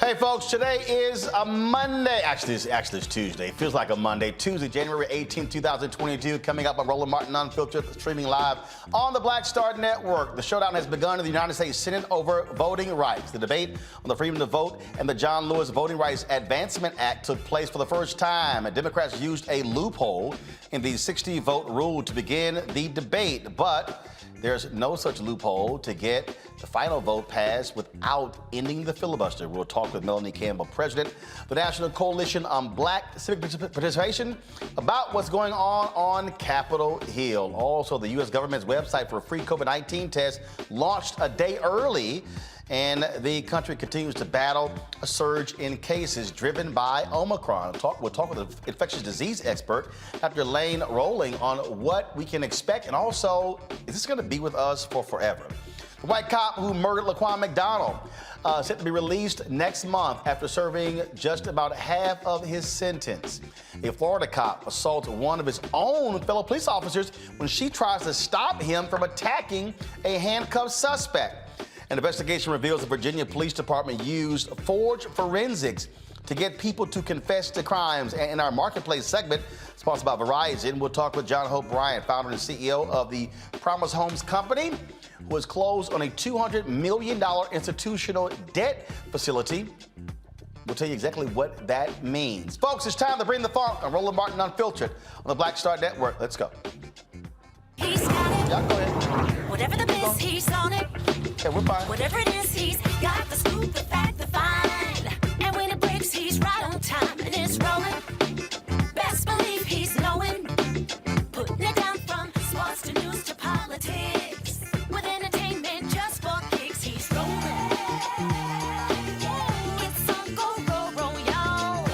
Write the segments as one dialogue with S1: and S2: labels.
S1: Hey folks, today is a Monday. Actually, it's Tuesday. It feels like a Monday. Tuesday, January 18, 2022. Coming up on Roland Martin Unfiltered, streaming live on the Black Star Network. The showdown has begun in the United States Senate over voting rights. The debate on the Freedom to Vote and the John Lewis Voting Rights Advancement Act took place for the first time. And Democrats used a loophole in the 60-vote rule to begin the debate. But there's no such loophole to get the final vote passed without ending the filibuster. We'll talk with Melanie, Campbell, president of the National Coalition on Black Civic Participation, about what's going on Capitol Hill. Also, the U.S. government's website for free COVID-19 tests launched a day early, and the country continues to battle a surge in cases driven by Omicron. We'll talk with an infectious disease expert, Dr. Lane Rolling, on what we can expect, and also, is this going to be with us for forever? The white cop who murdered Laquan McDonald set to be released next month after serving just about half of his sentence. A Florida cop assaults one of his own fellow police officers when she tries to stop him from attacking a handcuffed suspect. An investigation reveals the Virginia Police Department used forged forensics to get people to confess to crimes. And in our Marketplace segment, sponsored by Verizon, we'll talk with John Hope Bryant, founder and CEO of the Promise Homes Company, who has closed on a $200 million institutional debt facility. We'll tell you exactly what that means. Folks, it's time to bring the funk on Roland Martin Unfiltered on the Black Star Network. Let's go.
S2: He's got it.
S1: Yeah, go ahead.
S2: Whatever the biz, he's on it.
S1: Okay, we're fine.
S2: Whatever it is, he's got the scoop, the fact, the find. And when it breaks, he's right on time and it's rolling. Best believe he's knowing. Putting it down from sports to news to politics. With entertainment just for kicks, he's rolling. It's on go, y'all.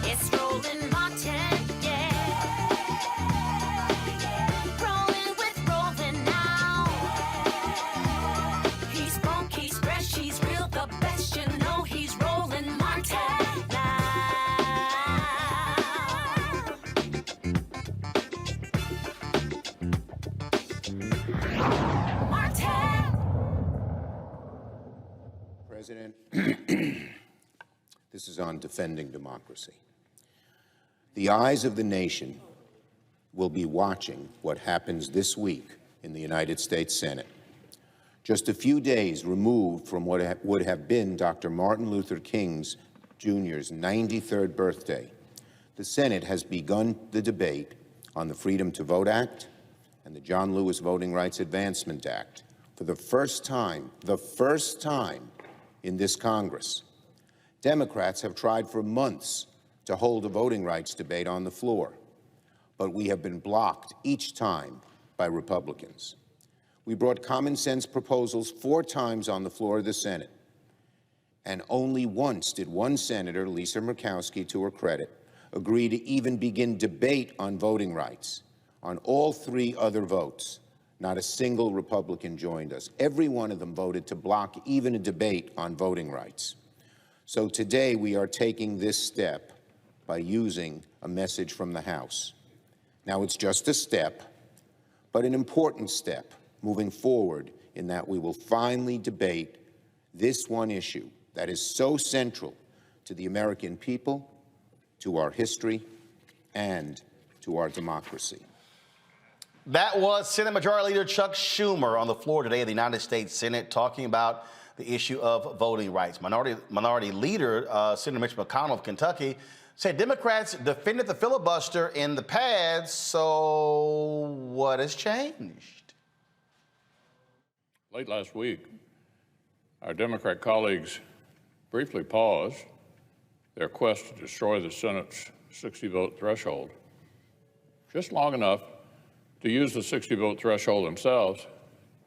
S2: It's Roland Martin, rolling with Roland now. He's funk, he's fresh, he's real, the best, you know he's Roland Martin now.
S3: President, this is on defending democracy. The eyes of the nation will be watching what happens this week in the United States Senate. Just a few days removed from what would have been Dr. Martin Luther King Jr.'s 93rd birthday, the Senate has begun the debate on the Freedom to Vote Act and the John Lewis Voting Rights Advancement Act. For the first time in this Congress, Democrats have tried for months to hold a voting rights debate on the floor, but we have been blocked each time by Republicans. We brought common sense proposals 4 times on the floor of the Senate, and only once did one senator, Lisa Murkowski, to her credit, agree to even begin debate on voting rights. On all 3 other votes, not a single Republican joined us. Every one of them voted to block even a debate on voting rights. So today we are taking this step by using a message from the House. Now, it's just a step, but an important step moving forward in that we will finally debate this one issue that is so central to the American people, to our history, and to our democracy.
S1: That was Senate Majority Leader Chuck Schumer on the floor today of the United States Senate talking about the issue of voting rights. Minority Leader Senator Mitch McConnell of Kentucky said Democrats defended the filibuster in the past, so what has changed?
S4: Late last week, our Democrat colleagues briefly paused their quest to destroy the Senate's 60-vote threshold, just long enough to use the 60-vote threshold themselves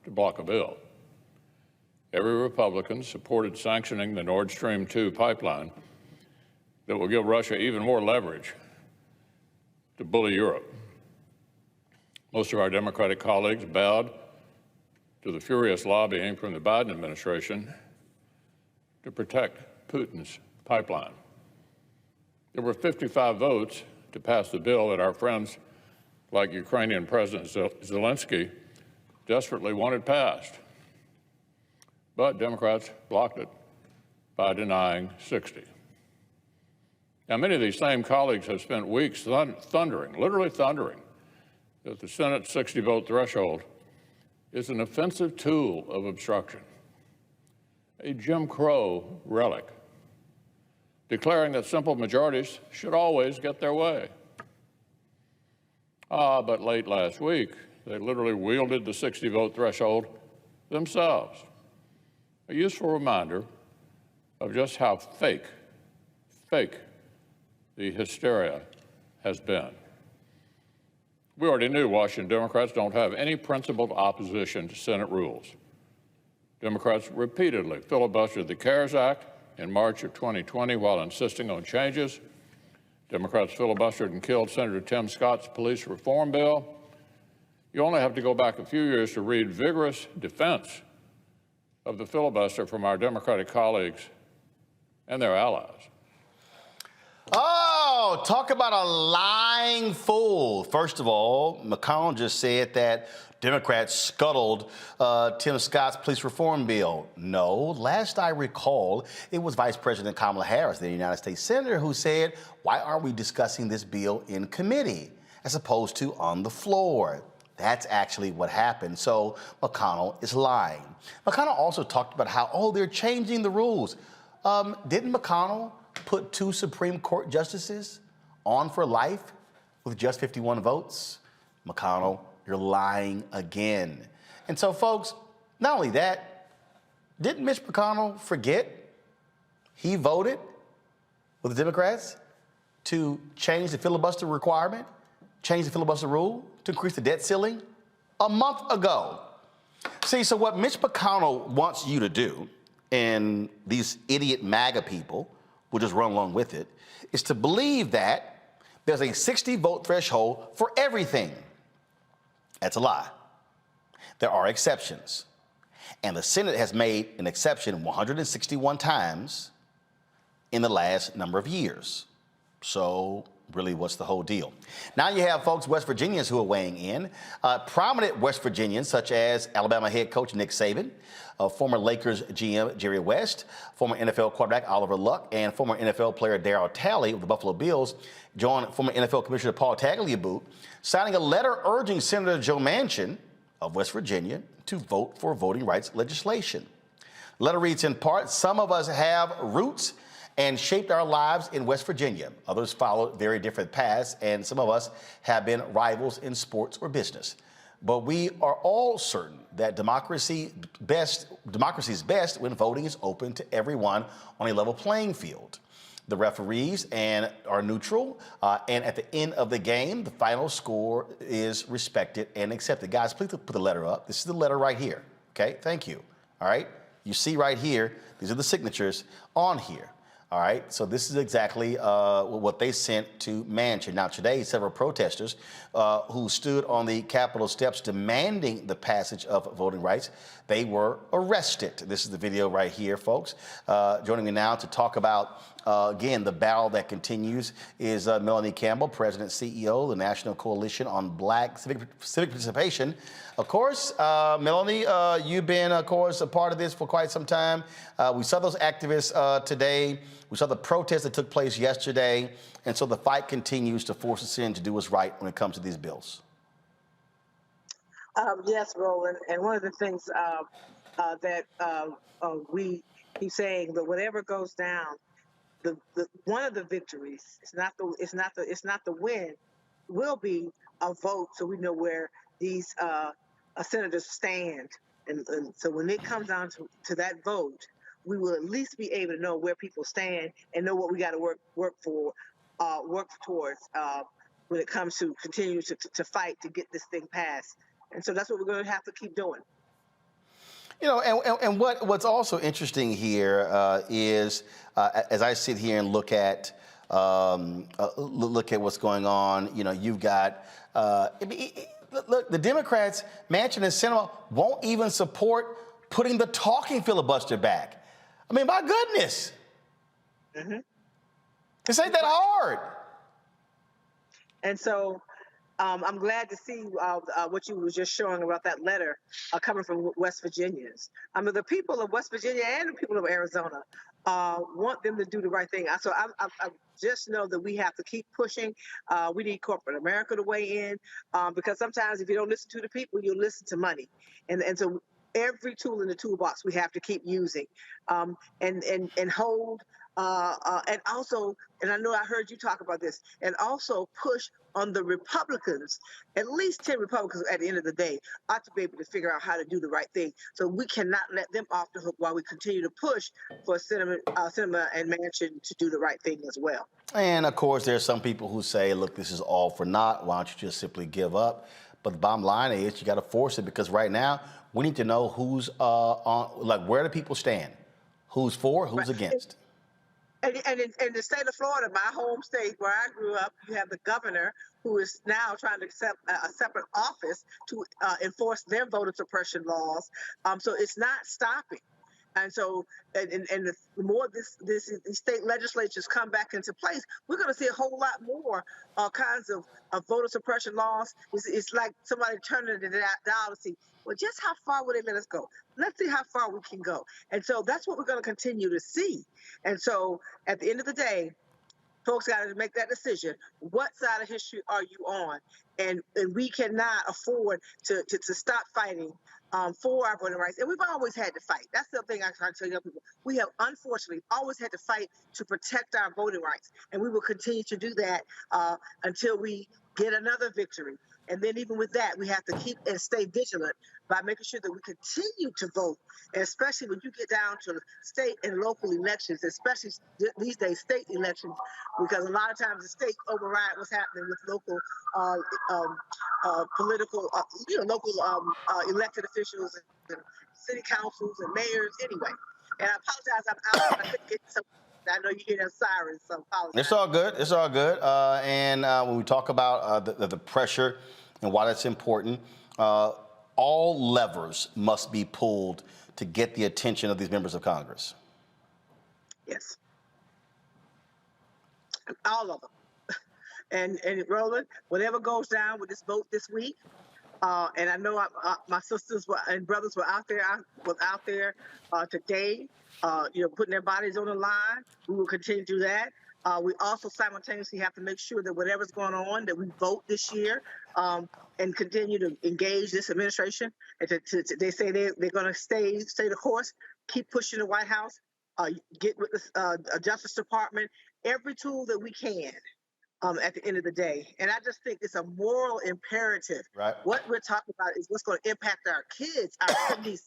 S4: to block a bill. Every Republican supported sanctioning the Nord Stream 2 pipeline that will give Russia even more leverage to bully Europe. Most of our Democratic colleagues bowed to the furious lobbying from the Biden administration to protect Putin's pipeline. There were 55 votes to pass the bill that our friends like Ukrainian President Zelensky desperately wanted passed. but Democrats blocked it by denying 60. Now, many of these same colleagues have spent weeks thundering, literally thundering, that the Senate's 60-vote threshold is an offensive tool of obstruction, a Jim Crow relic, declaring that simple majorities should always get their way. But late last week, they literally wielded the 60-vote threshold themselves. A useful reminder of just how fake the hysteria has been. We already knew Washington Democrats don't have any principled opposition to Senate rules. Democrats repeatedly filibustered the CARES Act in March of 2020 while insisting on changes. Democrats filibustered and killed Senator Tim Scott's police reform bill. You only have to go back a few years to read vigorous defense of the filibuster from our Democratic colleagues and their allies.
S1: Oh, talk about a lying fool. First of all, McConnell just said that Democrats scuttled Tim Scott's police reform bill. No, last I recall, it was Vice President Kamala Harris, the United States Senator, who said, why aren't we discussing this bill in committee as opposed to on the floor? That's actually what happened. So McConnell is lying. McConnell also talked about how, they're changing the rules. Didn't McConnell put 2 Supreme Court justices on for life with just 51 votes? McConnell, you're lying again. And so, folks, not only that, didn't Mitch McConnell forget he voted with the Democrats to change the filibuster requirement, change the filibuster rule, to increase the debt ceiling a month ago? See, so what Mitch McConnell wants you to do, and these idiot MAGA people will just run along with it, is to believe that there's a 60-vote threshold for everything. That's a lie. There are exceptions. And the Senate has made an exception 161 times in the last number of years. So really, what's the whole deal? Now you have folks, West Virginians, who are weighing in. Prominent West Virginians, such as Alabama head coach Nick Saban, former Lakers GM Jerry West, former NFL quarterback Oliver Luck, and former NFL player Darryl Talley of the Buffalo Bills, joined former NFL Commissioner Paul Tagliabue, signing a letter urging Senator Joe Manchin of West Virginia to vote for voting rights legislation. The letter reads in part, some of us have roots and shaped our lives in West Virginia. Others followed very different paths, and some of us have been rivals in sports or business. But we are all certain that democracy is best when voting is open to everyone on a level playing field. The referees are neutral, and at the end of the game, the final score is respected and accepted. Guys, please put the letter up. This is the letter right here, okay? Thank you, all right? You see right here, these are the signatures on here. All right, so this is exactly what they sent to Manchin. Now, today, several protesters who stood on the Capitol steps demanding the passage of voting rights, they were arrested. This is the video right here, folks. Joining me now to talk about, again, the battle that continues is Melanie Campbell, President CEO of the National Coalition on Black Civic Participation. Of course, Melanie, you've been, of course, a part of this for quite some time. We saw those activists today. We saw the protests that took place yesterday. And so the fight continues to force us in to do what's right when it comes to these bills.
S5: Yes, Roland. And one of the things that we keep saying that whatever goes down, one of the victories, it's not the win, will be a vote, so we know where these senators stand. And so when it comes down to that vote, we will at least be able to know where people stand and know what we got to work towards when it comes to continue to fight to get this thing passed. And so that's what we're going to have to keep doing.
S1: You know, and what's also interesting here is as I sit here and look at what's going on, you know, you've got look, the Democrats, Manchin and Sinema, won't even support putting the talking filibuster back. I mean, my goodness. Mm-hmm. This ain't that hard.
S5: And so I'm glad to see what you was just showing about that letter coming from West Virginians. I mean, the people of West Virginia and the people of Arizona want them to do the right thing. So I just know that we have to keep pushing. We need corporate America to weigh in because sometimes if you don't listen to the people, you'll listen to money. And so every tool in the toolbox we have to keep using and hold. And also, and I know I heard you talk about this, and also push on the Republicans. At least 10 Republicans at the end of the day ought to be able to figure out how to do the right thing. So we cannot let them off the hook while we continue to push for Sinema and Manchin to do the right thing as well.
S1: And of course, there's some people who say, look, this is all for naught. Why don't you just simply give up? But the bottom line is you got to force it, because right now we need to know who's where do people stand? Who's for, who's against?
S5: And in the state of Florida, my home state where I grew up, you have the governor who is now trying to accept a separate office to enforce their voter suppression laws. So it's not stopping. And so, and the more these state legislatures come back into place, we're going to see a whole lot more kinds of voter suppression laws. It's like somebody turning the dial to see, well, just how far will they let us go? Let's see how far we can go. And so that's what we're going to continue to see. And so at the end of the day, folks got to make that decision. What side of history are you on? And we cannot afford to stop fighting for our voting rights. And we've always had to fight. That's the thing I try to tell young people. We have unfortunately always had to fight to protect our voting rights. And we will continue to do that until we get another victory. And then even with that, we have to keep and stay vigilant by making sure that we continue to vote, and especially when you get down to state and local elections, especially these days, state elections, because a lot of times the state override what's happening with local political, local elected officials and city councils and mayors anyway. And I apologize, I'm out, I couldn't get some. I know you hear them sirens, so apologize.
S1: It's all good. It's all good. And when we talk about the pressure and why that's important, all levers must be pulled to get the attention of these members of Congress.
S5: Yes. All of them. And Roland, whatever goes down with this vote this week, and I know my sisters and brothers were out there today, putting their bodies on the line. We will continue to do that. We also simultaneously have to make sure that whatever's going on, that we vote this year and continue to engage this administration. And they say they're going to stay the course, keep pushing the White House, get with the Justice Department, every tool that we can. At the end of the day. And I just think it's a moral imperative.
S1: Right.
S5: What we're talking about is what's going to impact our kids,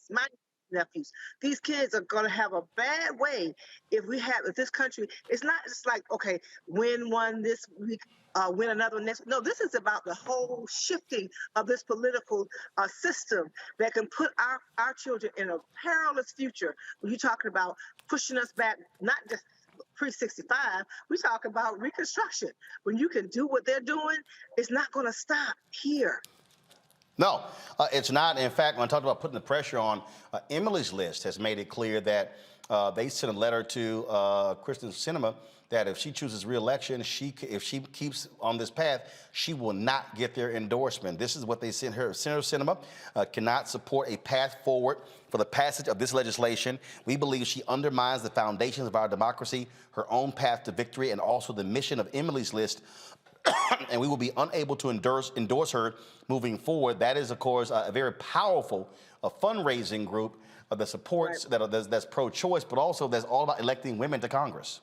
S5: my nephews. These kids are going to have a bad way if this country, it's not just like, okay, win one this week, win another next. No, this is about the whole shifting of this political system that can put our children in a perilous future. When you're talking about pushing us back, not just pre-65, we talk about Reconstruction. When you can do what they're doing, it's not going to stop here.
S1: No, it's not. In fact, when I talked about putting the pressure on, Emily's List has made it clear that they sent a letter to Kristen Sinema that if she chooses re-election, if she keeps on this path, she will not get their endorsement. This is what they sent her. Senator Sinema cannot support a path forward for the passage of this legislation. We believe she undermines the foundations of our democracy, her own path to victory, and also the mission of Emily's List. And we will be unable to endorse her moving forward. That is, of course, a very powerful fundraising group that supports, that's pro-choice, but also that's all about electing women to Congress.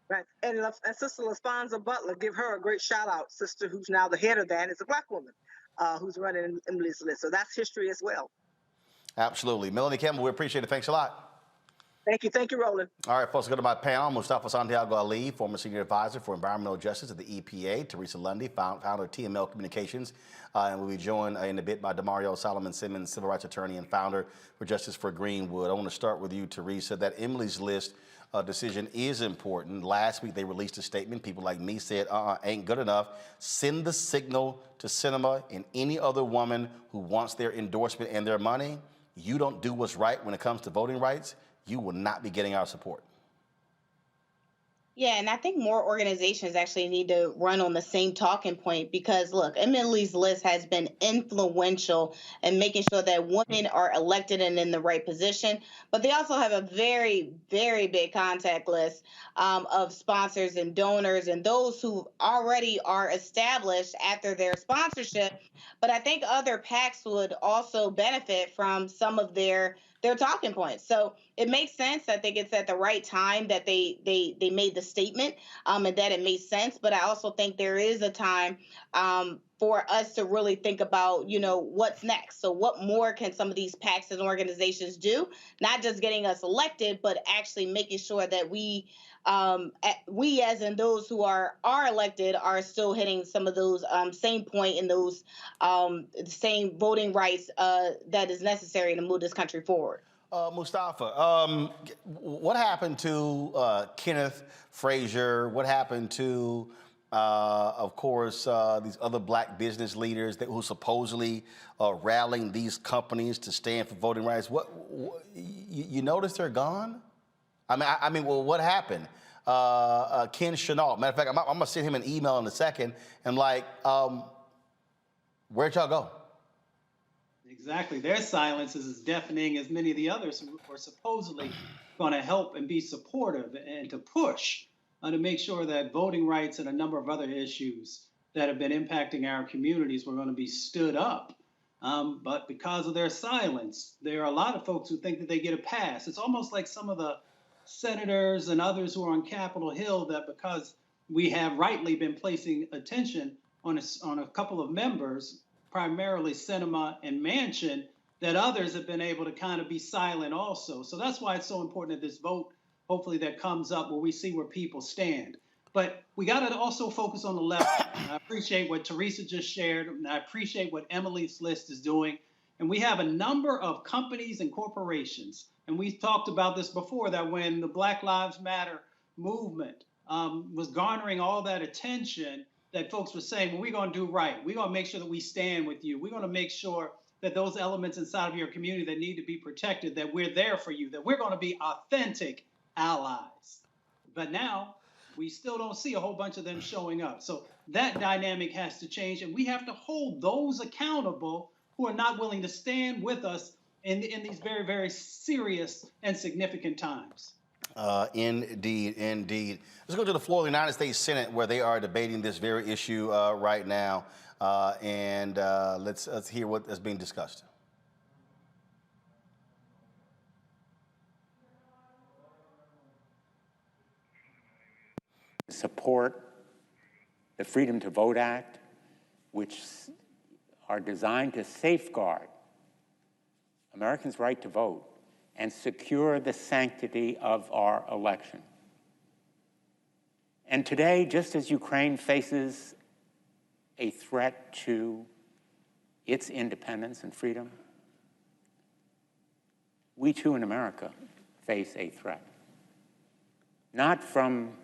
S5: Right. And Sister LaSponza Butler, give her a great shout out. Sister, who's now the head of that, is a Black woman who's running Emily's List. So that's history as well.
S1: Absolutely. Melanie Campbell, we appreciate it. Thanks a lot.
S5: Thank you. Thank you, Roland.
S1: All right, folks, go to my panel. Mustafa Santiago Ali, former senior advisor for environmental justice at the EPA. Teresa Lundy, founder of TML Communications. And we'll be joined in a bit by Demario Solomon Simmons, civil rights attorney and founder for Justice for Greenwood. I want to start with you, Teresa. That Emily's List decision is important. Last week, they released a statement. People like me said, ain't good enough. Send the signal to Sinema and any other woman who wants their endorsement and their money. You don't do what's right when it comes to voting rights, you will not be getting our support.
S6: Yeah, and I think more organizations actually need to run on the same talking point because look, Emily's List has been influential in making sure that women are elected and in the right position. But they also have a very, very big contact list of sponsors and donors and those who already are established after their sponsorship. But I think other PACs would also benefit from some of their talking points. So it makes sense. I think it's at the right time that they made the statement, and that it made sense. But I also think there is a time for us to really think about, what's next. So what more can some of these PACs and organizations do? Not just getting us elected, but actually making sure that we as in those who are elected are still hitting some of those same point and those same voting rights that is necessary to move this country forward.
S1: Mustafa, what happened to Kenneth Frazier? What happened to, of course, these other black business leaders who supposedly are rallying these companies to stand for voting rights? You notice they're gone? Well, what happened? Ken Chenault. Matter of fact, I'm gonna send him an email in a second. And where'd y'all go?
S7: Exactly. Their silence is as deafening as many of the others who are supposedly going to help and be supportive and to push to make sure that voting rights and a number of other issues that have been impacting our communities were going to be stood up. But because of their silence, there are a lot of folks who think that they get a pass. It's almost like some of the senators and others who are on Capitol Hill that because we have rightly been placing attention on a couple of members, primarily Sinema and Manchin, that others have been able to kind of be silent also. So that's why it's so important that this vote, hopefully that comes up where we see where people stand. But we got to also focus on the left. I appreciate what Teresa just shared, and I appreciate what Emily's List is doing. And we have a number of companies and corporations, and we've talked about this before, that when the Black Lives Matter movement was garnering all that attention, that folks were saying, well, we're going to do right. We're going to make sure that we stand with you. We're going to make sure that those elements inside of your community that need to be protected, that we're there for you, that we're going to be authentic allies. But now we still don't see a whole bunch of them showing up. So that dynamic has to change, and we have to hold those accountable who are not willing to stand with us in these very, very serious and significant times.
S1: Indeed. Let's go to the floor of the United States Senate, where they are debating this very issue right now, and let's hear what is being discussed.
S3: Support the Freedom to Vote Act, which are designed to safeguard Americans' right to vote and secure the sanctity of our election. And today, just as Ukraine faces a threat to its independence and freedom, we too in America face a threat. Not from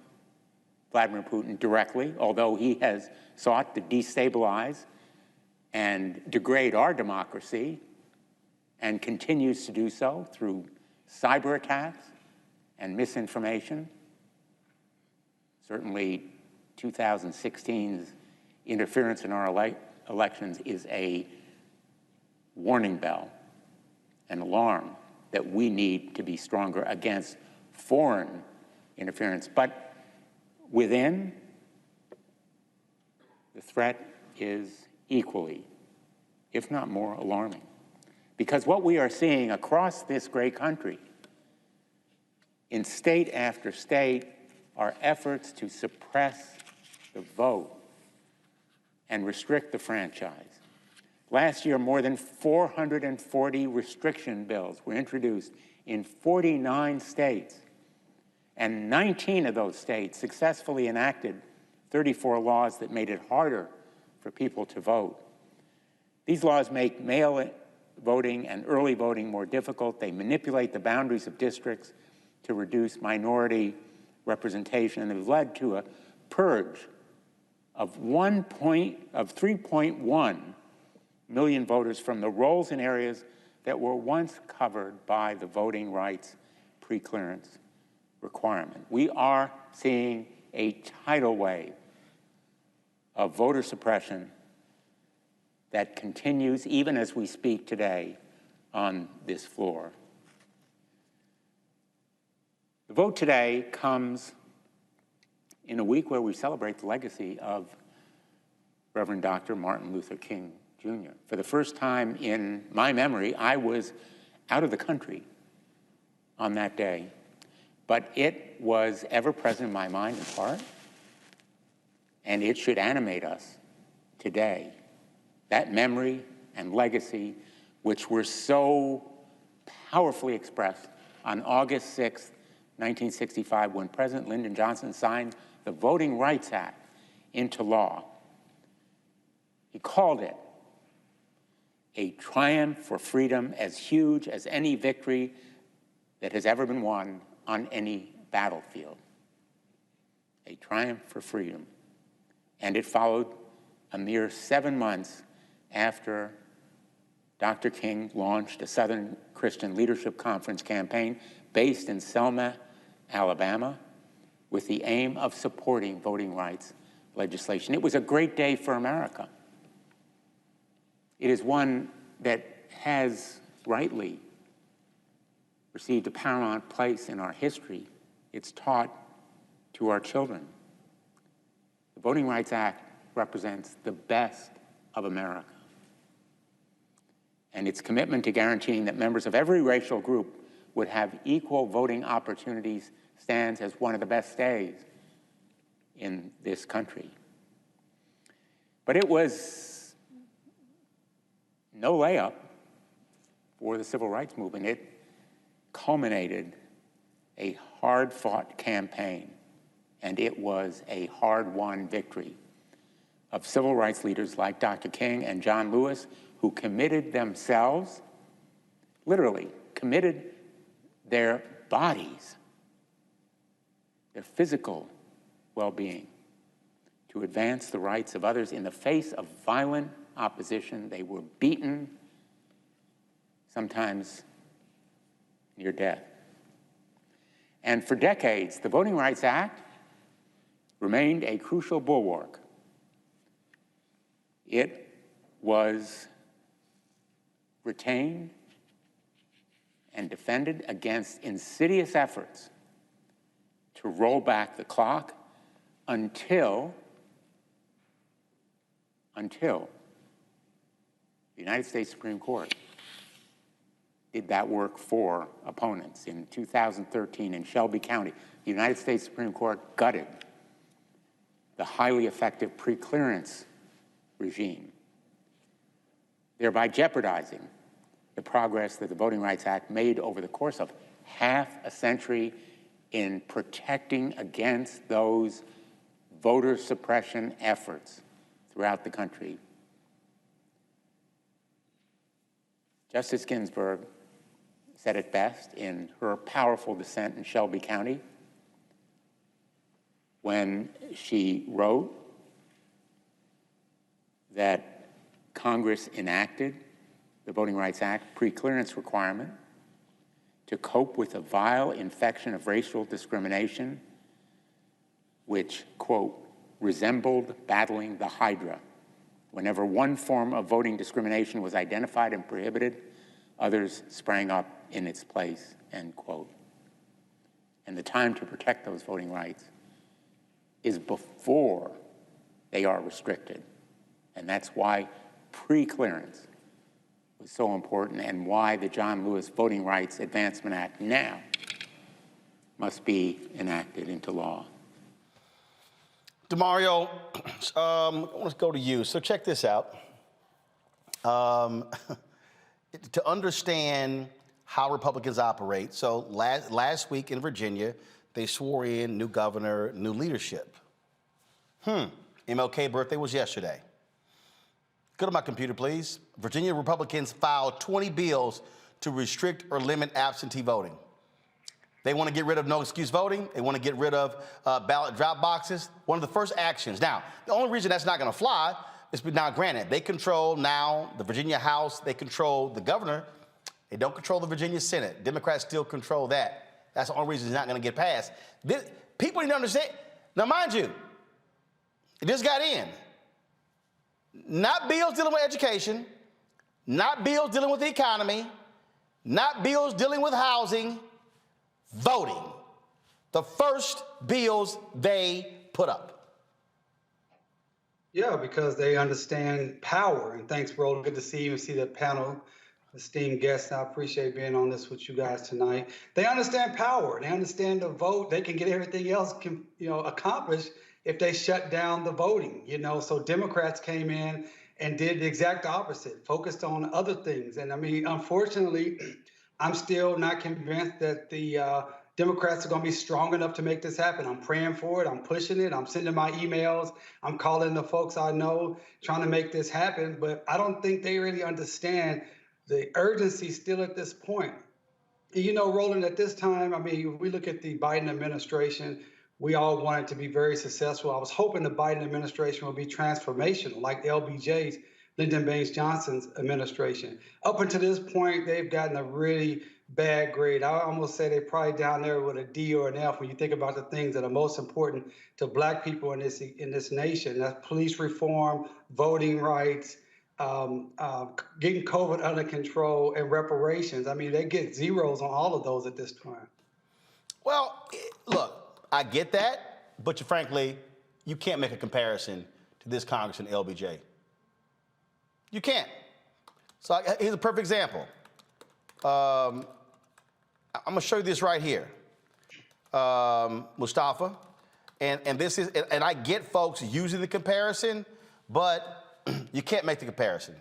S3: Vladimir Putin directly, although he has sought to destabilize and degrade our democracy and continues to do so through cyber attacks and misinformation. Certainly 2016's interference in our elections is a warning bell, an alarm that we need to be stronger against foreign interference. But within, the threat is equally, if not more, alarming. Because what we are seeing across this great country, in state after state, are efforts to suppress the vote and restrict the franchise. Last year, more than 440 restriction bills were introduced in 49 states, and 19 of those states successfully enacted 34 laws that made it harder for people to vote. These laws make mail voting and early voting more difficult. They manipulate the boundaries of districts to reduce minority representation, and have led to a purge of 3.1 million voters from the rolls in areas that were once covered by the voting rights preclearance
S8: requirement. We are seeing a tidal wave of voter suppression that continues even as we speak today on this floor. The vote today comes in a week where we celebrate the legacy of Reverend Dr. Martin Luther King Jr. For the first time in my memory, I was out of the country on that day, but it was ever present in my mind and heart, and it should animate us today. That memory and legacy, which were so powerfully expressed on August 6th, 1965, when President Lyndon Johnson signed the Voting Rights Act into law. He called it a triumph for freedom as huge as any victory that has ever been won on any battlefield. A triumph for freedom. And it followed a mere 7 months after Dr. King launched a Southern Christian Leadership Conference campaign based in Selma, Alabama, with the aim of supporting voting rights legislation. It was a great day for America. It is one that has rightly received a paramount place in our history. It's taught to our children. The Voting Rights Act represents the best of America. And its commitment to guaranteeing that members of every racial group would have equal voting opportunities stands as one of the best days in this country. But it was no layup for the civil rights movement. It culminated a hard-fought campaign, and it was a hard-won victory of civil rights leaders like Dr. King and John Lewis, who committed themselves, literally committed their bodies, their physical well-being, to advance the rights of others in the face of violent opposition. They were beaten, sometimes near death. And for decades, the Voting Rights Act remained a crucial bulwark. It was retained and defended against insidious efforts to roll back the clock until the United States Supreme Court did that work for opponents. In 2013 in Shelby County, the United States Supreme Court gutted the highly effective preclearance regime, thereby jeopardizing the progress that the Voting Rights Act made over the course of half a century in protecting against those voter suppression efforts throughout the country. Justice Ginsburg said it best in her powerful dissent in Shelby County when she wrote that Congress enacted the Voting Rights Act preclearance requirement to cope with a vile infection of racial discrimination, which, quote, resembled battling the Hydra. Whenever one form of voting discrimination was identified and prohibited, others sprang up in its place, end quote. And the time to protect those voting rights is before they are restricted. And that's why preclearance was so important and why the John Lewis Voting Rights Advancement Act now must be enacted into law.
S1: DeMario, I want to go to you. So check this out. To understand how Republicans operate, so last week in Virginia, they swore in new governor, new leadership. MLK birthday was yesterday. Go to my computer, please. Virginia Republicans filed 20 bills to restrict or limit absentee voting. They want to get rid of no excuse voting. They want to get rid of ballot drop boxes. One of the first actions. Now, the only reason that's not going to fly is, now granted, they control now the Virginia House. They control the governor. They don't control the Virginia Senate. Democrats still control that. That's the only reason it's not going to get passed. People need to understand. Now, mind you, it just got in. Not bills dealing with education, not bills dealing with the economy, not bills dealing with housing, voting. The first bills they put up.
S9: Yeah, because they understand power. And thanks, Roland. Good to see you and see the panel, esteemed guests. I appreciate being on this with you guys tonight. They understand power. They understand the vote. They can get everything else, accomplished if they shut down the voting. So Democrats came in and did the exact opposite, focused on other things. And I mean, unfortunately, I'm still not convinced that the Democrats are going to be strong enough to make this happen. I'm praying for it. I'm pushing it. I'm sending my emails. I'm calling the folks I know, trying to make this happen. But I don't think they really understand the urgency still at this point. Roland, at this time, I mean, if we look at the Biden administration, we all want it to be very successful. I was hoping the Biden administration will be transformational, like LBJ's, Lyndon Baines Johnson's administration. Up until this point, they've gotten a really bad grade. I almost say they're probably down there with a D or an F when you think about the things that are most important to Black people in this nation. That's police reform, voting rights, getting COVID under control, and reparations. I mean, they get zeros on all of those at this time.
S1: Well, look, I get that, but frankly, you can't make a comparison to this Congressman LBJ. You can't. So here's a perfect example. I'm going to show you this right here, Mustafa, and this is, and I get folks using the comparison, but you can't make the comparison.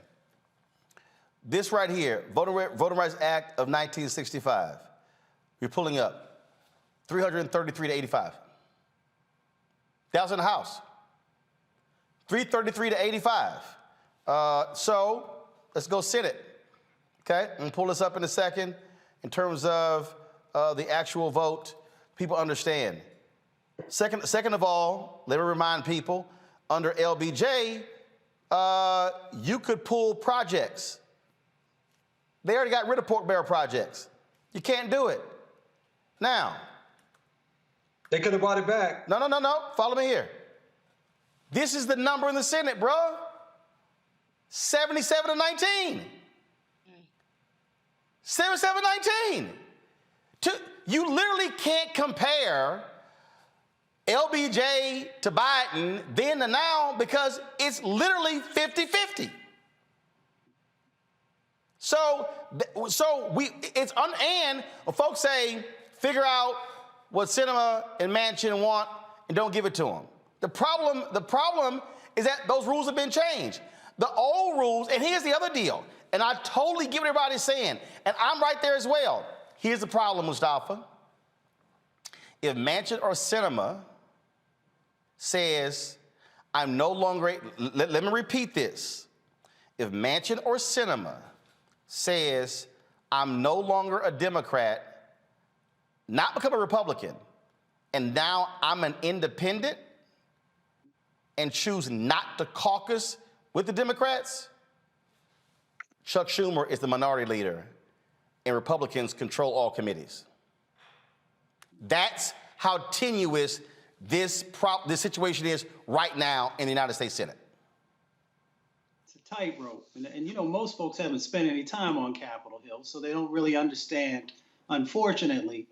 S1: This right here, Voting Rights Act of 1965. You're pulling up 333 to 85. That was in the House. 333 to 85. So let's go Senate. Okay, I'm gonna pull this up in a second. In terms of the actual vote, people understand. Second of all, let me remind people, under LBJ, you could pull projects. They already got rid of pork barrel projects. You can't do it. Now.
S9: They could have brought it back.
S1: No. Follow me here. This is the number in the Senate, bro. 77 to 19. 77-19. You literally can't compare LBJ to Biden then to now because it's literally 50-50. And folks say, figure out what Sinema and Manchin want and don't give it to them. The problem is that those rules have been changed. The old rules, and here's the other deal, and I totally get what everybody's saying, and I'm right there as well. Here's the problem, Mustafa. If Manchin or Sinema says, I'm no longer, let me repeat this. If Manchin or Sinema says, I'm no longer a Democrat, not become a Republican, and now I'm an independent and choose not to caucus with the Democrats, Chuck Schumer is the minority leader, and Republicans control all committees. That's how tenuous this situation is right now in the United States Senate.
S7: It's a tightrope. And most folks haven't spent any time on Capitol Hill, so they don't really understand, unfortunately,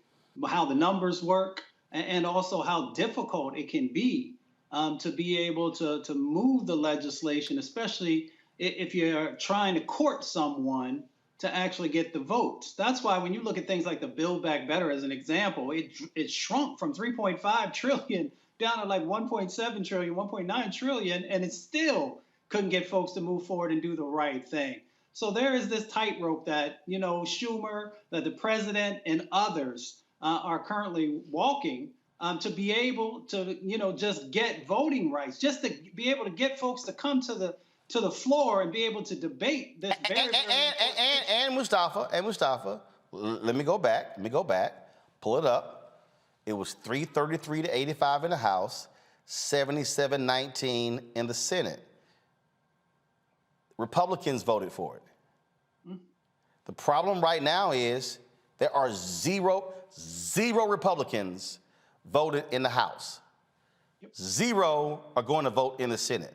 S7: how the numbers work and also how difficult it can be to be able to move the legislation, especially if you're trying to court someone to actually get the votes. That's why when you look at things like the Build Back Better as an example, it shrunk from 3.5 trillion down to like 1.7 trillion, 1.9 trillion, and it still couldn't get folks to move forward and do the right thing. So there is this tightrope that, Schumer, that the president and others are currently walking to be able to, just get voting rights, just to be able to get folks to come to the floor and be able to debate this
S1: and Mustafa, let me go back, pull it up. It was 333 to 85 in the House, 77-19 in the Senate. Republicans voted for it. The problem right now is there are zero Republicans voted in the House. Zero are going to vote in the Senate.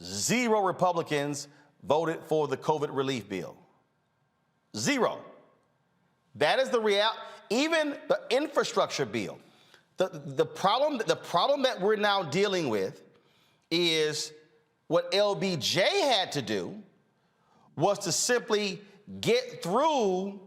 S1: Zero Republicans voted for the COVID relief bill. Zero. That is the reality. Even the infrastructure bill. The problem that we're now dealing with is what LBJ had to do was to simply get through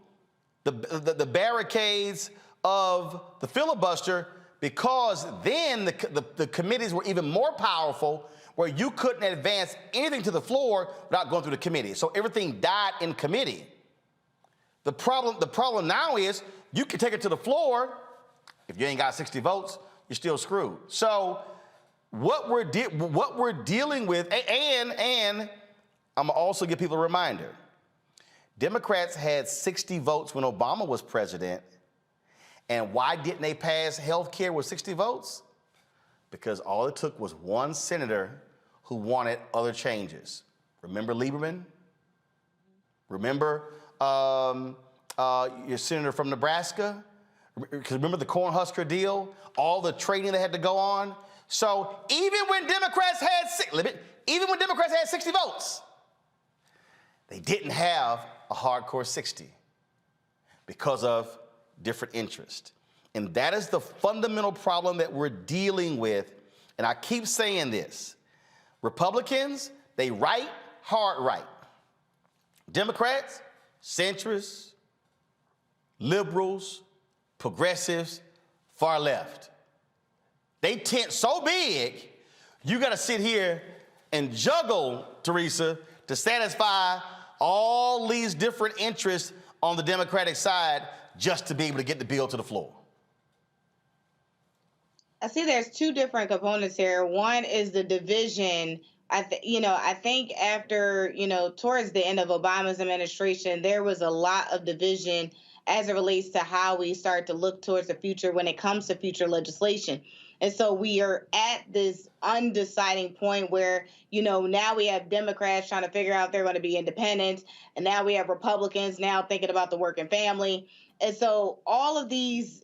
S1: the barricades of the filibuster, because then the committees were even more powerful, where you couldn't advance anything to the floor without going through the committee. So everything died in committee. The problem now is you can take it to the floor. If you ain't got 60 votes, you're still screwed. So what we're dealing with, and I'm gonna also give people a reminder. Democrats had 60 votes when Obama was president. And why didn't they pass health care with 60 votes? Because all it took was one senator who wanted other changes. Remember Lieberman? Remember your senator from Nebraska? Because remember the Cornhusker deal? All the training that had to go on? So even when Democrats had 60 votes, they didn't have a hardcore 60 because of different interests. And that is the fundamental problem that we're dealing with. And I keep saying this. Republicans, they right, hard right. Democrats, centrists, liberals, progressives, far left. They tent so big, you got to sit here and juggle, Teresa, to satisfy all these different interests on the Democratic side just to be able to get the bill to the floor.
S6: I see there's two different components here. One is the division. I think after, towards the end of Obama's administration, there was a lot of division as it relates to how we start to look towards the future when it comes to future legislation. And so we are at this undeciding point where, now we have Democrats trying to figure out if they're going to be independents. And now we have Republicans now thinking about the working family. And so all of these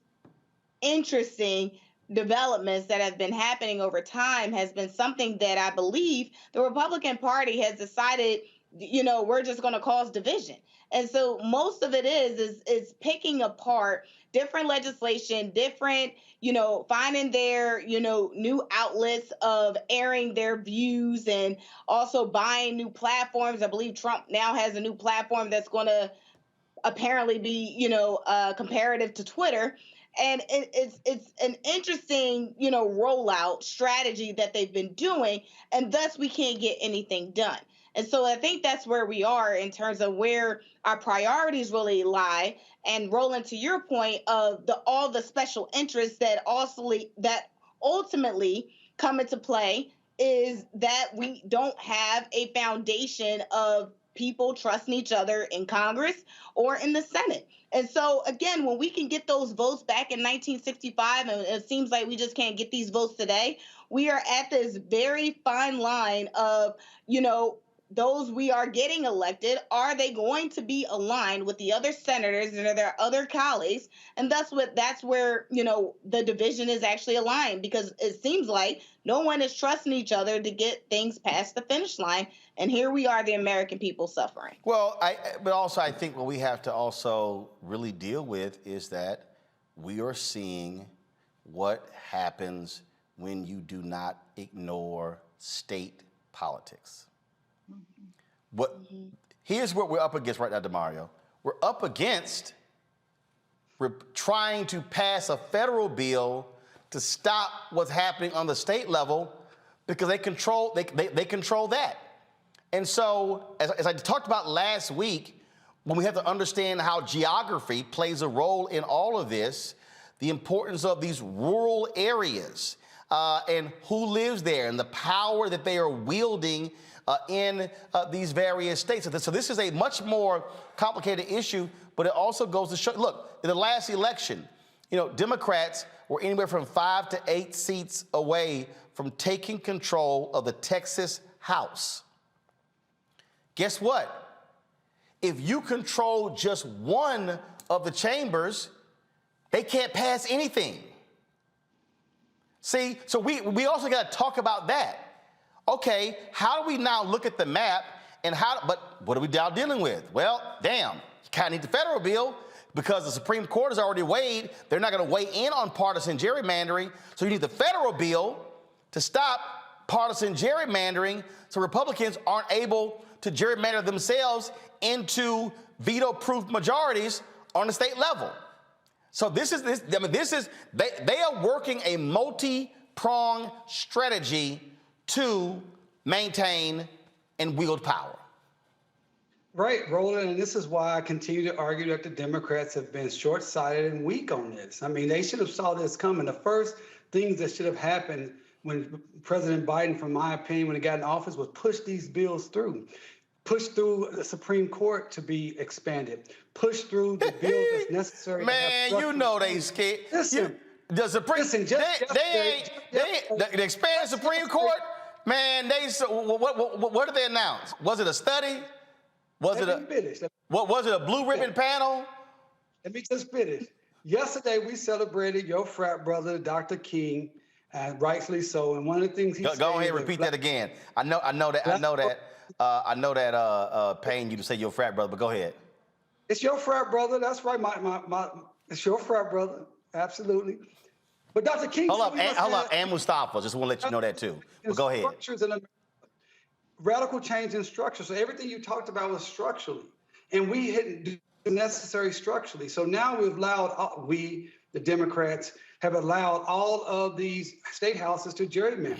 S6: interesting developments that have been happening over time has been something that I believe the Republican Party has decided, we're just going to cause division. And so most of it is picking apart different legislation, different, finding their, new outlets of airing their views, and also buying new platforms. I believe Trump now has a new platform that's going to apparently be, comparative to Twitter. And it's an interesting, rollout strategy that they've been doing, and thus we can't get anything done. And so I think that's where we are in terms of where our priorities really lie. And Roland, to your point of all the special interests that ultimately come into play, is that we don't have a foundation of people trusting each other in Congress or in the Senate. And so, again, when we can get those votes back in 1965, and it seems like we just can't get these votes today, we are at this very fine line of, those we are getting elected, are they going to be aligned with the other senators and their other colleagues? And that's where, the division is actually aligned, because it seems like no one is trusting each other to get things past the finish line. And here we are, the American people, suffering.
S1: Well, but also I think what we have to also really deal with is that we are seeing what happens when you do not ignore state politics. Here's what we're up against right now, DeMario. We're up against trying to pass a federal bill to stop what's happening on the state level, because they control that. And so, as I talked about last week, when we have to understand how geography plays a role in all of this, the importance of these rural areas and who lives there and the power that they are wielding in these various states. So this is a much more complicated issue, but it also goes to show, look, in the last election, Democrats were anywhere from 5 to 8 seats away from taking control of the Texas House. Guess what? If you control just one of the chambers, they can't pass anything. See, so we also got to talk about that. Okay, how do we now look at the map and but what are we now dealing with? Well, damn, you kind of need the federal bill because the Supreme Court has already weighed. They're not going to weigh in on partisan gerrymandering. So you need the federal bill to stop partisan gerrymandering so Republicans aren't able to gerrymander themselves into veto-proof majorities on the state level. So they are working a multi-pronged strategy to maintain and wield power.
S9: Right, Roland, and this is why I continue to argue that the Democrats have been short-sighted and weak on this. I mean, they should have saw this coming. The first things that should have happened when President Biden, from my opinion, when he got in office, was push these bills through. Push through the Supreme Court to be expanded. Push through the bills that's necessary.
S1: Man, you know they scared.
S9: Listen,
S1: the Supreme, the expanded Supreme Court, man, what did they announce? Was it a study? Was it a blue ribbon panel?
S9: Let me just finish. Yesterday, we celebrated your frat brother, Dr. King, and rightfully so. And one of the things he said.
S1: Go ahead, repeat that again. I know that paying you to say your frat brother, but go ahead.
S9: It's your frat brother. That's right. It's your frat brother. Absolutely. But Dr. King.
S1: Hold up, and Mustafa. Just want to let you know that too. But go ahead.
S9: Radical change in structure. So everything you talked about was structurally, and we didn't do the necessary structurally. So now we've allowed, the Democrats, have allowed all of these state houses to gerrymander.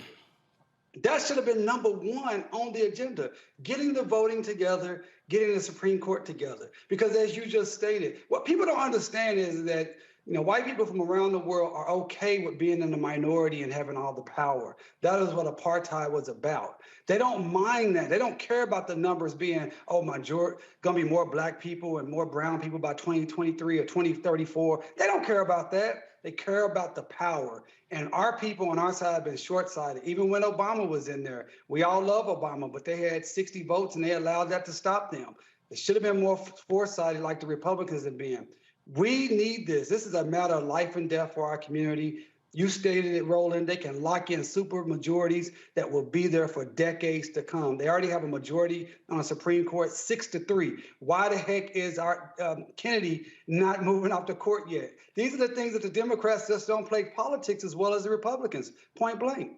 S9: That should have been number one on the agenda, getting the voting together, getting the Supreme Court together. Because as you just stated, what people don't understand is that white people from around the world are okay with being in the minority and having all the power. That is what apartheid was about. They don't mind that. They don't care about the numbers being, going to be more black people and more brown people by 2023 or 2034. They don't care about that. They care about the power. And our people on our side have been short-sighted. Even when Obama was in there, we all love Obama, but they had 60 votes and they allowed that to stop them. It should have been more foresighted like the Republicans have been. We need this. This is a matter of life and death for our community. You stated it, Roland. They can lock in super majorities that will be there for decades to come. They already have a majority on the Supreme Court, 6-3. Why the heck is our Kennedy not moving off the court yet? These are the things that the Democrats just don't play politics as well as the Republicans, point blank.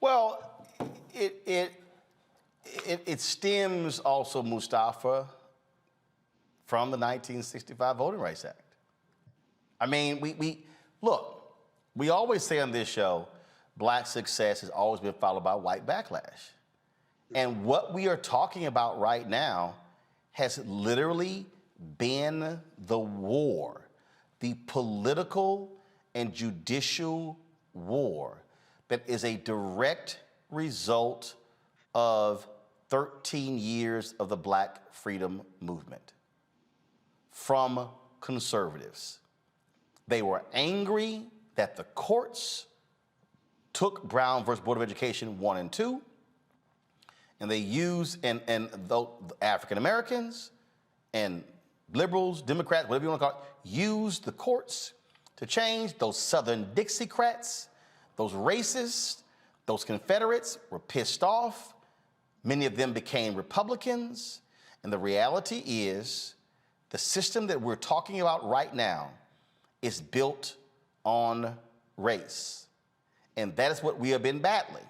S1: Well, it stems also, Mustafa, from the 1965 Voting Rights Act. I mean, we always say on this show, black success has always been followed by white backlash. And what we are talking about right now has literally been the war, the political and judicial war that is a direct result of 13 years of the Black freedom movement from conservatives. They were angry that the courts took Brown versus Board of Education 1 and 2, and they used, and the African Americans and liberals, Democrats, whatever you want to call it, used the courts to change. Those Southern Dixiecrats, those racists, those Confederates were pissed off. Many of them became Republicans. And the reality is, the system that we're talking about right now is built on race. And that is what we have been battling.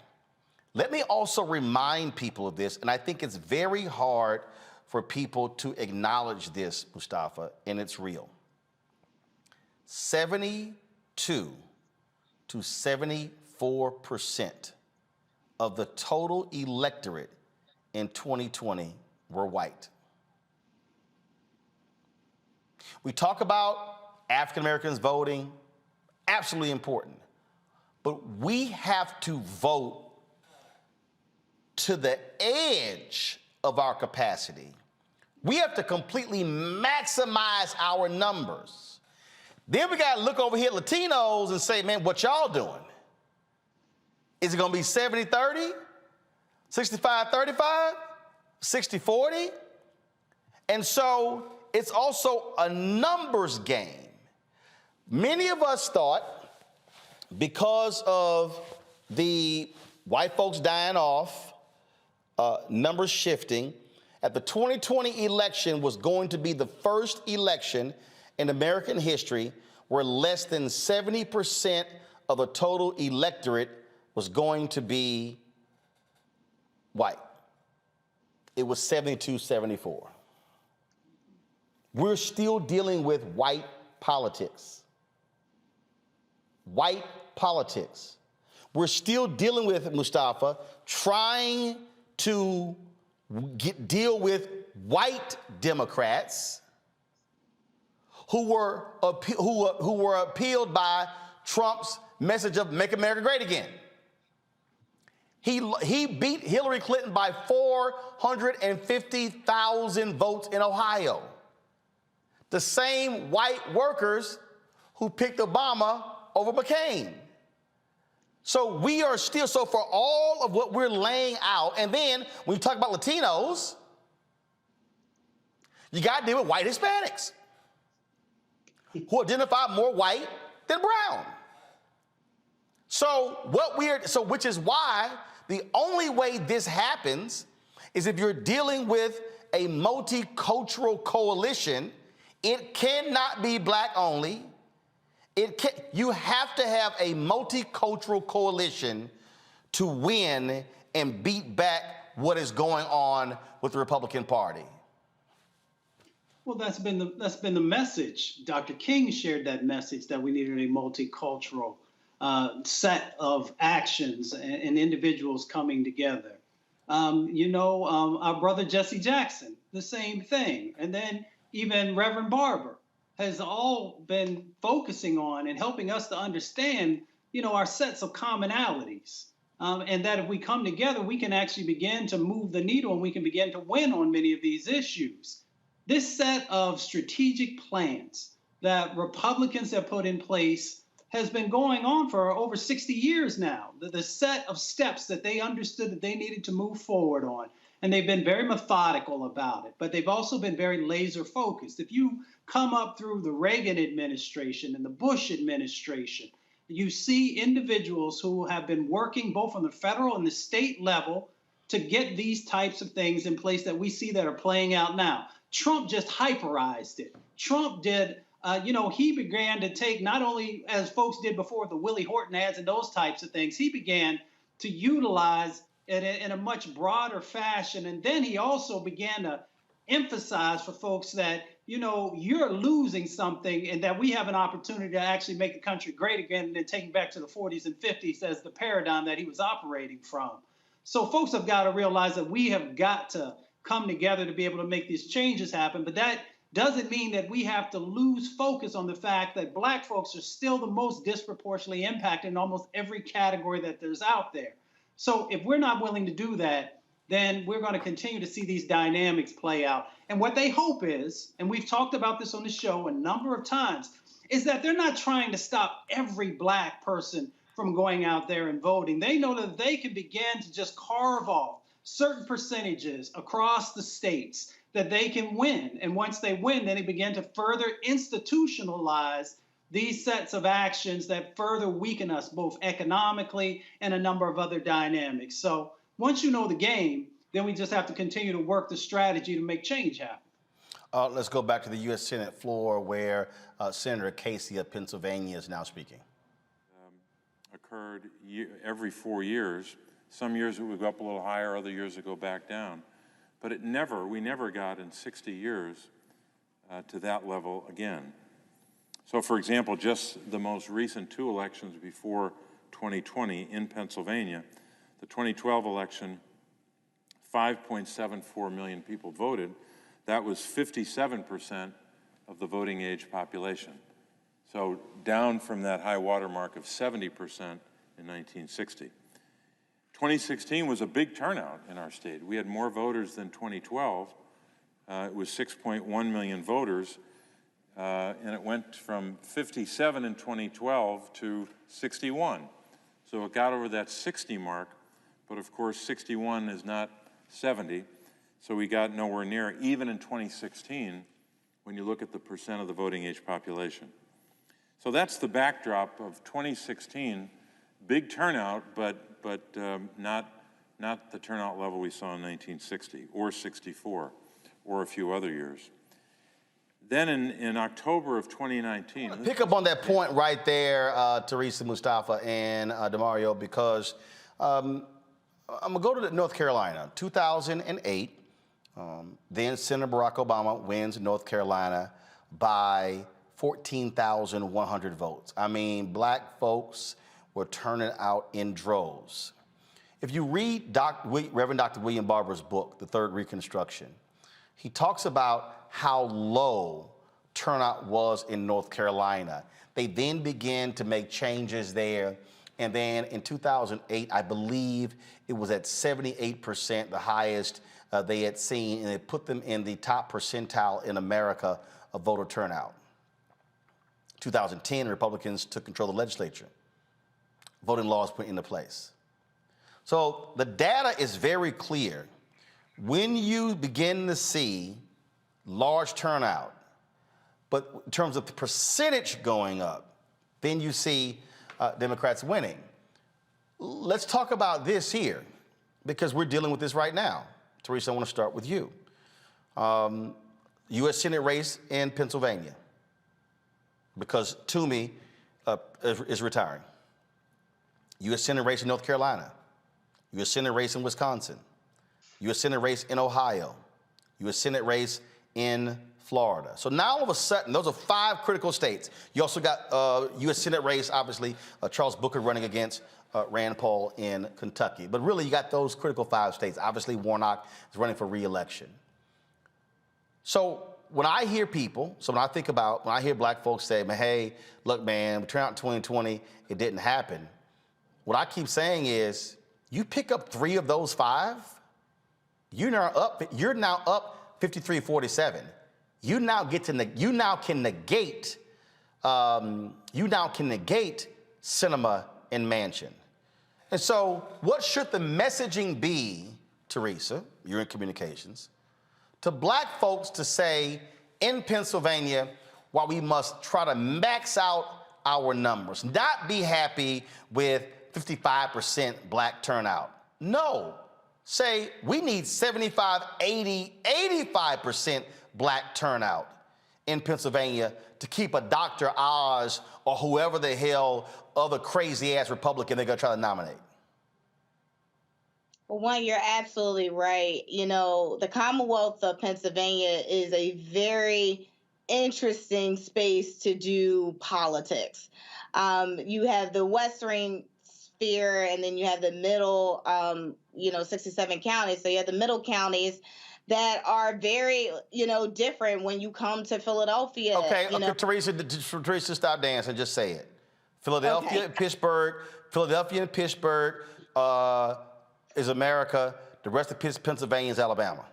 S1: Let me also remind people of this, and I think it's very hard for people to acknowledge this, Mustafa, and it's real. 72 to 74% of the total electorate in 2020 were white. We talk about African Americans voting, absolutely important. But we have to vote to the edge of our capacity. We have to completely maximize our numbers. Then we got to look over here at Latinos and say, man, what y'all doing? Is it going to be 70-30, 65-35, 60-40? And so it's also a numbers game. Many of us thought, because of the white folks dying off, numbers shifting, that the 2020 election was going to be the first election in American history where less than 70% of the total electorate was going to be white. It was 72-74. We're still dealing with white politics. White politics. We're still dealing with, Mustafa, trying to deal with white Democrats who were appealed by Trump's message of Make America Great Again. He beat Hillary Clinton by 450,000 votes in Ohio. The same white workers who picked Obama over McCain. So we are still, so for all of what we're laying out, and then when you talk about Latinos, you got to deal with white Hispanics who identify more white than brown. So which is why the only way this happens is if you're dealing with a multicultural coalition. It cannot be black only. You have to have a multicultural coalition to win and beat back what is going on with the Republican Party.
S7: Well, that's been the message. Dr. King shared that message that we needed a multicultural set of actions and individuals coming together. Our brother Jesse Jackson, the same thing. And then even Reverend Barber has all been focusing on and helping us to understand, our sets of commonalities. And that if we come together, we can actually begin to move the needle and we can begin to win on many of these issues. This set of strategic plans that Republicans have put in place has been going on for over 60 years now. The set of steps that they understood that they needed to move forward on. And they've been very methodical about it, but they've also been very laser focused. If you come up through the Reagan administration and the Bush administration, you see individuals who have been working both on the federal and the state level to get these types of things in place that we see that are playing out now. Trump just hyperized it. Trump did, he began to take, not only as folks did before the Willie Horton ads and those types of things, he began to utilize it in a much broader fashion. And then he also began to emphasize for folks that, you're losing something and that we have an opportunity to actually make the country great again and then taking back to the 40s and 50s as the paradigm that he was operating from. So folks have got to realize that we have got to come together to be able to make these changes happen. But that doesn't mean that we have to lose focus on the fact that black folks are still the most disproportionately impacted in almost every category that there's out there. So if we're not willing to do that, then we're going to continue to see these dynamics play out. And what they hope is, and we've talked about this on the show a number of times, is that they're not trying to stop every black person from going out there and voting. They know that they can begin to just carve off certain percentages across the states that they can win. And once they win, then they begin to further institutionalize these sets of actions that further weaken us both economically and a number of other dynamics. So once you know the game, then we just have to continue to work the strategy to make change happen.
S1: Let's go back to the U.S. Senate floor where Senator Casey of Pennsylvania is now speaking.
S10: Occurred every 4 years. Some years it would go up a little higher, other years it go back down. But we never got in 60 years to that level again. So for example, just the most recent two elections before 2020 in Pennsylvania, the 2012 election, 5.74 million people voted. That was 57% of the voting age population. So down from that high water mark of 70% in 1960. 2016 was a big turnout in our state. We had more voters than 2012. It was 6.1 million voters, and it went from 57 in 2012 to 61. So it got over that 60 mark, but of course 61 is not 70, so we got nowhere near. Even in 2016, when you look at the percent of the voting age population. So that's the backdrop of 2016. Big turnout, but not the turnout level we saw in 1960 or 64 or a few other years. Then in October of 2019.
S1: Pick up on that point right there, Teresa, Mustafa, and DeMario, because I'm going to go to North Carolina. 2008, then Senator Barack Obama wins North Carolina by 14,100 votes. I mean, black folks were turning out in droves. If you read Reverend Dr. William Barber's book, The Third Reconstruction, he talks about how low turnout was in North Carolina. They then began to make changes there. And then in 2008, I believe it was at 78%, the highest they had seen, and it put them in the top percentile in America of voter turnout. 2010, Republicans took control of the legislature. Voting laws put into place. So the data is very clear. When you begin to see large turnout, but in terms of the percentage going up, then you see Democrats winning. Let's talk about this here, because we're dealing with this right now. Teresa, I want to start with you. U.S. Senate race in Pennsylvania, because Toomey is retiring. U.S. Senate race in North Carolina. U.S. Senate race in Wisconsin. U.S. Senate race in Ohio. U.S. Senate race in Florida. So now all of a sudden, those are 5 critical states. You also got U.S. Senate race, obviously, Charles Booker running against Rand Paul in Kentucky. But really, you got those critical 5 states. Obviously, Warnock is running for re-election. So when I hear people, when I hear black folks say, man, hey, look, man, we turned out in 2020, it didn't happen. What I keep saying is, you pick up 3 of those 5, you're now up 53-47. You now can negate Sinema and Manchin. And so what should the messaging be, Teresa, you're in communications, to black folks to say in Pennsylvania, while we must try to max out our numbers, not be happy with 55% black turnout. No, say we need 75, 80, 85% black turnout in Pennsylvania to keep a Dr. Oz or whoever the hell other crazy ass Republican they're gonna try to nominate.
S6: Well, one, you're absolutely right. You know, the Commonwealth of Pennsylvania is a very interesting space to do politics. You have the Western sphere, and then you have the middle, 67 counties. So you have the middle counties that are very, different when you come to Philadelphia.
S1: Okay, Teresa, stop dancing, just say it. Philadelphia and Pittsburgh, is America. The rest of Pennsylvania is Alabama.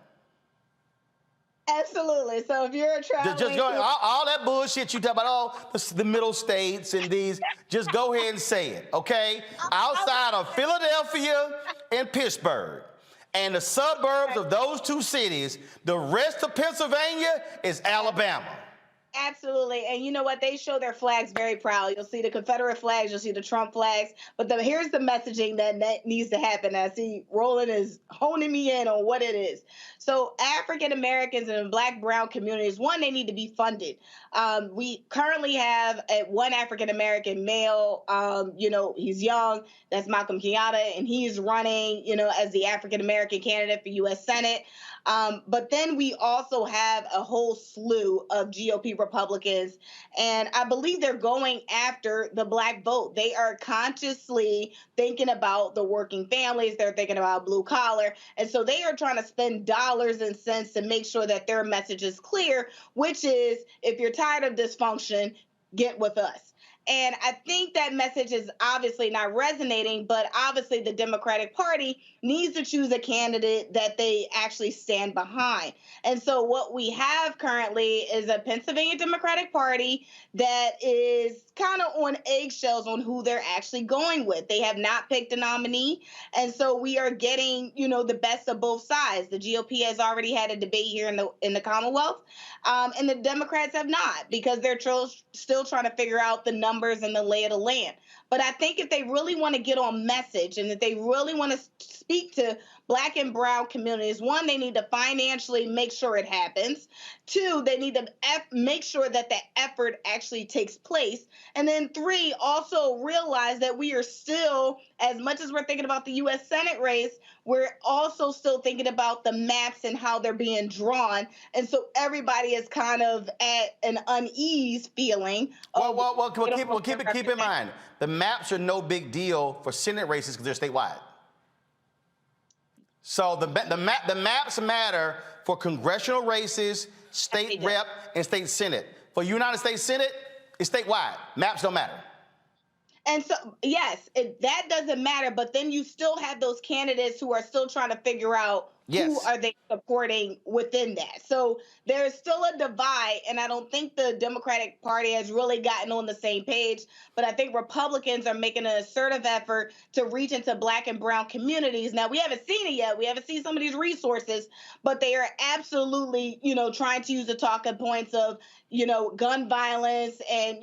S6: Absolutely. So if you're traveling,
S1: just go all that bullshit you talk about, all the middle states and these, just go ahead and say it, okay? Outside of Philadelphia and Pittsburgh and the suburbs of those 2 cities, the rest of Pennsylvania is Alabama.
S6: Absolutely. And you know what? They show their flags very proud. You'll see the Confederate flags, you'll see the Trump flags. But here's the messaging that needs to happen. I see Roland is honing me in on what it is. So African Americans and Black, brown communities, one, they need to be funded. We currently have one African American male, he's young, that's Malcolm Kenyatta, and he's running, as the African American candidate for U.S. Senate. But then we also have a whole slew of GOP Republicans, and I believe they're going after the Black vote. They are consciously thinking about the working families. They're thinking about blue collar. And so they are trying to spend dollars and cents to make sure that their message is clear, which is, if you're tired of dysfunction, get with us. And I think that message is obviously not resonating, but obviously the Democratic Party needs to choose a candidate that they actually stand behind. And so what we have currently is a Pennsylvania Democratic Party that is kind of on eggshells on who they're actually going with. They have not picked a nominee. And so we are getting, the best of both sides. The GOP has already had a debate here in the Commonwealth, and the Democrats have not, because they're still trying to figure out the numbers and the lay of the land. But I think if they really want to get on message and if they really want to speak to Black and brown communities, one, they need to financially make sure it happens. Two, they need to make sure that that effort actually takes place. And then three, also realize that we are still, as much as we're thinking about the U.S. Senate race, we're also still thinking about the maps and how they're being drawn. And so everybody is kind of at an unease feeling.
S1: Well, keep in mind, the maps are no big deal for Senate races because they're statewide. So the maps matter for congressional races, state rep, and state senate. For United States Senate, it's statewide. Maps don't matter.
S6: And so, yes, that doesn't matter. But then you still have those candidates who are still trying to figure out who are they supporting within that. So there's still a divide, and I don't think the Democratic Party has really gotten on the same page. But I think Republicans are making an assertive effort to reach into Black and brown communities. Now, we haven't seen it yet. We haven't seen some of these resources, but they are absolutely, trying to use the talking points of, gun violence and,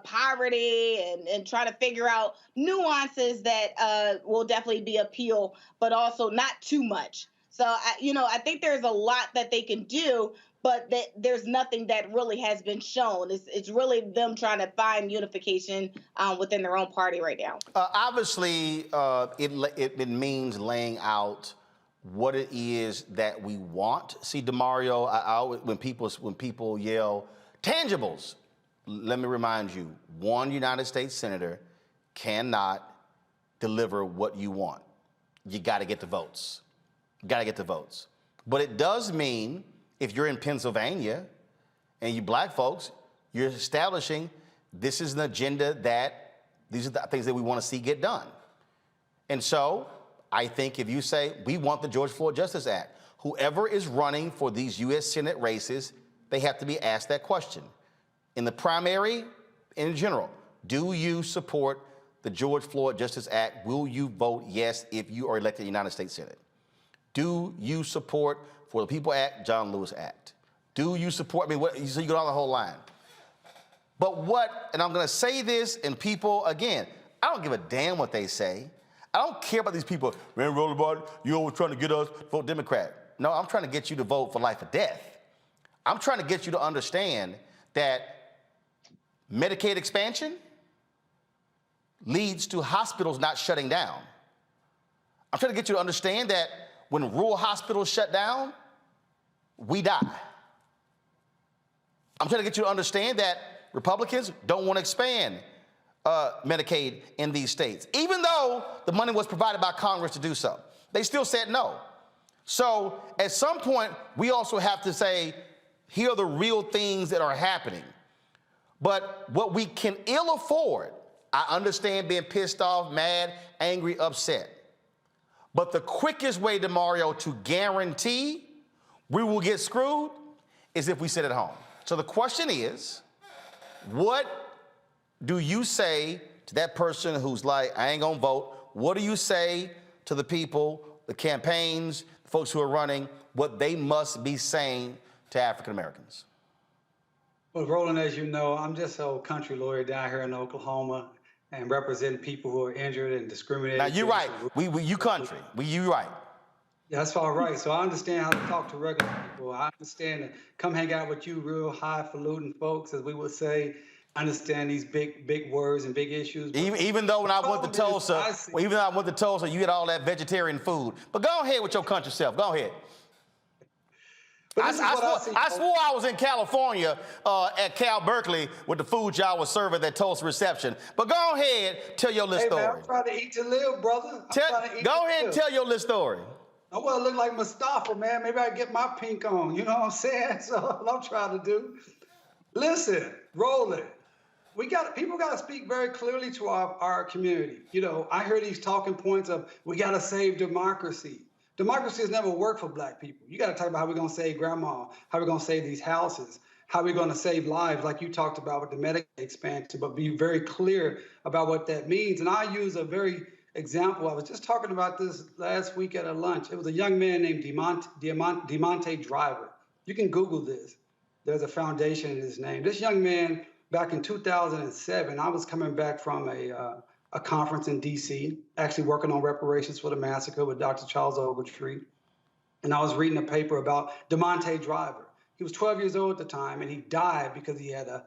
S6: poverty and trying to figure out nuances that will definitely be appeal, but also not too much. So, I think there's a lot that they can do, but there's nothing that really has been shown. It's really them trying to find unification within their own party right now.
S1: Obviously, it means laying out what it is that we want. See, DeMario, I always, when people yell tangibles, let me remind you, one United States senator cannot deliver what you want. You got to get the votes. But it does mean if you're in Pennsylvania and you Black folks, you're establishing this is an agenda that these are the things that we want to see get done. And so I think if you say we want the George Floyd Justice Act, whoever is running for these U.S. Senate races, they have to be asked that question. In the primary, in general, do you support the George Floyd Justice Act? Will you vote yes if you are elected to the United States Senate? Do you support For the People Act, John Lewis Act? Do you support, so you go down the whole line. But and I'm going to say this, and people, again, I don't give a damn what they say. I don't care about these people, man, Rollerball, you're always trying to get us to vote Democrat. No, I'm trying to get you to vote for life or death. I'm trying to get you to understand that Medicaid expansion leads to hospitals not shutting down. I'm trying to get you to understand that when rural hospitals shut down, we die. I'm trying to get you to understand that Republicans don't want to expand Medicaid in these states, even though the money was provided by Congress to do so. They still said no. So at some point, we also have to say, here are the real things that are happening. But what we can ill afford, I understand being pissed off, mad, angry, upset. But the quickest way, DeMario, to guarantee we will get screwed is if we sit at home. So the question is, what do you say to that person who's like, I ain't gonna vote? What do you say to the people, the campaigns, the folks who are running, what they must be saying to African Americans?
S9: Well, Roland, as you know, I'm just an old country lawyer down here in Oklahoma and represent people who are injured and discriminated.
S1: Now, you're right. You country. You right.
S9: Yeah, that's all right. So I understand how to talk to regular people. I understand to come hang out with you real highfalutin folks, as we would say. I understand these big words and big issues.
S1: Even though when I went to Tulsa, you had all that vegetarian food. But go ahead with your country self. Go ahead. I swore I was in California at Cal Berkeley with the food y'all was serving at that Tulsa reception. But go ahead, tell your little story.
S9: Man, I'm trying to eat to live, brother.
S1: Go ahead and tell your little story.
S9: I want to look like Mustafa, man. Maybe I get my pink on. You know what I'm saying? So what I'm trying to do. Listen, roll it. People got to speak very clearly to our community. You know, I hear these talking points of we got to save democracy. Democracy has never worked for Black people. You got to talk about how we're going to save grandma, how we're going to save these houses, how we're going to save lives, like you talked about with the Medicaid expansion, but be very clear about what that means. And I use a very example. I was just talking about this last week at a lunch. It was a young man named Demonte Driver. You can Google this. There's a foundation in his name. This young man, back in 2007, I was coming back from a conference in D.C., actually working on reparations for the massacre with Dr. Charles Ogletree. And I was reading a paper about Demonte Driver. He was 12 years old at the time, and he died because he had a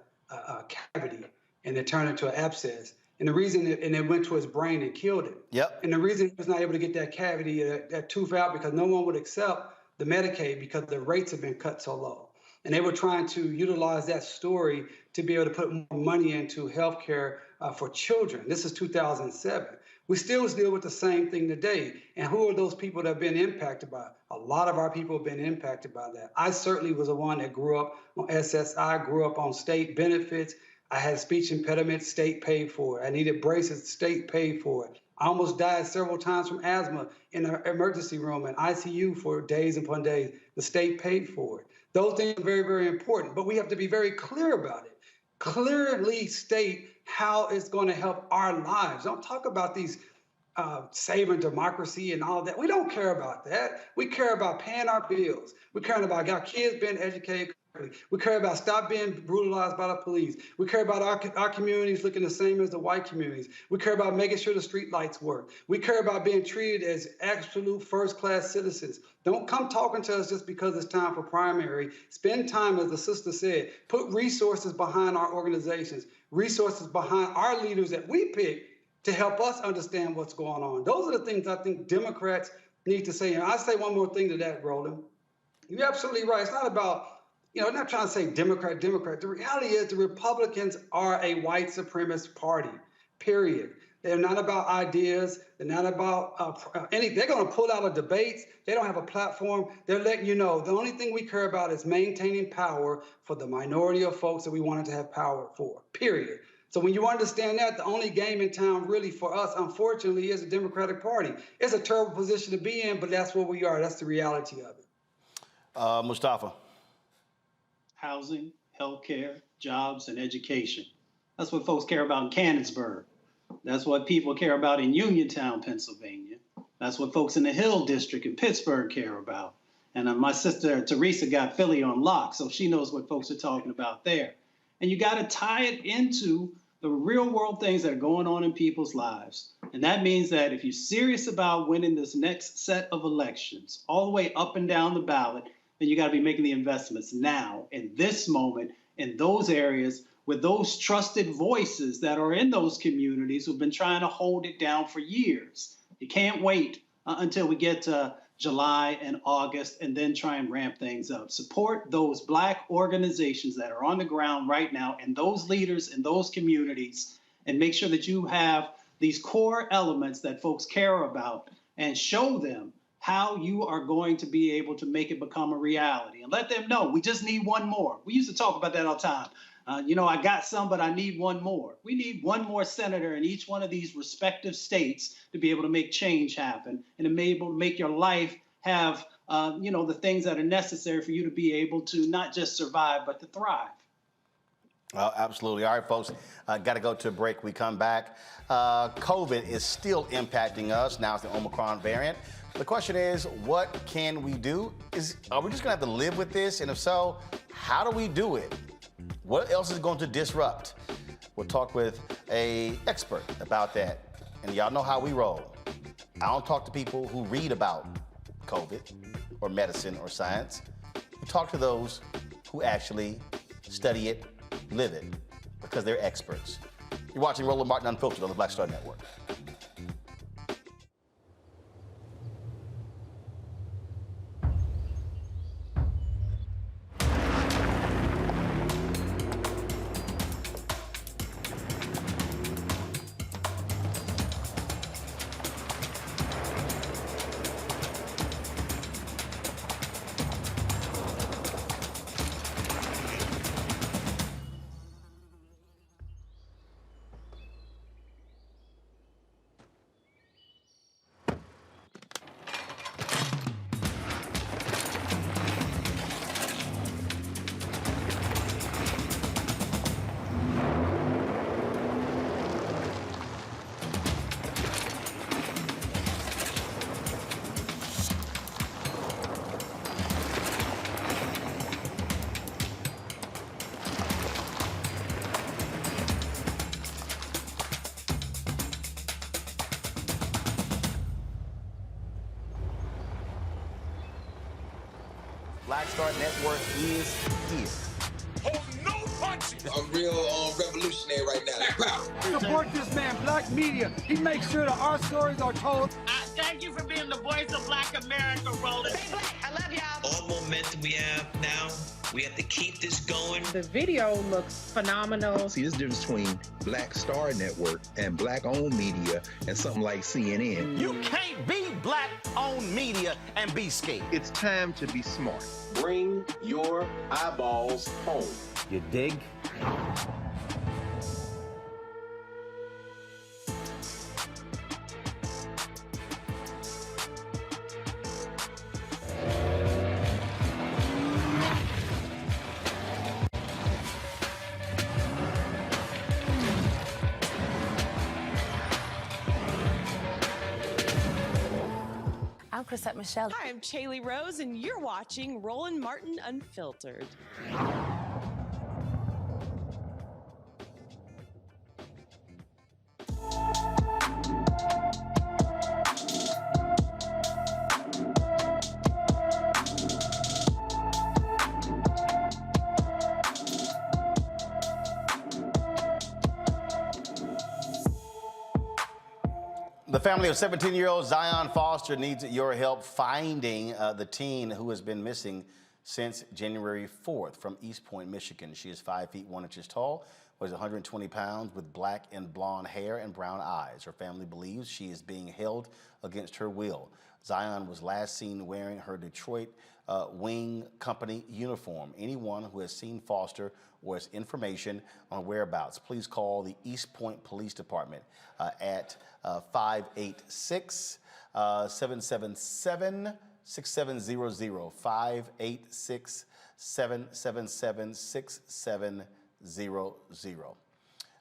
S9: cavity, and it turned into an abscess. And the reason, it went to his brain and killed him.
S1: Yep.
S9: And the reason he was not able to get that cavity, that tooth out, because no one would accept the Medicaid because the rates have been cut so low. And they were trying to utilize that story to be able to put more money into healthcare for children. This is 2007. We still deal with the same thing today. And who are those people that have been impacted by it? A lot of our people have been impacted by that. I certainly was the one that grew up on SSI, grew up on state benefits. I had a speech impediment, state paid for it. I needed braces, state paid for it. I almost died several times from asthma in the emergency room and ICU for days upon days. The state paid for it. Those things are very, very important, but we have to be very clear about it. Clearly state how it's going to help our lives. Don't talk about these saving democracy and all of that. We don't care about that. We care about paying our bills. We care about our kids being educated correctly. We care about stop being brutalized by the police. We care about our communities looking the same as the white communities. We care about making sure the street lights work. We care about being treated as absolute first-class citizens. Don't come talking to us just because it's time for primary. Spend time, as the sister said, put resources behind our organizations, resources behind our leaders that we pick to help us understand what's going on. Those are the things I think Democrats need to say. And I'll say one more thing to that, Roland. You're absolutely right. It's not about, I'm not trying to say Democrat. The reality is the Republicans are a white supremacist party, period. They're not about ideas. They're not about anything. They're going to pull out of debates. They don't have a platform. They're letting you know the only thing we care about is maintaining power for the minority of folks that we wanted to have power for, period. So when you understand that, the only game in town really for us, unfortunately, is the Democratic Party. It's a terrible position to be in, but that's where we are. That's the reality of it.
S1: Mustafa.
S7: Housing, healthcare, jobs, and education. That's what folks care about in Canonsburg. That's what people care about in Uniontown, Pennsylvania. That's what folks in the Hill District in Pittsburgh care about. And my sister, Teresa, got Philly on lock, so she knows what folks are talking about there. And you got to tie it into the real world things that are going on in people's lives. And that means that if you're serious about winning this next set of elections, all the way up and down the ballot, then you got to be making the investments now, in this moment, in those areas, with those trusted voices that are in those communities who've been trying to hold it down for years. You can't wait until we get to July and August and then try and ramp things up. Support those Black organizations that are on the ground right now and those leaders in those communities, and make sure that you have these core elements that folks care about and show them how you are going to be able to make it become a reality, and let them know we just need one more. We used to talk about that all the time. I got some, but I need one more. We need one more senator in each one of these respective states to be able to make change happen and to be able to make your life have, the things that are necessary for you to be able to not just survive, but to thrive.
S1: Absolutely. All right, folks, got to go to a break. We come back. COVID is still impacting us. Now it's the Omicron variant. The question is, what can we do? Are we just going to have to live with this? And if so, how do we do it? What else is going to disrupt? We'll talk with an expert about that. And y'all know how we roll. I don't talk to people who read about COVID or medicine or science. We talk to those who actually study it, live it, because they're experts. You're watching Roland Martin Unfiltered on the Black Star Network. Black Star Network is here.
S11: I'm real revolutionary right now.
S12: Support this man, Black Media. He makes sure that our stories are told.
S13: Thank you for being the voice of Black America, Roland.
S6: Stay black. I love y'all.
S11: All momentum we have now, we have to keep this going.
S14: The video looks phenomenal.
S15: See, there's a difference between Black Star Network and Black-owned media and something like CNN.
S1: You can't be Black-owned media and be scared.
S15: It's time to be smart.
S16: Bring your eyeballs home.
S1: You dig?
S17: I'm Chrisette Michelle.
S18: Hi, I'm Chaley Rose, and you're watching Roland Martin Unfiltered.
S1: The family of 17-year-old Zion Foster needs your help finding the teen who has been missing since January 4th from East Point, Michigan. She is 5 feet 1 inches tall, weighs 120 pounds, with black and blonde hair and brown eyes. Her family believes she is being held against her will. Zion was last seen wearing her Detroit Wing Company uniform. Anyone who has seen Foster or has information on whereabouts, please call the East Point Police Department at 586-777-6700, 586-777-6700.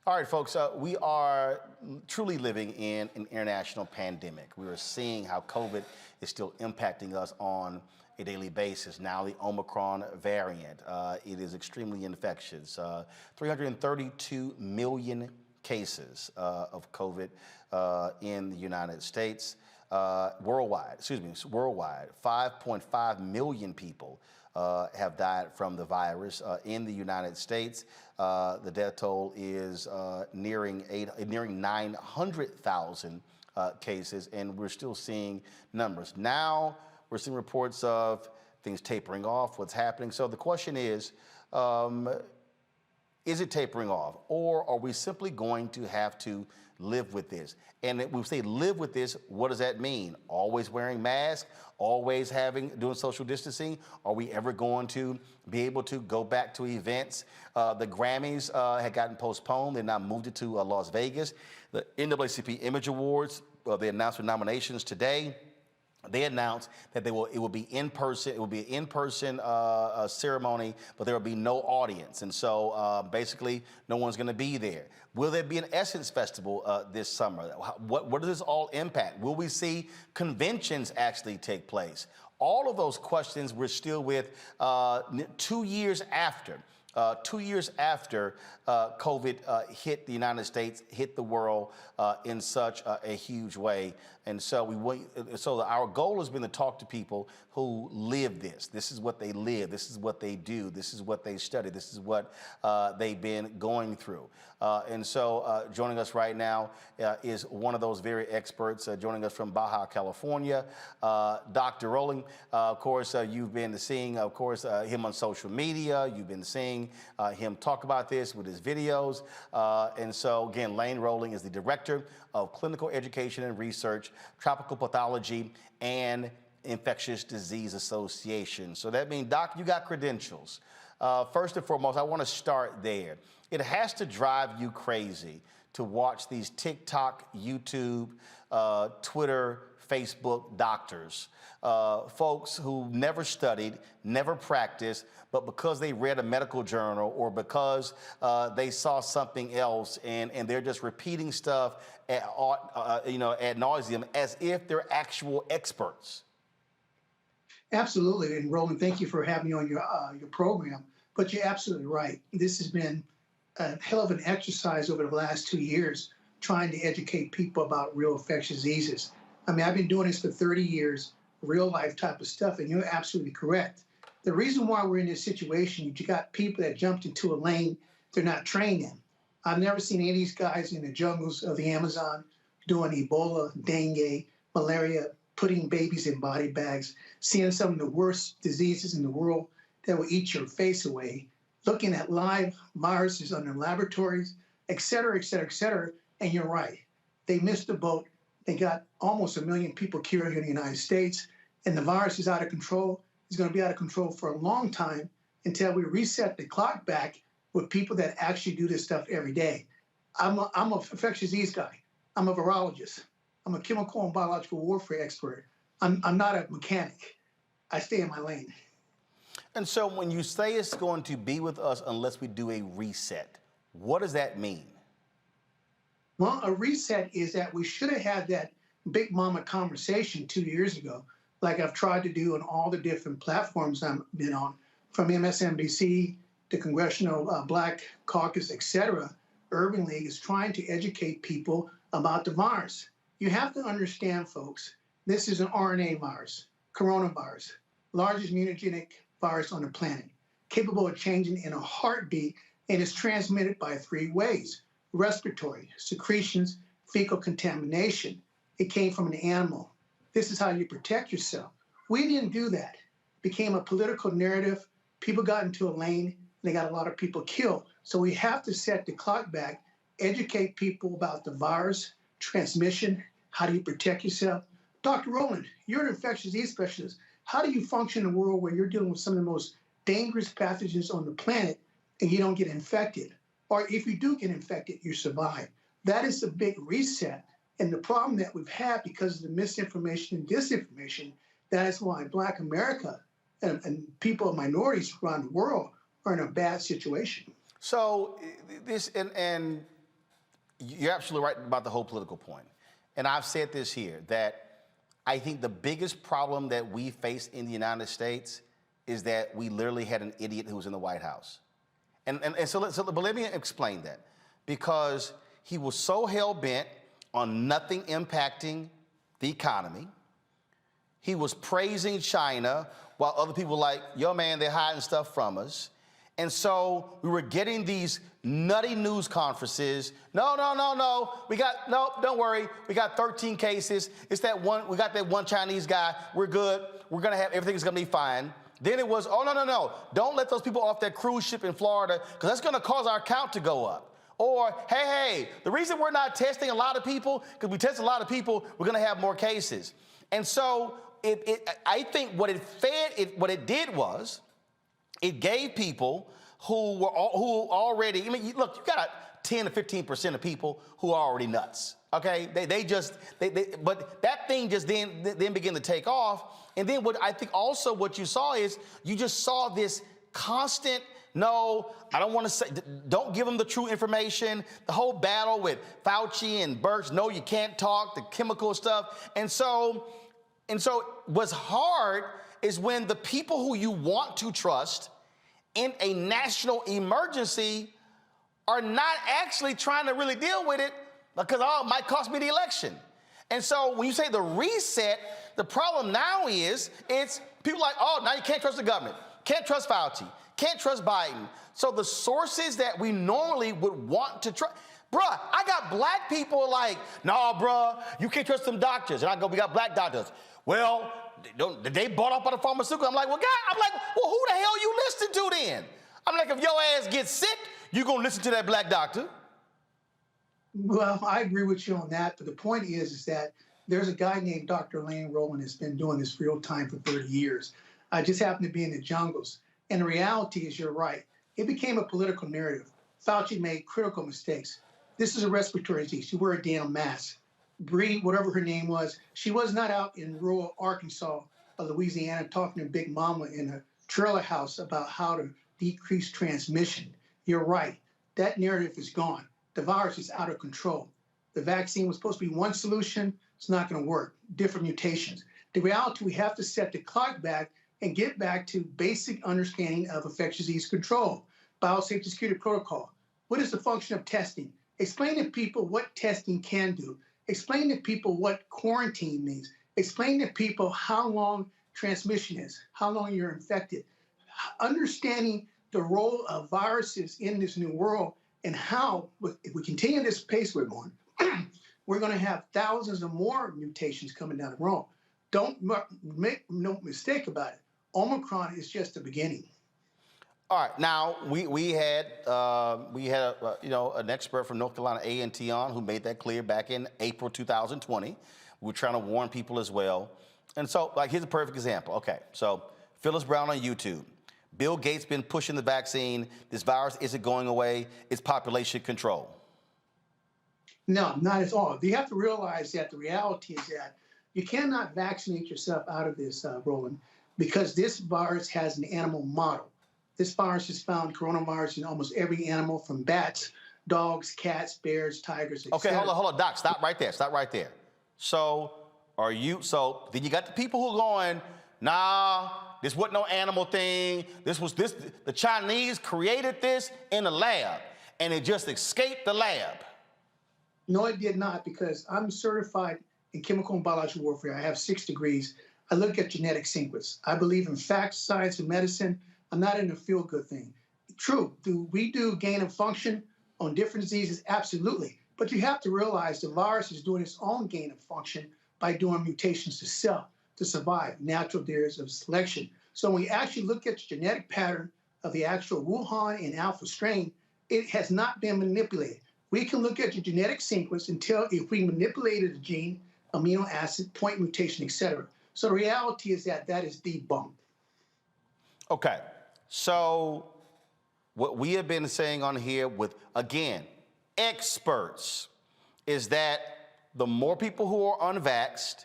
S1: All right, folks, we are truly living in an international pandemic. We are seeing how COVID is still impacting us on a daily basis. Now the Omicron variant, it is extremely infectious. 332 million cases of COVID in the United States. Worldwide, 5.5 million people have died from the virus in the United States. The death toll is nearing 900,000 cases, and we're still seeing numbers. Now we're seeing reports of things tapering off, what's happening. So the question is it tapering off, or are we simply going to have to live with this? And when we say live with this, what does that mean? Always wearing masks, always doing social distancing? Are we ever going to be able to go back to events? The Grammys had gotten postponed. They now moved it to Las Vegas. The NAACP Image Awards, they announced their nominations today. They announced that it will be in person. It will be an in-person ceremony, but there will be no audience, and so basically, no one's going to be there. Will there be an Essence Festival this summer? What does this all impact? Will we see conventions actually take place? All of those questions we're still with 2 years after. 2 years after COVID hit the United States, hit the world in such a huge way. And so our goal has been to talk to people who live this. This is what they live. This is what they do. This is what they study. This is what they've been going through. And so joining us right now is one of those very experts, joining us from Baja, California, Dr. Rowling. Of course, you've been seeing, him on social media. You've been seeing him talk about this with his videos. And so, again, Lane Rowling is the Director of Clinical Education and Research, Tropical Pathology, and Infectious Disease Association. So that means, Doc, you got credentials. First and foremost, I want to start there. It has to drive you crazy to watch these TikTok, YouTube, Twitter, Facebook doctors, folks who never studied, never practiced, but because they read a medical journal or because they saw something else and they're just repeating stuff ad nauseum as if they're actual experts.
S19: Absolutely, and Roland, thank you for having me on your program. But you're absolutely right. This has been a hell of an exercise over the last 2 years, trying to educate people about real infectious diseases. I mean, I've been doing this for 30 years, real life type of stuff, and you're absolutely correct. The reason why we're in this situation, you got people that jumped into a lane they're not trained in. I've never seen any of these guys in the jungles of the Amazon doing Ebola, dengue, malaria, putting babies in body bags, seeing some of the worst diseases in the world that will eat your face away, looking at live viruses under laboratories, et cetera, et cetera, et cetera. And you're right. They missed the boat. They got almost 1 million people killed here in the United States, and the virus is out of control. It's going to be out of control for a long time until we reset the clock back with people that actually do this stuff every day. I'm an infectious disease guy. I'm a virologist. I'm a chemical and biological warfare expert. I'm not a mechanic. I stay in my lane.
S1: And so when you say it's going to be with us unless we do a reset, what does that mean?
S19: Well, a reset is that we should have had that big mama conversation 2 years ago, like I've tried to do on all the different platforms I've been on, from MSNBC, the Congressional Black Caucus, et cetera. Urban League is trying to educate people about the virus. You have to understand, folks, this is an RNA virus, coronavirus, largest immunogenic virus on the planet, capable of changing in a heartbeat, and is transmitted by 3 ways: respiratory, secretions, fecal contamination. It came from an animal. This is how you protect yourself. We didn't do that. It became a political narrative. People got into a lane, and they got a lot of people killed. So we have to set the clock back, educate people about the virus, transmission, how do you protect yourself. Dr. Rowland, you're an infectious disease specialist. How do you function in a world where you're dealing with some of the most dangerous pathogens on the planet and you don't get infected? Or if you do get infected, you survive. That is a big reset. And the problem that we've had because of the misinformation and disinformation, that is why Black America and people of minorities around the world are in a bad situation.
S1: So this, and you're absolutely right about the whole political point. And I've said this here, that I think the biggest problem that we face in the United States is that we literally had an idiot who was in the White House. But let me explain that. Because he was so hell-bent on nothing impacting the economy. He was praising China while other people were like, yo, man, they're hiding stuff from us. And so we were getting these nutty news conferences. No, don't worry. We got 13 cases. It's that one, we got that one Chinese guy. We're good. We're going to have, everything's going to be fine. Then it was, oh, no. Don't let those people off that cruise ship in Florida because that's going to cause our count to go up. Or, hey, the reason we're not testing a lot of people, because we test a lot of people, we're going to have more cases. And so I think what it did was, it gave people who already, I mean, look, you got 10 to 15% of people who are already nuts, okay? But that thing just then began to take off. And then what I think also what you saw is, you just saw this constant, no, I don't want to say, don't give them the true information, the whole battle with Fauci and Birx, no, you can't talk, the chemical stuff. And so what's hard is when the people who you want to trust in a national emergency are not actually trying to really deal with it because, oh, it might cost me the election. And so when you say the reset, the problem now is it's people like, oh, now you can't trust the government, can't trust Fauci, can't trust Biden. So the sources that we normally would want to trust, bruh, I got Black people like, nah, bruh, you can't trust them doctors. And I go, we got Black doctors. Well, they bought off by the pharmaceutical. I'm like, well, who the hell you listen to then? I'm like, if your ass gets sick, you gonna listen to that Black doctor?
S19: Well, I agree with you on that. But the point is that there's a guy named Dr. Lane Rowland that's been doing this real time for 30 years. I just happen to be in the jungles. And the reality is, you're right. It became a political narrative. Fauci made critical mistakes. This is a respiratory disease. You wear a damn mask. Bree, whatever her name was, she was not out in rural Arkansas or Louisiana talking to Big Mama in a trailer house about how to decrease transmission. You're right. That narrative is gone. The virus is out of control. The vaccine was supposed to be one solution. It's not going to work. Different mutations. The reality, we have to set the clock back and get back to basic understanding of infectious disease control. Biosafety security protocol. What is the function of testing? Explain to people what testing can do. Explain to people what quarantine means. Explain to people how long transmission is, how long you're infected. understanding the role of viruses in this new world and how, if we continue this pace we're going, we're going to have thousands of more mutations coming down the road. Don't make no mistake about it. Omicron is just the beginning.
S1: All right, now we had an expert from North Carolina A&T on who made that clear back in April 2020. We were trying to warn people as well. And so, like, here's a perfect example. Okay, so Phyllis Brown on YouTube. Bill Gates been pushing the vaccine. This virus isn't going away. It's population control.
S19: No, not at all. You have to realize that the reality is that you cannot vaccinate yourself out of this, Roland, because this virus has an animal model. This virus has found coronavirus in almost every animal, from bats, dogs, cats, bears, tigers, etc.
S1: Okay, hold on, Doc. Stop right there. So then you got the people who are going, nah, this wasn't no animal thing. The Chinese created this in the lab, and it just escaped the lab.
S19: No, it did not, because I'm certified in chemical and biological warfare. I have 6 degrees. I look at genetic sequence. I believe in facts, science, and medicine. I'm not in a feel-good thing. True, do we do gain of function on different diseases? Absolutely. But you have to realize the virus is doing its own gain of function by doing mutations to survive, natural theories of selection. So when we actually look at the genetic pattern of the actual Wuhan and alpha strain, it has not been manipulated. We can look at the genetic sequence and tell if we manipulated the gene, amino acid, point mutation, etc. So the reality is that is debunked.
S1: Okay, so what we have been saying on here with, again, experts, is that the more people who are unvaxxed,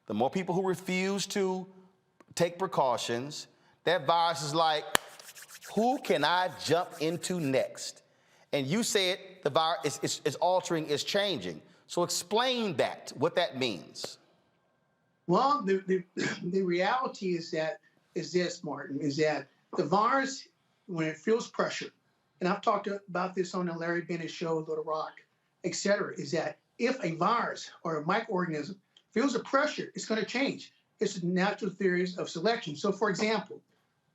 S1: the more people who refuse to take precautions, that virus is like, who can I jump into next? And you said the virus is altering, is changing. So explain that, what that means.
S19: Well, the reality is this, Martin, is that the virus, when it feels pressure, and I've talked about this on the Larry Bennett show, Little Rock, et cetera, is that if a virus or a microorganism feels a pressure, it's going to change. It's natural theories of selection. So, for example,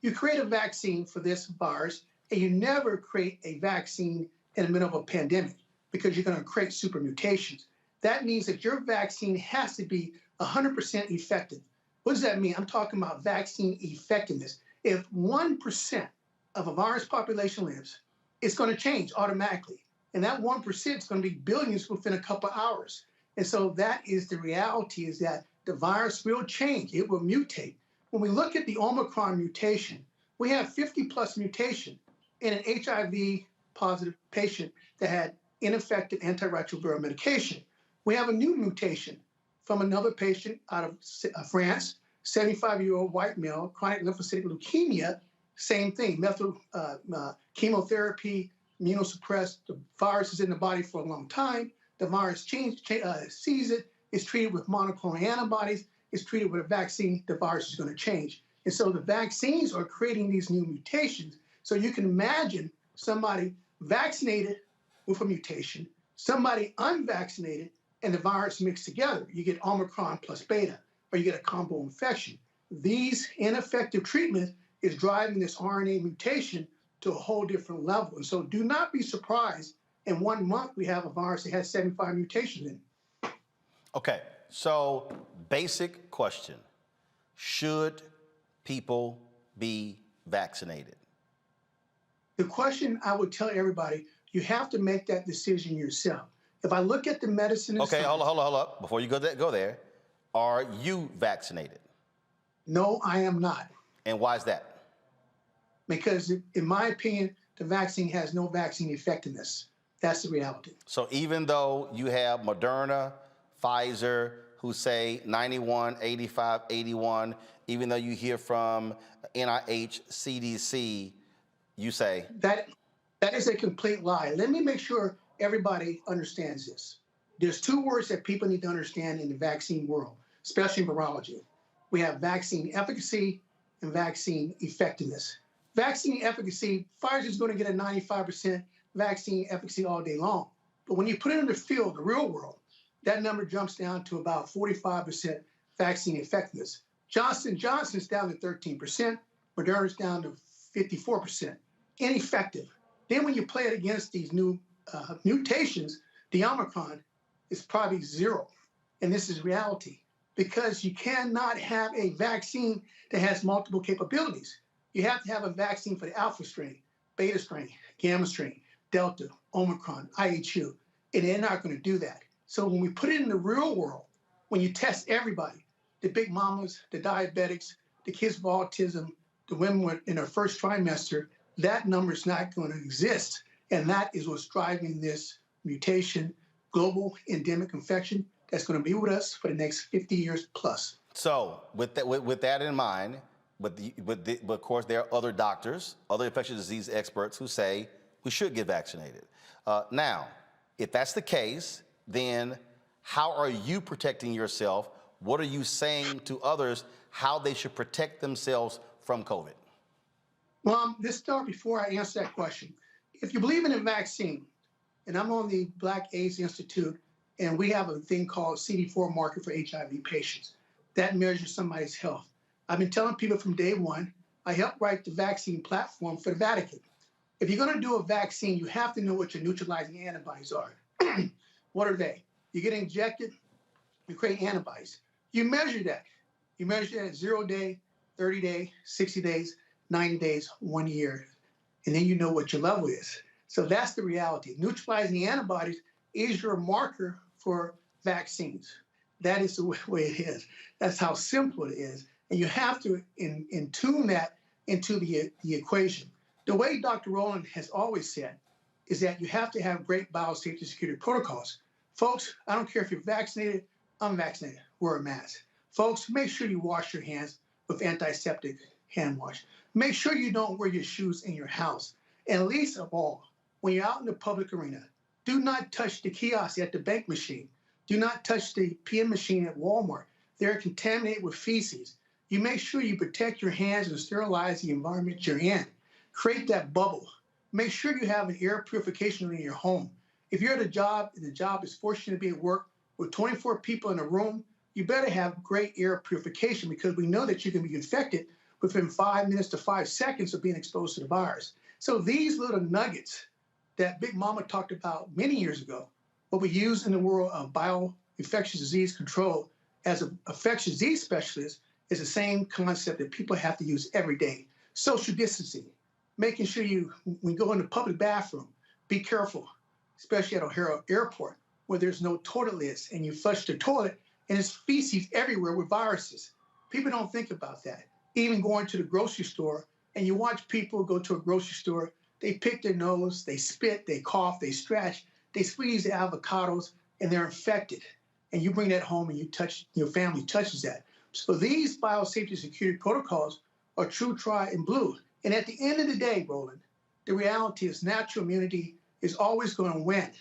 S19: you create a vaccine for this virus, and you never create a vaccine in the middle of a pandemic because you're going to create super mutations. That means that your vaccine has to be 100% effective. What does that mean? I'm talking about vaccine effectiveness. If 1% of a virus population lives, it's going to change automatically. And that 1% is going to be billions within a couple hours. And so that is the reality, is that the virus will change. It will mutate. When we look at the Omicron mutation, we have 50+ mutation in an HIV positive patient that had ineffective antiretroviral medication. We have a new mutation from another patient out of France, 75-year-old white male, chronic lymphocytic leukemia, same thing, chemotherapy, immunosuppressed. The virus is in the body for a long time. The virus sees it, is treated with monoclonal antibodies, is treated with a vaccine, the virus is going to change. And so the vaccines are creating these new mutations. So you can imagine somebody vaccinated with a mutation, somebody unvaccinated, and the virus mixed together. You get Omicron plus beta, or you get a combo infection. These ineffective treatments is driving this RNA mutation to a whole different level. And so do not be surprised in 1 month we have a virus that has 75 mutations in it.
S1: Okay, so basic question. Should people be vaccinated?
S19: The question I would tell everybody, you have to make that decision yourself. If I look at the medicine...
S1: Okay, hold up. Before you go there, are you vaccinated?
S19: No, I am not.
S1: And why is that?
S19: Because in my opinion, the vaccine has no vaccine effectiveness. That's the reality.
S1: So even though you have Moderna, Pfizer, who say 91, 85, 81, even though you hear from NIH, CDC, you say?
S19: That is a complete lie. Let me make sure everybody understands this. There's 2 words that people need to understand in the vaccine world, especially in virology. We have vaccine efficacy and vaccine effectiveness. Vaccine efficacy, Pfizer is going to get a 95% vaccine efficacy all day long. But when you put it in the field, the real world, that number jumps down to about 45% vaccine effectiveness. Johnson & Johnson's down to 13%, Moderna's down to 54%. Ineffective. Then when you play it against these new mutations, the Omicron is probably 0. And this is reality because you cannot have a vaccine that has multiple capabilities. You have to have a vaccine for the alpha strain, beta strain, gamma strain, delta, Omicron, IHU, and they're not going to do that. So when we put it in the real world, when you test everybody, the big mamas, the diabetics, the kids with autism, the women in their first trimester, that number is not going to exist. And that is what's driving this mutation, global endemic infection that's going to be with us for the next 50 years plus.
S1: So with that in mind, but of course there are other doctors, other infectious disease experts who say we should get vaccinated. Now, if that's the case, then how are you protecting yourself? What are you saying to others how they should protect themselves from COVID?
S19: Well, let's start before I answer that question. If you believe in a vaccine, and I'm on the Black AIDS Institute, and we have a thing called CD4 marker for HIV patients. That measures somebody's health. I've been telling people from day one, I helped write the vaccine platform for the Vatican. If you're going to do a vaccine, you have to know what your neutralizing antibodies are. What are they? You get injected, you create antibodies. You measure that. You measure that at 0 day, 30 days, 60 days, 90 days, 1 year. And then you know what your level is. So that's the reality. Neutralizing antibodies is your marker for vaccines. That is the way it is. That's how simple it is. And you have to tune that into the equation. The way Dr. Rowland has always said is that you have to have great biosafety security protocols. Folks, I don't care if you're vaccinated, unvaccinated, wear a mask. Folks, make sure you wash your hands with antiseptic hand wash. Make sure you don't wear your shoes in your house. And least of all, when you're out in the public arena, do not touch the kiosk at the bank machine. Do not touch the PM machine at Walmart. They're contaminated with feces. You make sure you protect your hands and sterilize the environment you're in. Create that bubble. Make sure you have an air purification in your home. If you're at a job and the job is forcing you to be at work with 24 people in a room, you better have great air purification because we know that you can be infected within 5 minutes to 5 seconds of being exposed to the virus. So these little nuggets that Big Mama talked about many years ago, what we use in the world of bioinfectious disease control as an infectious disease specialist is the same concept that people have to use every day. Social distancing, making sure when you go in the public bathroom, be careful, especially at O'Hare Airport, where there's no toilet lids and you flush the toilet and there's feces everywhere with viruses. People don't think about that. Even going to the grocery store, and you watch people go to a grocery store, they pick their nose, they spit, they cough, they scratch, they squeeze the avocados, and they're infected. And you bring that home and your family touches that. So these biosafety security protocols are true, tried, and blue. And at the end of the day, Roland, the reality is natural immunity is always going to win.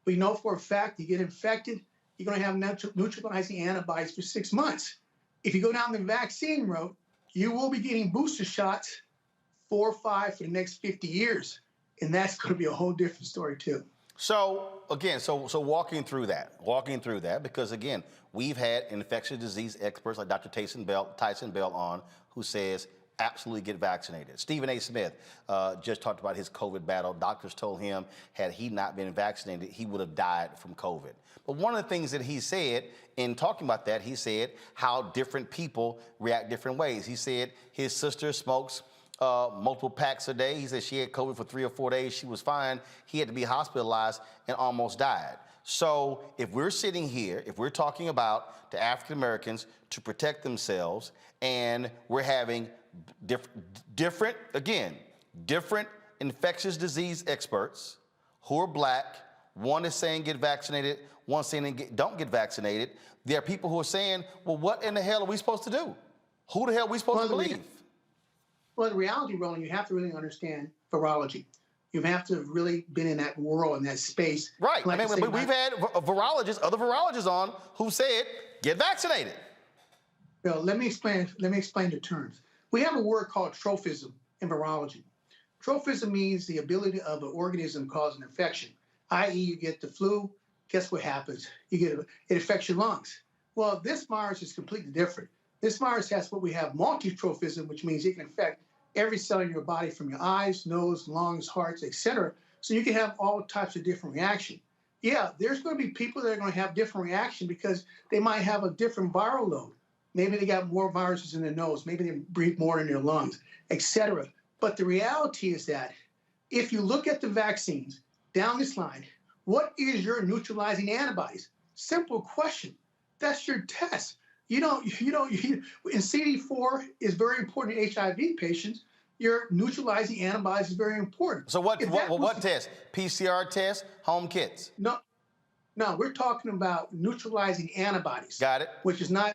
S19: We know for a fact you get infected, you're going to have neutralizing antibodies for 6 months. If you go down the vaccine route, you will be getting booster shots 4 or 5 for the next 50 years. And that's going to be a whole different story too.
S1: So again, so walking through that, because again, we've had infectious disease experts like Dr. Tyson Bell on who says absolutely get vaccinated. Stephen A. Smith just talked about his COVID battle. Doctors told him had he not been vaccinated, he would have died from COVID. But one of the things that he said in talking about that, he said how different people react different ways. He said his sister smokes multiple packs a day. He said she had COVID for 3 or 4 days. She was fine. He had to be hospitalized and almost died. So if we're sitting here, if we're talking about the African Americans to protect themselves, and we're having different infectious disease experts who are black, one is saying get vaccinated, one saying don't get vaccinated. There are people who are saying, well, what in the hell are we supposed to do? Who the hell are we supposed to believe?
S19: Well, the reality, Roland, you have to really understand virology. You have to have really been in that world, in that space.
S1: Right.
S19: Like
S1: I mean, we've had other virologists on who said, get vaccinated.
S19: Well, let me explain the terms. We have a word called trophism in virology. Trophism means the ability of an organism to cause an infection, i.e. you get the flu, guess what happens? It affects your lungs. Well, this virus is completely different. This virus has what we have multi-trophism, which means it can infect every cell in your body, from your eyes, nose, lungs, hearts, etc. So you can have all types of different reaction. Yeah, there's going to be people that are going to have different reaction because they might have a different viral load. Maybe they got more viruses in their nose. Maybe they breathe more in their lungs, etc. But the reality is that if you look at the vaccines down this line, what is your neutralizing antibodies? Simple question. That's your test. And CD4 is very important in HIV patients. Your neutralizing antibodies is very important.
S1: So what test? PCR test, home kits?
S19: No, we're talking about neutralizing antibodies.
S1: Got it.
S19: Which is not,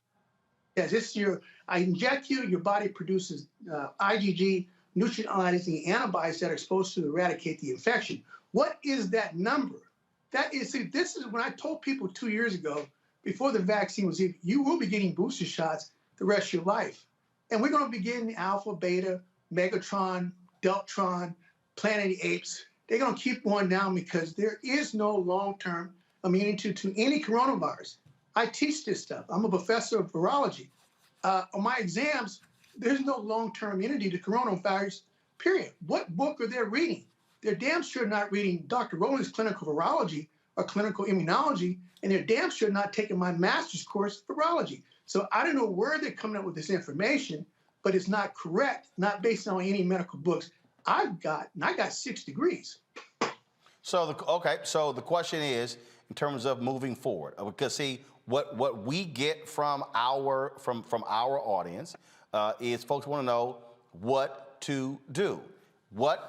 S19: yes, this is I inject you, your body produces IgG, neutralizing antibodies that are supposed to eradicate the infection. What is that number? This is when I told people 2 years ago, before the vaccine was even, you will be getting booster shots the rest of your life. And we're going to be getting alpha, beta, Megatron, Deltron, Planet of the Apes. They're going to keep going down because there is no long-term immunity to any coronavirus. I teach this stuff. I'm a professor of virology. On my exams, there's no long-term immunity to coronavirus, period. What book are they reading? They're damn sure not reading Dr. Rowland's clinical virology or clinical immunology, and they're damn sure not taking my master's course virology. So I don't know where they're coming up with this information, but it's not correct, not based on any medical books I got 6 degrees.
S1: So the question is, in terms of moving forward, because see, what we get from our audience is folks want to know what to do.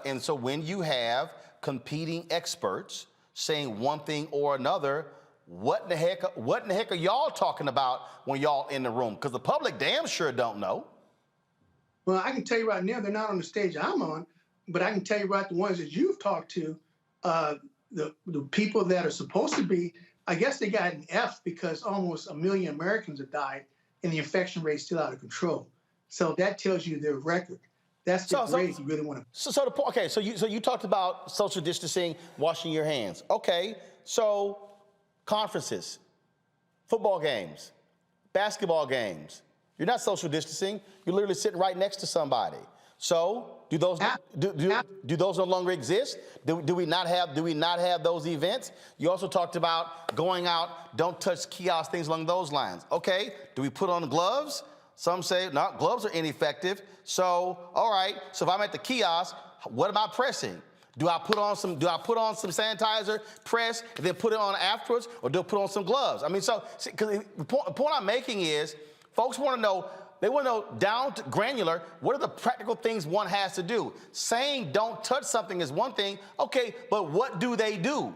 S1: And so when you have competing experts saying one thing or another, what in the heck are y'all talking about when y'all in the room? Because the public damn sure don't know.
S19: Well, I can tell you right now, they're not on the stage I'm on, but I can tell you about the ones that you've talked to, the people that are supposed to be, I guess they got an F because almost 1 million Americans have died and the infection rate's still out of control. So that tells you their record. That's the grade you really want to.
S1: So you talked about social distancing, washing your hands. Okay, so conferences, football games, basketball games. You're not social distancing. You're literally sitting right next to somebody. So do those no longer exist? Do we not have those events? You also talked about going out, don't touch kiosks, things along those lines. Okay, do we put on gloves? Some say, no, gloves are ineffective. So, all right, so if I'm at the kiosk, what am I pressing? Do I put on some sanitizer, press, and then put it on afterwards, or do I put on some gloves? I mean, so, because the point I'm making is, folks want to know, they want to know down to granular, what are the practical things one has to do? Saying don't touch something is one thing, okay, but what do they do?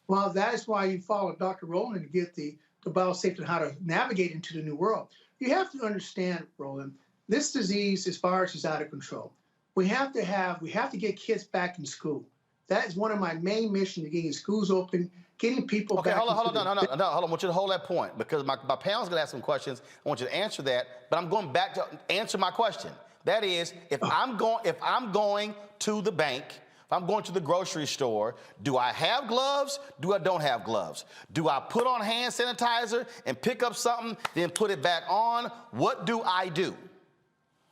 S19: Well, that is why you follow Dr. Rowland to get the biosafety and how to navigate into the new world. You have to understand, Rowland, this disease, this virus is out of control. We have to get kids back in school. That is one of my main missions, getting schools open, getting people back.
S1: Okay, hold on. I want you to hold that point because my panel's going to ask some questions. I want you to answer that, but I'm going back to answer my question. That is, if I'm going to the bank, if I'm going to the grocery store, do I have gloves? Do I don't have gloves? Do I put on hand sanitizer and pick up something, then put it back on? What do I do?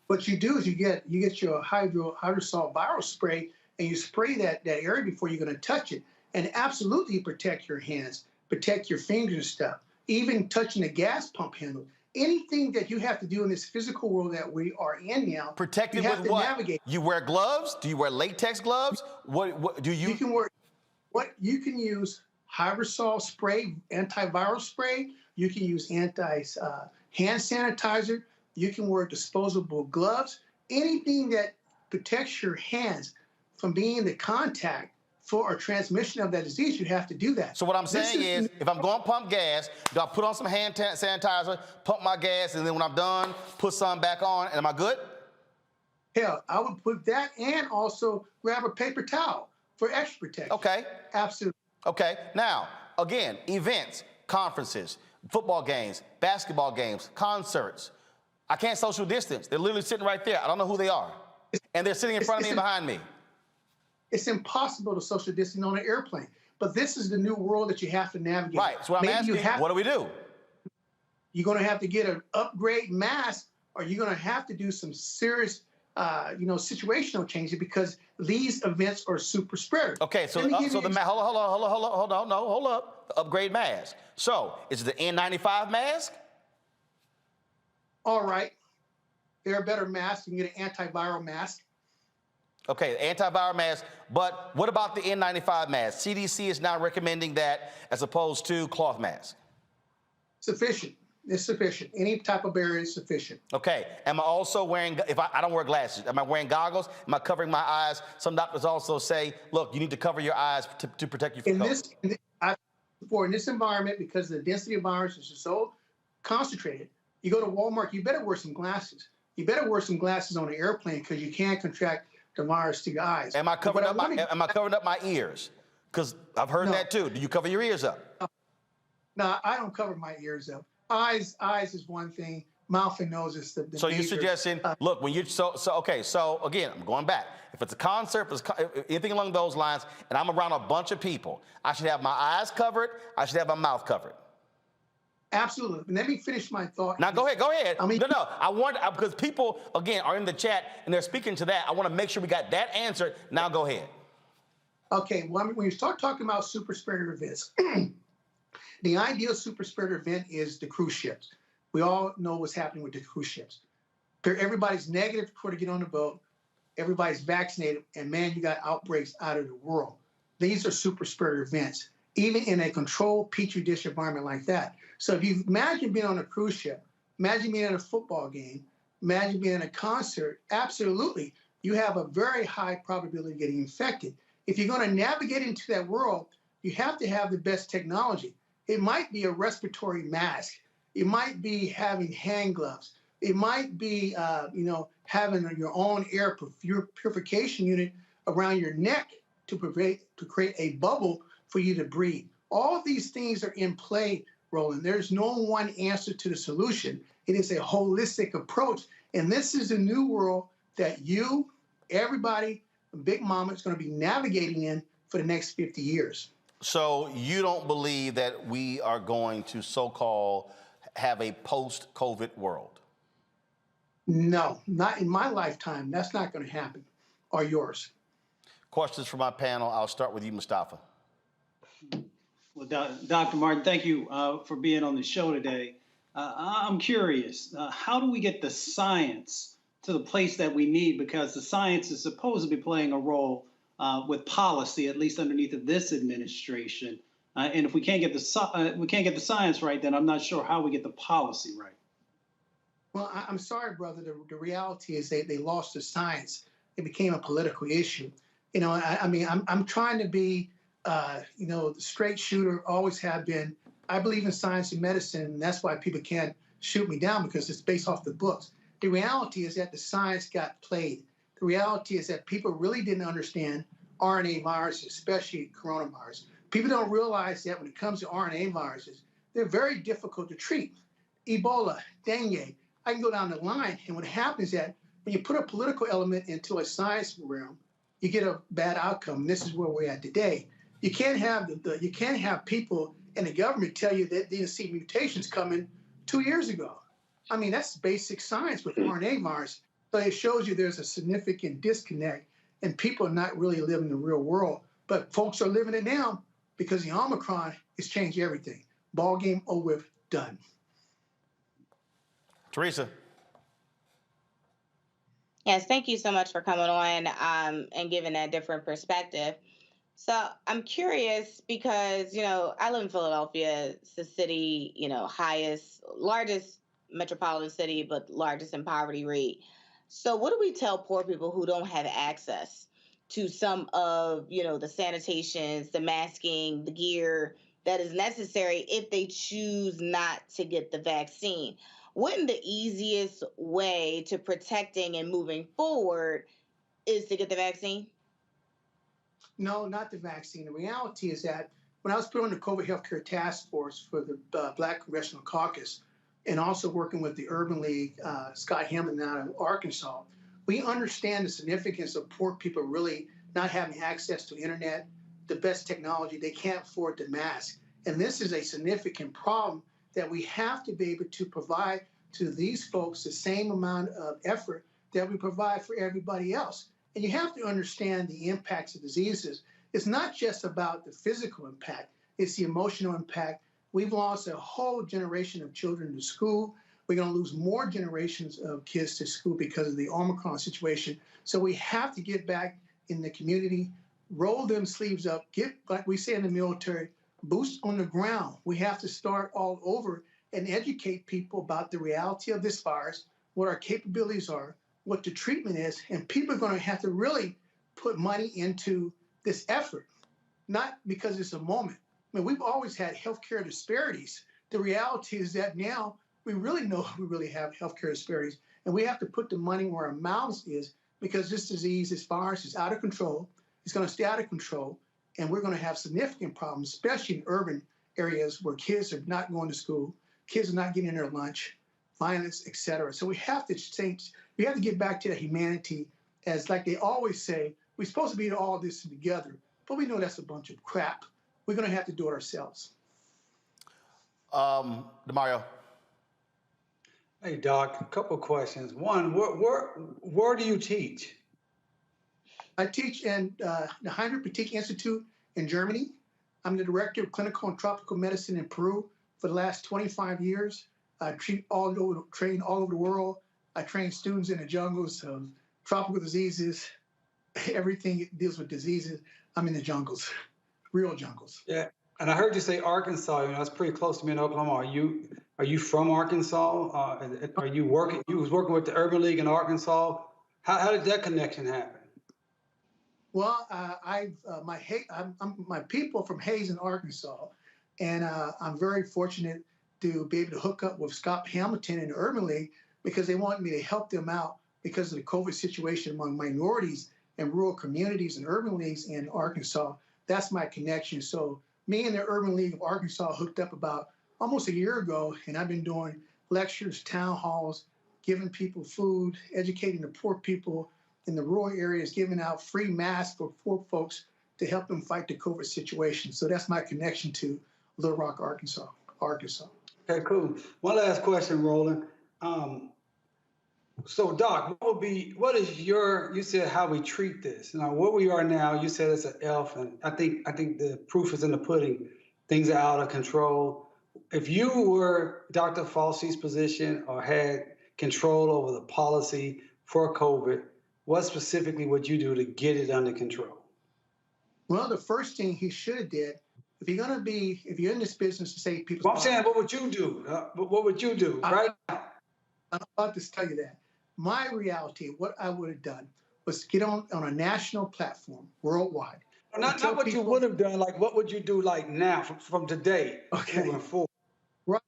S19: What you do is you get your hydrosol viral spray and you spray that area before you're going to touch it. And absolutely protect your hands, protect your fingers and stuff, even touching the gas pump handle. Anything that you have to do in this physical world that we are in now,
S1: protected
S19: you have
S1: with
S19: to
S1: what?
S19: Navigate.
S1: You wear gloves? Do you wear latex gloves? What do you?
S19: You can use hydrosol spray, antiviral spray. You can use hand sanitizer. You can wear disposable gloves. Anything that protects your hands from being in the contact for a transmission of that disease, you have to do that.
S1: So what I'm saying is, if I'm going to pump gas, do I put on some hand sanitizer, pump my gas, and then when I'm done, put some back on, and am I good?
S19: Hell, I would put that and also grab a paper towel for extra protection.
S1: Okay.
S19: Absolutely.
S1: Okay. Now, again, events, conferences, football games, basketball games, concerts. I can't social distance. They're literally sitting right there. I don't know who they are. And they're sitting in front of me and behind me.
S19: It's impossible to social distance on an airplane. But this is the new world that you have to navigate.
S1: Right. So what I'm asking, what do we do?
S19: You're going to have to get an upgrade mask, or you're going to have to do some serious situational changes because these events are super spreaders.
S1: Okay, so
S19: Let me give
S1: so
S19: you
S1: the hold up. The upgrade mask. So is it the N95 mask?
S19: All right, there are better masks. You can get an antiviral mask.
S1: Okay, antiviral mask. But what about the N95 mask? CDC is now recommending that as opposed to cloth mask.
S19: Sufficient. It's sufficient. Any type of barrier is sufficient.
S1: Okay. Am I also wearing, if I don't wear glasses, am I wearing goggles? Am I covering my eyes? Some doctors also say, look, you need to cover your eyes to protect you from COVID.
S19: In this environment, because the density of viruses is so concentrated, you go to Walmart, you better wear some glasses. You better wear some glasses on the airplane because you can't contract the virus to your eyes.
S1: Am I covering up my ears? Because I've heard that too. Do you cover your ears up?
S19: No, I don't cover my ears up. Eyes is one thing. Mouth and nose is the
S1: So
S19: major,
S1: you're suggesting, look, when you okay. So again, I'm going back. If it's a concert, if it's anything along those lines, and I'm around a bunch of people, I should have my eyes covered. I should have my mouth covered.
S19: Absolutely. Let me finish my thought.
S1: Now go ahead. No. I want because people again are in the chat and they're speaking to that. I want to make sure we got that answered. Now go ahead.
S19: Okay. Well, when you start talking about super spreader events. The ideal super spreader event is the cruise ships. We all know what's happening with the cruise ships. Everybody's negative before they get on the boat. Everybody's vaccinated, and man, you got outbreaks out of the world. These are super spreader events, even in a controlled petri dish environment like that. So if you imagine being on a cruise ship, imagine being at a football game, imagine being at a concert, absolutely, you have a very high probability of getting infected. If you're going to navigate into that world, you have to have the best technology. It might be a respiratory mask. It might be having hand gloves. It might be, having your own air purification unit around your neck to create a bubble for you to breathe. All of these things are in play, Roland. There's no one answer to the solution. It is a holistic approach. And this is a new world that everybody, Big Mama is going to be navigating in for the next 50 years.
S1: So you don't believe that we are going to so-called have a post-COVID world?
S19: No, not in my lifetime. That's not going to happen. Or yours.
S1: Questions for my panel. I'll start with you, Mustafa.
S7: Well, Dr. Martin, thank you for being on the show today. I'm curious, how do we get the science to the place that we need? Because the science is supposed to be playing a role with policy, at least underneath of this administration. And if we can't get the science right, then I'm not sure how we get the policy right.
S19: Well, I'm sorry, brother. The reality is they lost the science. It became a political issue. I'm trying to be, the straight shooter, always have been. I believe in science and medicine, and that's why people can't shoot me down because it's based off the books. The reality is that the science got played. The reality is that people really didn't understand RNA viruses, especially coronavirus. People don't realize that when it comes to RNA viruses, they're very difficult to treat. Ebola, dengue, I can go down the line. And what happens is that when you put a political element into a science realm, you get a bad outcome. And this is where we're at today. You can't have people in the government tell you that they didn't see mutations coming 2 years ago. I mean, that's basic science with RNA virus. So it shows you there's a significant disconnect and people are not really living the real world. But folks are living it now because the Omicron has changed everything. Ball game over, done.
S1: Teresa.
S6: Yes, thank you so much for coming on and giving that different perspective. So I'm curious because, I live in Philadelphia. It's the city, largest metropolitan city, but largest in poverty rate. So what do we tell poor people who don't have access to some of, the sanitations, the masking, the gear that is necessary if they choose not to get the vaccine? Wouldn't the easiest way to protecting and moving forward is to get the vaccine?
S19: No, not the vaccine. The reality is that when I was put on the COVID healthcare task force for the Black Congressional Caucus and also working with the Urban League, Scott Hamlin out of Arkansas, we understand the significance of poor people really not having access to internet, the best technology. They can't afford the mask. And this is a significant problem that we have to be able to provide to these folks the same amount of effort that we provide for everybody else. And you have to understand the impacts of diseases. It's not just about the physical impact, it's the emotional impact. We've lost a whole generation of children to school. We're going to lose more generations of kids to school because of the Omicron situation. So we have to get back in the community, roll them sleeves up, get, like we say in the military, boots on the ground. We have to start all over and educate people about the reality of this virus, what our capabilities are, what the treatment is, and people are going to have to really put money into this effort, not because it's a moment. I mean, we've always had healthcare disparities. The reality is that now we really know we really have healthcare disparities, and we have to put the money where our mouths is because this disease, this virus is out of control. It's going to stay out of control, and we're going to have significant problems, especially in urban areas where kids are not going to school, kids are not getting their lunch, violence, et cetera. So we have to change. We have to get back to that humanity, as like they always say, we're supposed to be all this together, but we know that's a bunch of crap. We're going to have to do it ourselves.
S1: DeMario.
S9: Hey, Doc, a couple of questions. One, where do you teach?
S19: I teach in the Heinrich Boutique Institute in Germany. I'm the director of clinical and tropical medicine in Peru for the last 25 years. I train all over the world. I train students in the jungles of tropical diseases, everything that deals with diseases. I'm in the jungles, real jungles.
S9: Yeah, and I heard you say Arkansas. You know, that's pretty close to me in Oklahoma. Are you from Arkansas? Are you working? You was working with the Urban League in Arkansas. How did that connection happen?
S19: Well, my people from Hazen, Arkansas, and I'm very fortunate to be able to hook up with Scott Hamilton in the Urban League because they want me to help them out because of the COVID situation among minorities and rural communities and urban leagues in Arkansas. That's my connection. So me and the Urban League of Arkansas hooked up about almost a year ago, and I've been doing lectures, town halls, giving people food, educating the poor people in the rural areas, giving out free masks for poor folks to help them fight the COVID situation. So that's my connection to Little Rock, Arkansas.
S9: Okay, cool. One last question, Roland. So, Doc, you said how we treat this. Now, what we are now, you said it's an elf, and I think the proof is in the pudding. Things are out of control. If you were Dr. Fauci's position or had control over the policy for COVID, what specifically would you do to get it under control?
S19: Well, the first thing he should have did, if you're in this business to save people's
S9: lives. I'm saying, what would you do? What would you do right now?
S19: I'm about to tell you that. My reality, what I would have done was get on a national platform worldwide.
S9: Not what you would have done, like what would you do like now from today moving forward?
S19: Right.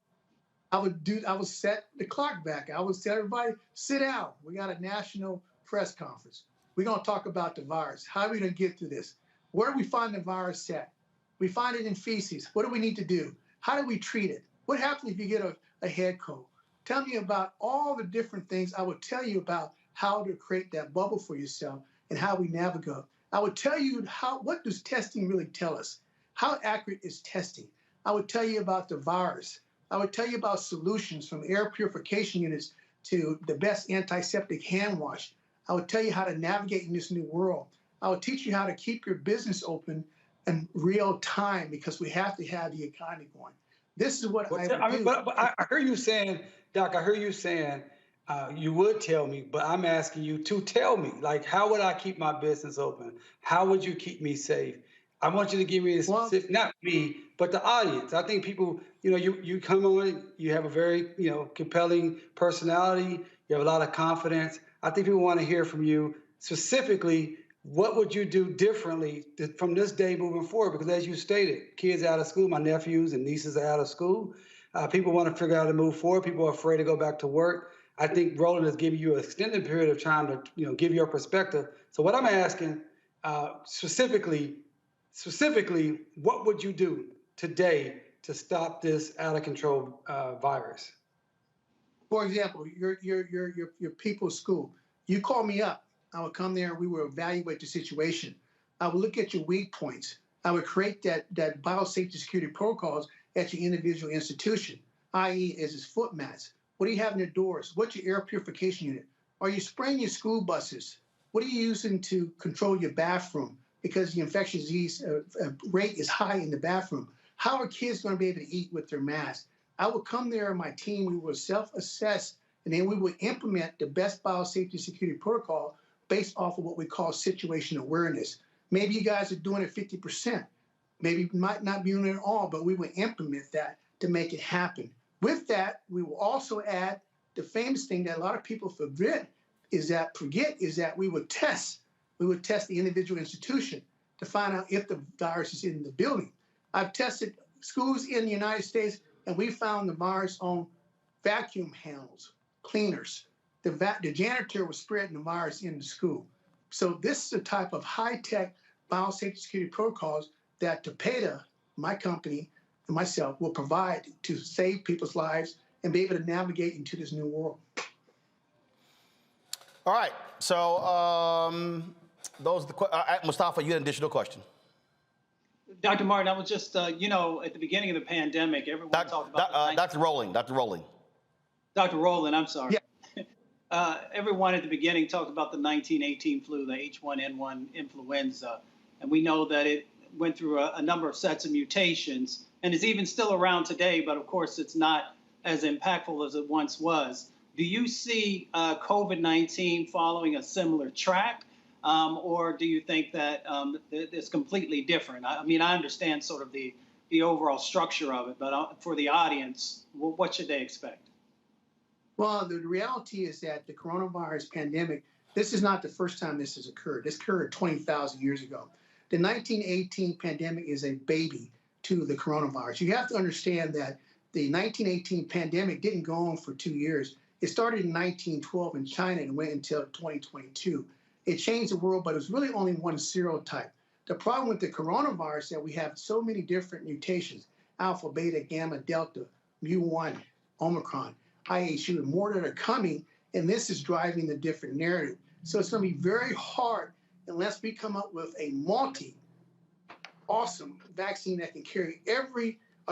S19: I would set the clock back. I would tell everybody, sit down. We got a national press conference. We're going to talk about the virus. How are we going to get through this? Where do we find the virus at? We find it in feces. What do we need to do? How do we treat it? What happens if you get a head cold? Tell me about all the different things. I would tell you about how to create that bubble for yourself and how we navigate. I would tell you what does testing really tell us? How accurate is testing? I would tell you about the virus. I would tell you about solutions from air purification units to the best antiseptic hand wash. I would tell you how to navigate in this new world. I would teach you how to keep your business open in real time because we have to have the economy going. This is what I would do.
S9: But I hear you saying, Doc, you would tell me, but I'm asking you to tell me, like, how would I keep my business open? How would you keep me safe? I want you to give me a specific, not me, but the audience. I think people, you come on, you have a very, compelling personality. You have a lot of confidence. I think people want to hear from you specifically. What would you do differently from this day moving forward? Because as you stated, kids out of school, my nephews and nieces are out of school. People want to figure out how to move forward. People are afraid to go back to work. I think Roland is giving you an extended period of time to, give your perspective. So what I'm asking specifically, what would you do today to stop this out of control virus?
S19: For example, your people's school. You call me up. I would come there and we would evaluate the situation. I would look at your weak points. I would create that biosafety security protocols at your individual institution, i.e. as its foot mats. What do you have in your doors? What's your air purification unit? Are you spraying your school buses? What are you using to control your bathroom? Because the infectious disease rate is high in the bathroom. How are kids going to be able to eat with their masks? I will come there and my team, we will self-assess, and then we will implement the best biosafety security protocol based off of what we call situation awareness. Maybe you guys are doing it 50%. Maybe you might not be doing it at all, but we will implement that to make it happen. With that, we will also add the famous thing that a lot of people forget is that we would test. We would test the individual institution to find out if the virus is in the building. I've tested schools in the United States, and we found the virus on vacuum handles, cleaners. The janitor was spreading the virus in the school. So this is the type of high-tech biosafety security protocols that Tapeta, my company, and myself will provide to save people's lives and be able to navigate into this new world.
S1: All right. So those are the Mustafa, you had an additional question.
S7: Dr. Martin, I was just, at the beginning of the pandemic, everyone talked about
S1: Dr. Rowling.
S7: Dr. Rowland, I'm sorry. Yeah. Everyone at the beginning talked about the 1918 flu, the H1N1 influenza, and we know that it went through a number of sets of mutations and is even still around today, but of course it's not as impactful as it once was. Do you see COVID-19 following a similar track, or do you think that it's completely different? I mean, I understand sort of the overall structure of it, but for the audience, what should they expect?
S19: Well, the reality is that the coronavirus pandemic, this is not the first time this has occurred. This occurred 20,000 years ago. The 1918 pandemic is a baby to the coronavirus. You have to understand that the 1918 pandemic didn't go on for 2 years. It started in 1912 in China and went until 2022. It changed the world, but it was really only one serotype. The problem with the coronavirus is that we have so many different mutations, alpha, beta, gamma, delta, mu1, Omicron, IHU, and more that are coming, and this is driving the different narrative. So it's going to be very hard unless we come up with a awesome vaccine that can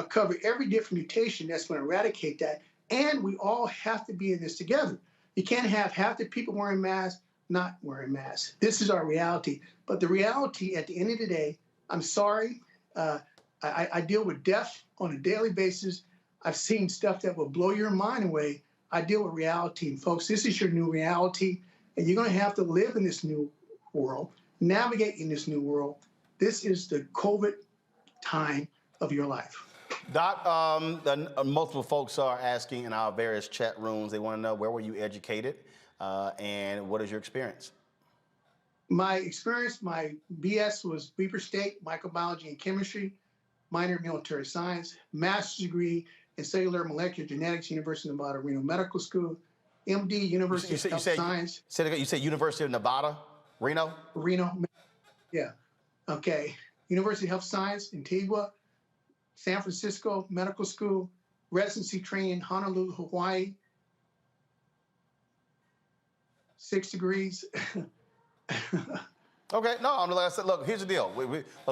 S19: cover every different mutation that's going to eradicate that. And we all have to be in this together. You can't have half the people wearing masks not wearing masks. This is our reality. But the reality at the end of the day, I'm sorry, I deal with death on a daily basis. I've seen stuff that will blow your mind away. I deal with reality. And folks, this is your new reality. And you're going to have to live in this new world, navigate in this new world. This is the COVID time of your life.
S1: Doc, multiple folks are asking in our various chat rooms, they want to know, where were you educated and what is your experience?
S19: My experience, my BS was Weber State, microbiology and chemistry, minor in military science, master's degree in cellular molecular genetics, University of Nevada, Reno Medical School, MD, University of Health Science.
S1: You said University of Nevada, Reno?
S19: Reno, yeah. Okay. University of Health Science, Antigua, San Francisco Medical School, residency training in Honolulu, Hawaii, 6 degrees.
S1: Okay, no, like I said, look, here's the deal.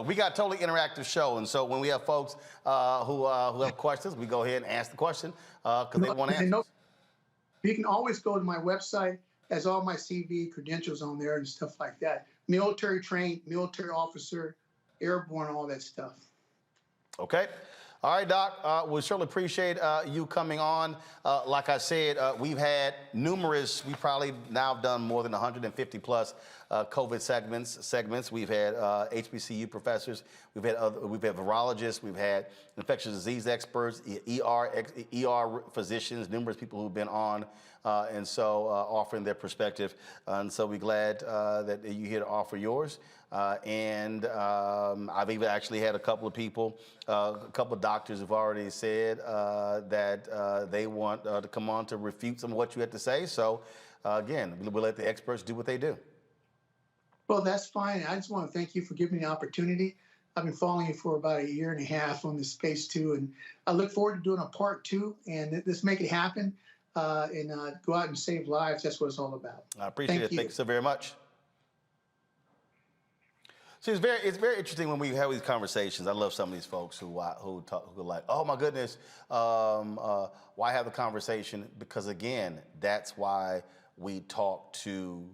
S1: We got a totally interactive show, and so when we have folks who have questions, we go ahead and ask the question because they want answers.
S19: You can always go to my website, has all my CV credentials on there and stuff like that. Military trained, military officer, airborne, all that stuff.
S1: Okay. All right, Doc, we certainly appreciate you coming on. Like I said, we've had numerous, we probably now have done more than 150 plus COVID segments. We've had HBCU professors, we've had virologists, we've had infectious disease experts, ER physicians, numerous people who've been on and so offering their perspective. And so we're glad that you're here to offer yours. And I've even actually had a couple of people, a couple of doctors have already said that they want to come on to refute some of what you had to say. So again, we'll let the experts do what they do.
S19: Well, that's fine. I just want to thank you for giving me the opportunity. I've been following you for about 1.5 years on this space too, and I look forward to doing a part 2 and let's make it happen and go out and save lives. That's what it's all about.
S1: I appreciate it. Thank you so very much. See, it's very interesting when we have these conversations. I love some of these folks who are like, oh my goodness, why have the conversation? Because again, that's why we talk to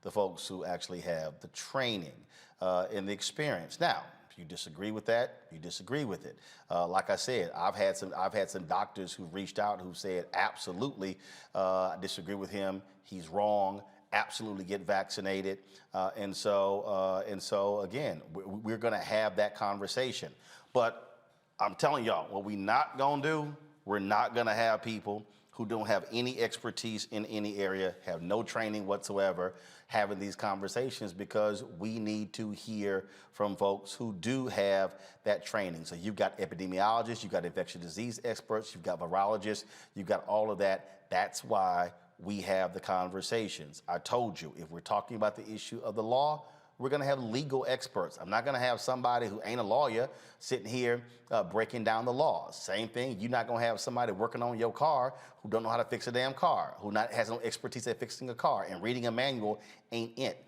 S1: the folks who actually have the training and the experience. Now, if you disagree with that, you disagree with it. Like I said, I've had some doctors who reached out who said, absolutely, I disagree with him. He's wrong. Absolutely get vaccinated. And so again, we're going to have that conversation. But I'm telling y'all, what we're not going to do, we're not going to have people who don't have any expertise in any area, have no training whatsoever, having these conversations, because we need to hear from folks who do have that training. So you've got epidemiologists, you've got infectious disease experts, you've got virologists, you've got all of that. That's why we have the conversations. I told you, if we're talking about the issue of the law, we're going to have legal experts. I'm not going to have somebody who ain't a lawyer sitting here breaking down the law. Same thing, you're not going to have somebody working on your car who don't know how to fix a damn car, who has no expertise at fixing a car, and reading a manual ain't it.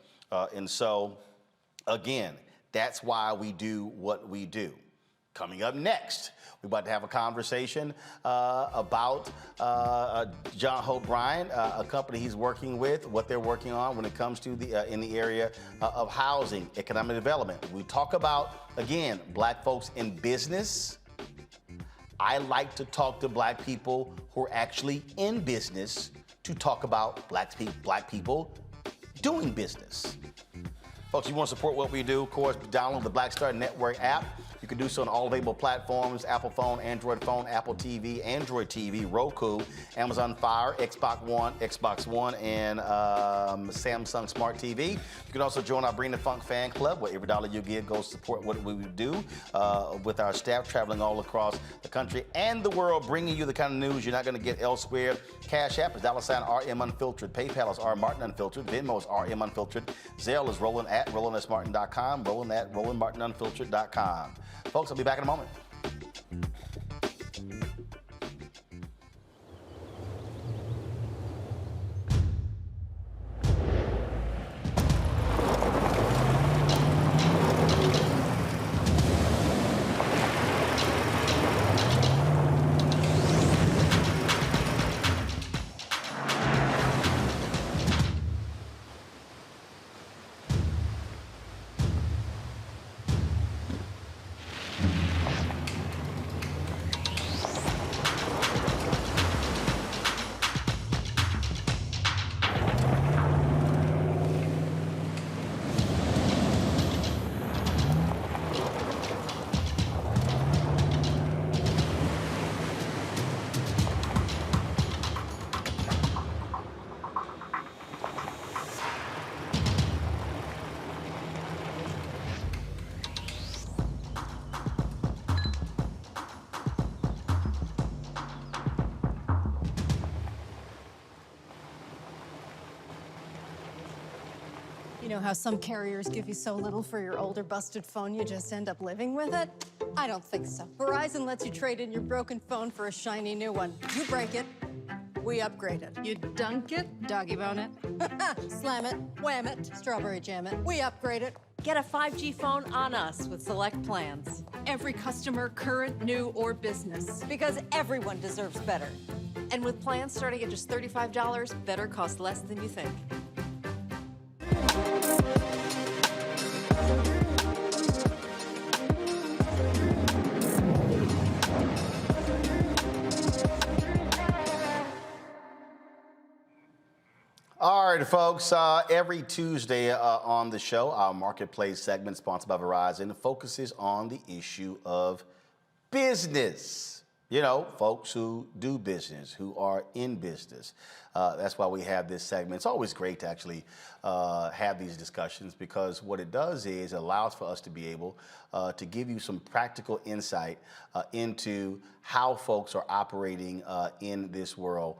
S1: And so, again, that's why we do what we do. Coming up next, we're about to have a conversation about John Hope Bryan, a company he's working with, what they're working on when it comes to the in the area of housing, economic development. We talk about, again, black folks in business. I like to talk to black people who are actually in business to talk about black people doing business. Folks, you want to support what we do, of course, download the Black Star Network app. You can do so on all available platforms: Apple phone, Android phone, Apple TV, Android TV, Roku, Amazon Fire, Xbox One, and Samsung Smart TV. You can also join our Bring the Funk fan club, where every dollar you give goes to support what we do with our staff traveling all across the country and the world, bringing you the kind of news you're not going to get elsewhere. Cash App is $RM Unfiltered. PayPal is R Martin Unfiltered. Venmo is RM Unfiltered. Zelle is Roland at RolandSMartin.com. Roland at RolandMartinUnfiltered.com. Folks, I'll be back in a moment.
S20: You know how some carriers give you so little for your older busted phone you just end up living with it? I don't think so. Verizon lets you trade in your broken phone for a shiny new one. You break it, we upgrade it. You dunk it, doggy bone it, slam it, wham it, strawberry jam it. We upgrade it.
S18: Get a 5G phone on us with select plans.
S20: Every customer, current, new, or business.
S18: Because everyone deserves better. And with plans starting at just $35, better costs less than you think.
S1: All right, folks, every Tuesday on the show, our Marketplace segment, sponsored by Verizon, focuses on the issue of business. You know, folks who do business, who are in business. That's why we have this segment. It's always great to actually have these discussions, because what it does is it allows for us to be able to give you some practical insight into how folks are operating in this world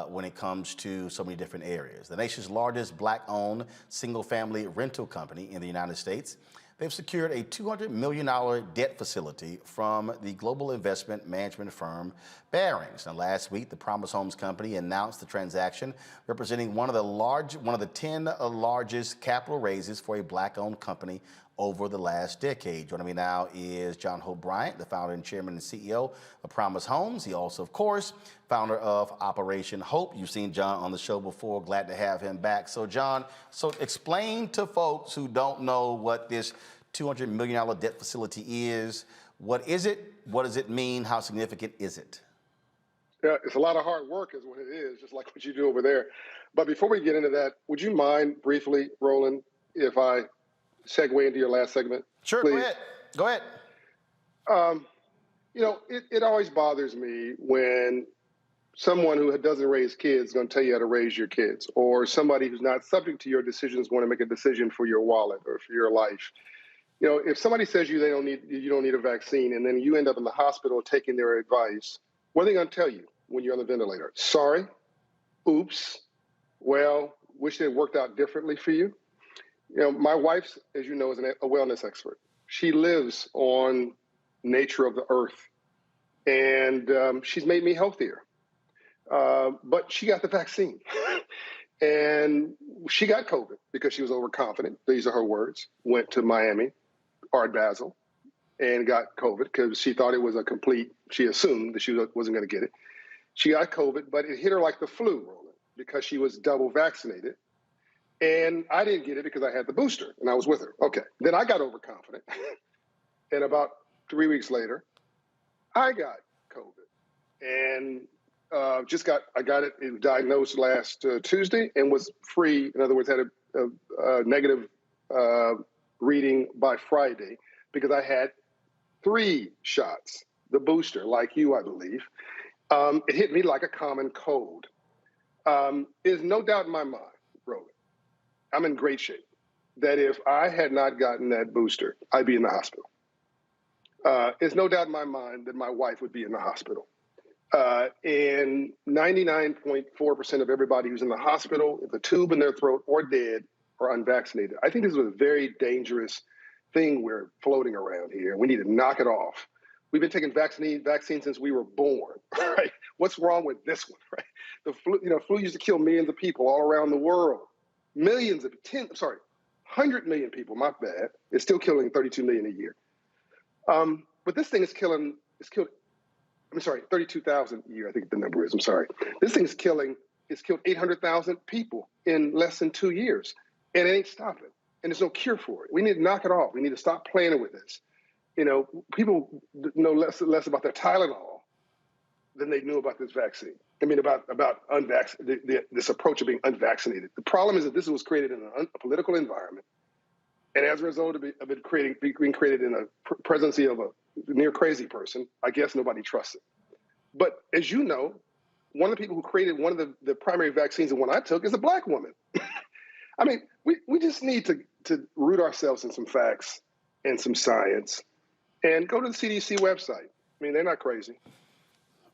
S1: when it comes to so many different areas. The nation's largest black-owned single-family rental company in the United States, they've secured a $200 million debt facility from the global investment management firm Barings. Now, last week, the Promise Homes Company announced the transaction, representing one of the 10 largest capital raises for a black-owned company over the last decade. Joining me now is John Hope Bryant, the founder and chairman and CEO of Promise Homes. He also, of course, founder of Operation Hope. You've seen John on the show before. Glad to have him back. So, John, explain to folks who don't know what this $200 million debt facility is. What is it? What does it mean? How significant is it?
S21: Yeah, it's a lot of hard work is what it is, just like what you do over there. But before we get into that, would you mind briefly, Roland, if I segue into your last segment?
S1: Sure,
S21: please?
S1: Go ahead.
S21: It always bothers me when someone who doesn't raise kids is going to tell you how to raise your kids, or somebody who's not subject to your decisions want to make a decision for your wallet or for your life. If somebody says you don't need a vaccine, and then you end up in the hospital taking their advice, what are they going to tell you when you're on the ventilator? Sorry, oops, well, wish it worked out differently for you. My wife, as you know, is a wellness expert. She lives on nature of the earth, and she's made me healthier. But she got the vaccine, and she got COVID because she was overconfident. These are her words. Went to Miami, Art Basel, and got COVID because she thought it was she assumed that she wasn't going to get it. She got COVID, but it hit her like the flu, Roland, because she was double vaccinated. And I didn't get it because I had the booster and I was with her. Okay. Then I got overconfident. And about 3 weeks later, I got COVID and I got it diagnosed last Tuesday and was free. In other words, had a negative reading by Friday because I had 3 shots, the booster, like you, I believe. It hit me like a common cold. There's no doubt in my mind, Roland, I'm in great shape, that if I had not gotten that booster, I'd be in the hospital. There's no doubt in my mind that my wife would be in the hospital. And 99.4% of everybody who's in the hospital, with a tube in their throat or dead, are unvaccinated. I think this is a very dangerous thing we're floating around here. We need to knock it off. We've been taking vaccines since we were born, right? What's wrong with this one, right? The flu used to kill millions of people all around the world. 100 million people, my bad. It's still killing 32 million a year. But this thing is killed 32,000 a year, I think the number is, I'm sorry. This thing is killed 800,000 people in less than 2 years, and it ain't stopping. And there's no cure for it. We need to knock it off. We need to stop playing with this. People know less about their Tylenol than they knew about this vaccine. I mean, about this approach of being unvaccinated. The problem is that this was created in a political environment, and as a result of it being created in a presidency of a near crazy person, I guess nobody trusts it. But as you know, one of the people who created one of the primary vaccines, the one I took, is a Black woman. I mean, we just need to root ourselves in some facts and some science and go to the CDC website. I mean, they're not crazy.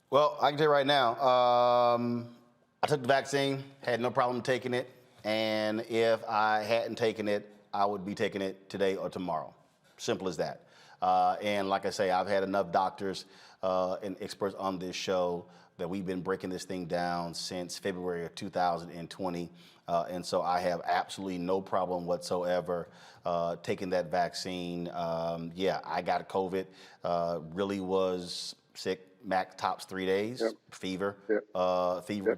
S1: Well, I can tell you right now, I took the vaccine, had no problem taking it, and if I hadn't taken it, I would be taking it today or tomorrow. Simple as that. And like I say, I've had enough doctors and experts on this show that we've been breaking this thing down since February of 2020. And so I have absolutely no problem whatsoever taking that vaccine. I got COVID, really was sick. Max tops 3 days, fever,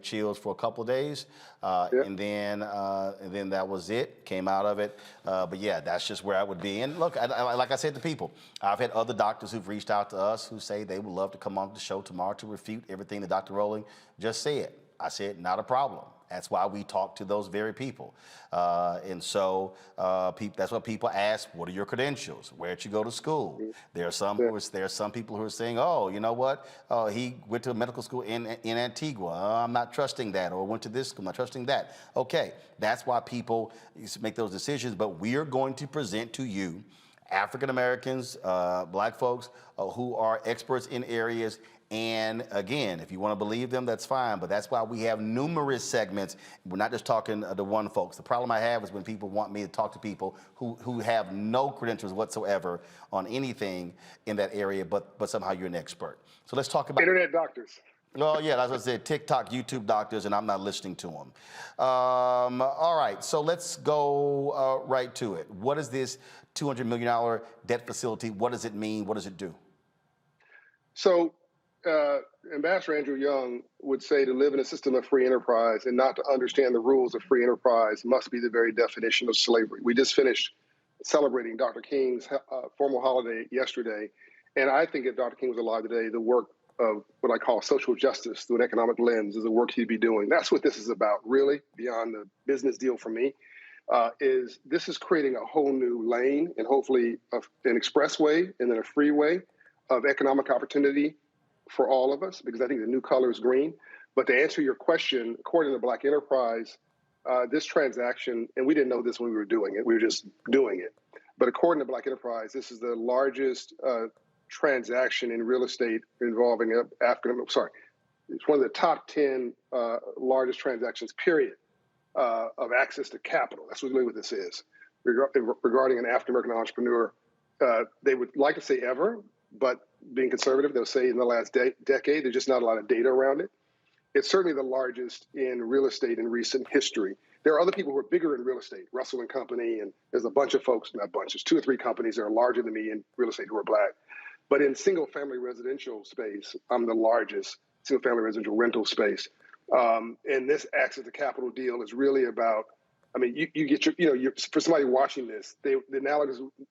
S1: chills for a couple of days, and then that was it. Came out of it, but yeah, that's just where I would be. And look, like I said to people, I've had other doctors who've reached out to us who say they would love to come on the show tomorrow to refute everything that Dr. Rowling just said. I said, not a problem. That's why we talk to those very people. And so that's what people ask, what are your credentials? Where'd you go to school? There are some people who are saying, oh, you know what? He went to medical school in Antigua. I'm not trusting that. Or went to this school, I'm not trusting that. Okay, that's why people make those decisions. But we are going to present to you African Americans, Black folks who are experts in areas. And again, if you want to believe them, that's fine. But that's why we have numerous segments. We're not just talking to one folks. The problem I have is when people want me to talk to people who have no credentials whatsoever on anything in that area, but somehow you're an expert. So let's talk about
S21: internet doctors.
S1: Well, yeah, as I said, TikTok, YouTube doctors, and I'm not listening to them. All right, so let's go right to it. What is this $200 million debt facility? What does it mean? What does it do?
S21: So, Ambassador Andrew Young would say to live in a system of free enterprise and not to understand the rules of free enterprise must be the very definition of slavery. We just finished celebrating Dr. King's formal holiday yesterday, and I think if Dr. King was alive today, the work of what I call social justice through an economic lens is the work he'd be doing. That's what this is about, really, beyond the business deal for me. Is this is creating a whole new lane and hopefully an expressway and then a freeway of economic opportunity for all of us, because I think the new color is green. But to answer your question, according to Black Enterprise, this transaction, and we didn't know this when we were doing it, we were just doing it. But according to Black Enterprise, this is the largest transaction in real estate involving it's one of the top 10 largest transactions, period, of access to capital. That's really what this is. Regarding an African-American entrepreneur, they would like to say ever, but being conservative, they'll say in the last decade, there's just not a lot of data around it. It's certainly the largest in real estate in recent history. There are other people who are bigger in real estate, Russell and Company, and there's a bunch of folks, not bunch, there's 2 or 3 companies that are larger than me in real estate who are Black. But in single-family residential space, I'm the largest single-family residential rental space. And this access to capital deal is really about, I mean, you get your, for somebody watching this, the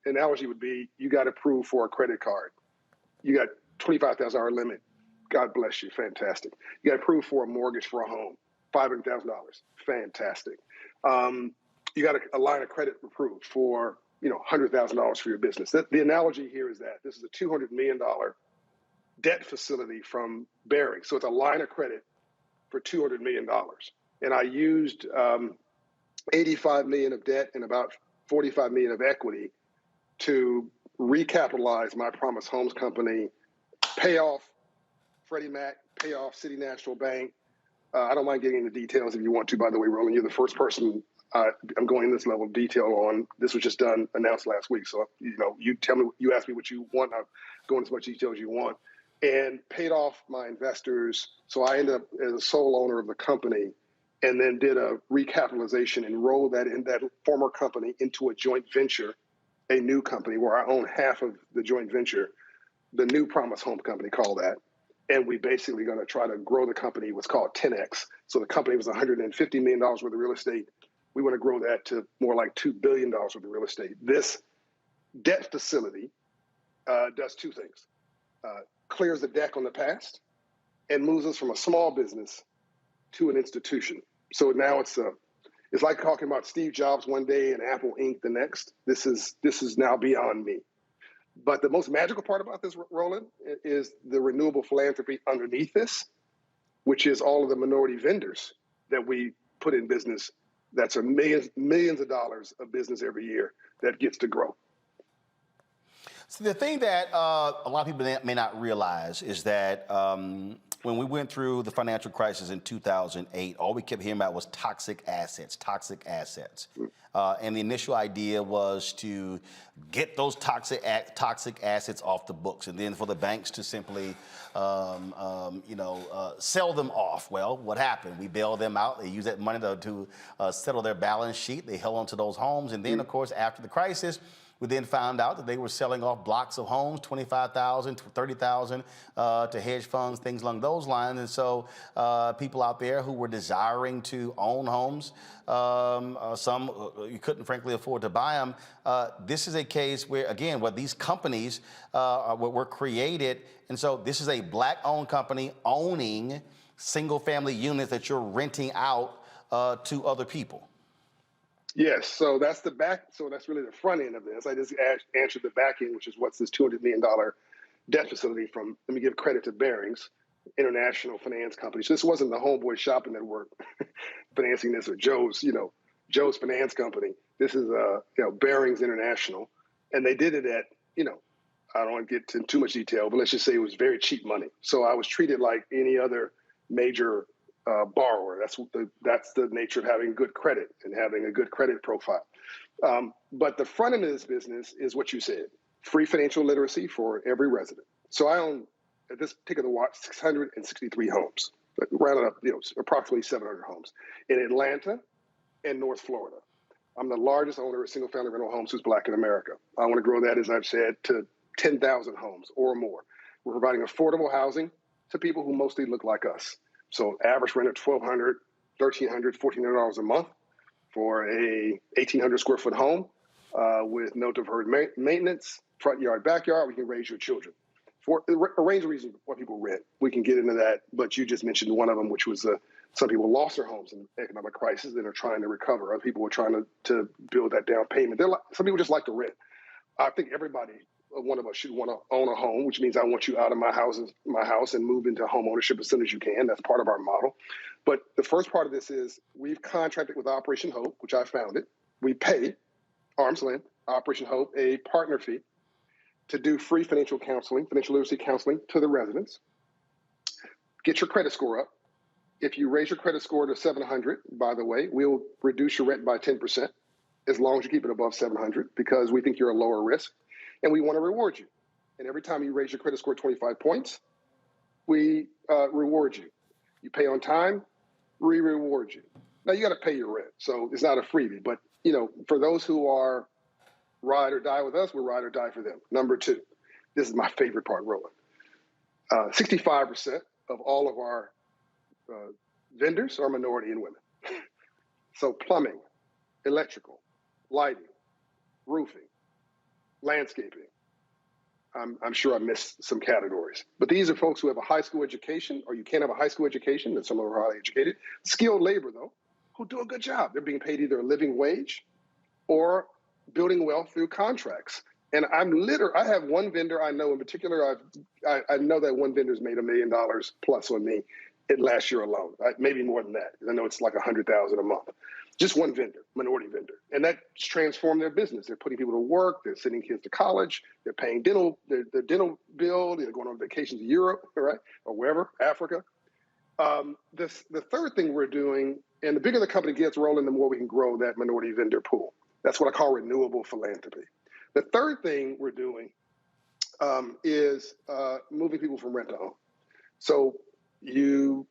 S21: analogy would be, you got approved for a credit card. You got $25,000 limit. God bless you. Fantastic. You got approved for a mortgage for a home. $500,000. Fantastic. You got a line of credit approved for, $100,000 for your business. The analogy here is that this is a $200 million debt facility from Barings. So it's a line of credit for $200 million. And I used $85 million of debt and about $45 million of equity to recapitalize my Promise Homes company, pay off Freddie Mac, pay off City National Bank. I don't mind getting into details if you want to, by the way, Roland. You're the first person I'm going this level of detail on. This was just announced last week. So, you tell me, you ask me what you want, I'll go into as much detail as you want. And paid off my investors. So I ended up as a sole owner of the company, and then did a recapitalization and rolled that former company into a joint venture, a new company where I own half of the joint venture, the new Promise Home company, called that. And we basically going to try to grow the company, what's called 10X. So the company was $150 million worth of real estate. We want to grow that to more like $2 billion worth of real estate. This debt facility does 2 things. Clears the deck on the past and moves us from a small business to an institution. So now it's like talking about Steve Jobs one day and Apple Inc. the next. This is now beyond me. But the most magical part about this, Roland, is the renewable philanthropy underneath this, which is all of the minority vendors that we put in business. That's millions of dollars of business every year that gets to grow.
S1: So the thing that a lot of people may not realize is that when we went through the financial crisis in 2008, all we kept hearing about was toxic assets. And the initial idea was to get those toxic assets off the books, and then for the banks to simply, sell them off. Well, what happened? We bailed them out. They used that money to settle their balance sheet. They held onto those homes, and then, of course, after the crisis, we then found out that they were selling off blocks of homes, 25,000 to 30,000 to hedge funds, things along those lines. And so people out there who were desiring to own homes, some you couldn't frankly afford to buy them. This is a case where, again, where these companies were created. And so this is a Black-owned company owning single-family units that you're renting out to other people.
S21: Yes, so that's the back. So that's really the front end of this. I just answered the back end, which is what's this $200 million debt facility from. Let me give credit to Barings, international finance company. So this wasn't the Homeboy Shopping Network financing this, or Joe's finance company. This is Barings International, and they did it at I don't want to get into too much detail, but let's just say it was very cheap money. So I was treated like any other major borrower. That's the nature of having good credit and having a good credit profile. But the front end of this business is what you said: free financial literacy for every resident. So I own at this particular watch, 663 homes, rounded up, approximately 700 homes in Atlanta and North Florida. I'm the largest owner of single-family rental homes who's Black in America. I want to grow that, as I've said, to 10,000 homes or more. We're providing affordable housing to people who mostly look like us. So average rent of $1,200, $1,300, $1,400 a month for a 1,800 square foot home with no deferred maintenance, front yard, backyard. We can raise your children. For a range of reasons why people rent. We can get into that, but you just mentioned one of them, which was some people lost their homes in economic crisis and are trying to recover. Other people are trying to build that down payment. Some people just like to rent. I think everybody, one of us, should want to own a home, which means I want you out of my house and move into home ownership as soon as you can. That's part of our model. But the first part of this is we've contracted with Operation Hope, which I founded. We pay arm's length, Operation Hope, a partner fee to do free financial counseling, financial literacy counseling to the residents. Get your credit score up. If you raise your credit score to 700, by the way, we'll reduce your rent by 10% as long as you keep it above 700 because we think you're a lower risk and we want to reward you. And every time you raise your credit score 25 points, we reward you. You pay on time, we reward you. Now you got to pay your rent, so it's not a freebie. But for those who are ride or die with us, we're ride or die for them. Number two, this is my favorite part, Roland. 65% of all of our vendors are minority and women. So plumbing, electrical, lighting, roofing, landscaping. I'm sure I missed some categories. But these are folks who have a high school education, or you can't have a high school education, and some of them are highly educated. Skilled labor, though, who do a good job. They're being paid either a living wage or building wealth through contracts. And I have one vendor I know in particular. I know that one vendor's made $1 million plus on me last year alone. Maybe more than that. I know it's like $100,000 a month. Just one vendor, minority vendor. And that's transformed their business. They're putting people to work. They're sending kids to college. They're paying their dental bill. They're going on vacation to Europe, right? Or wherever, Africa. The third thing we're doing, and the bigger the company gets, Roland, the more we can grow that minority vendor pool. That's what I call renewable philanthropy. The third thing we're doing is moving people from rent to own. So you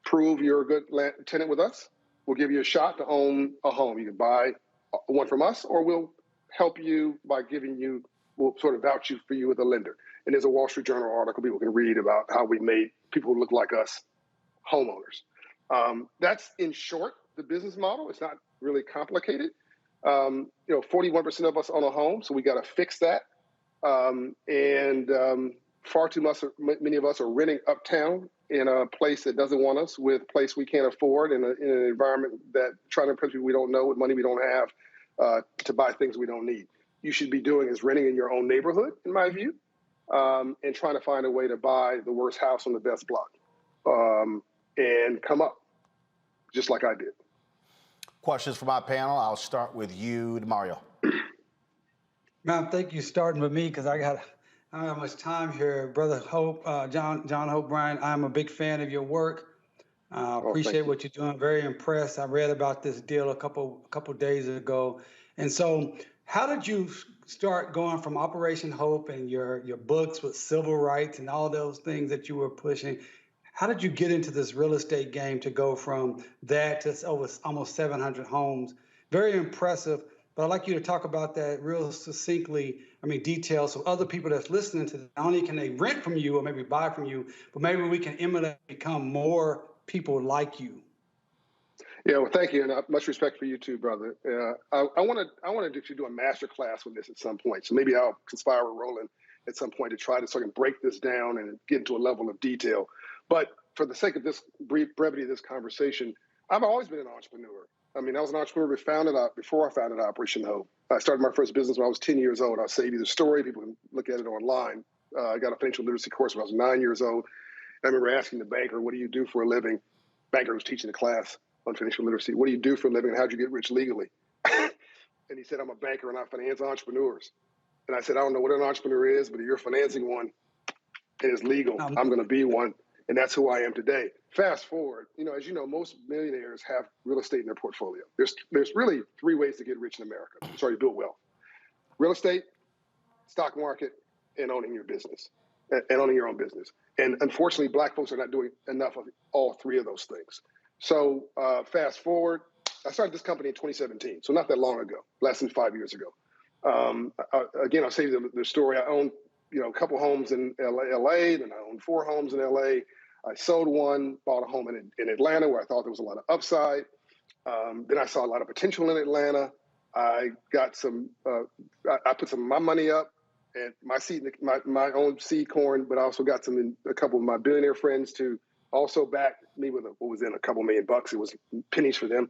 S21: prove you're a good tenant with us, we'll give you a shot to own a home. You can buy one from us, or we'll help you by we'll sort of vouch for you with a lender. And there's a Wall Street Journal article people can read about how we made people who look like us homeowners. That's, in short, the business model. It's not really complicated. 41% of us own a home, so we got to fix that. Far too many of us are renting uptown in a place that doesn't want us, with a place we can't afford, in an environment that trying to impress people we don't know with money we don't have to buy things we don't need. You should be doing is renting in your own neighborhood, in my view, and trying to find a way to buy the worst house on the best block and come up, just like I did.
S1: Questions for my panel. I'll start with you, Mario.
S9: Man, I think you're starting with me because I don't have much time here. Brother Hope, John Hope Bryan, I'm a big fan of your work. Appreciate what you're doing. Very impressed. I read about this deal a couple days ago. And so how did you start going from Operation Hope and your books with civil rights and all those things that you were pushing? How did you get into this real estate game to go from that to over almost 700 homes? Very impressive. But I'd like you to talk about that real succinctly, detail, so other people that's listening to this, not only can they rent from you or maybe buy from you, but maybe we can emulate, become more people like you.
S21: Yeah, well, thank you, and much respect for you too, brother. I want to do a master class with this at some point, so maybe I'll conspire with Roland at some point to try to sort of break this down and get into a level of detail. But for the sake of this brevity of this conversation, I've always been an entrepreneur. I was an entrepreneur before I founded Operation Hope. I started my first business when I was 10 years old. I'll save you the story. People can look at it online. I got a financial literacy course when I was 9 years old. I remember asking the banker, what do you do for a living? Banker was teaching a class on financial literacy. What do you do for a living and how'd you get rich legally? And he said, I'm a banker and I finance entrepreneurs. And I said, I don't know what an entrepreneur is, but if you're financing one and it's legal, I'm going to be one. And that's who I am today. Fast forward, as you know, most millionaires have real estate in their portfolio. There's really three ways to get rich in America. To build wealth: real estate, stock market, and owning your business, and owning your own business. And unfortunately, black folks are not doing enough of all three of those things. So fast forward, I started this company in 2017, so not that long ago, less than 5 years ago. Again, I'll say the story. I owned, a couple homes in LA, then I owned 4 homes in LA. I sold one, bought a home in Atlanta where I thought there was a lot of upside. Then I saw a lot of potential in Atlanta. I got some, I put some of my money up and my own seed corn, but I also got a couple of my billionaire friends to also back me with what was in a couple $1 million. It was pennies for them.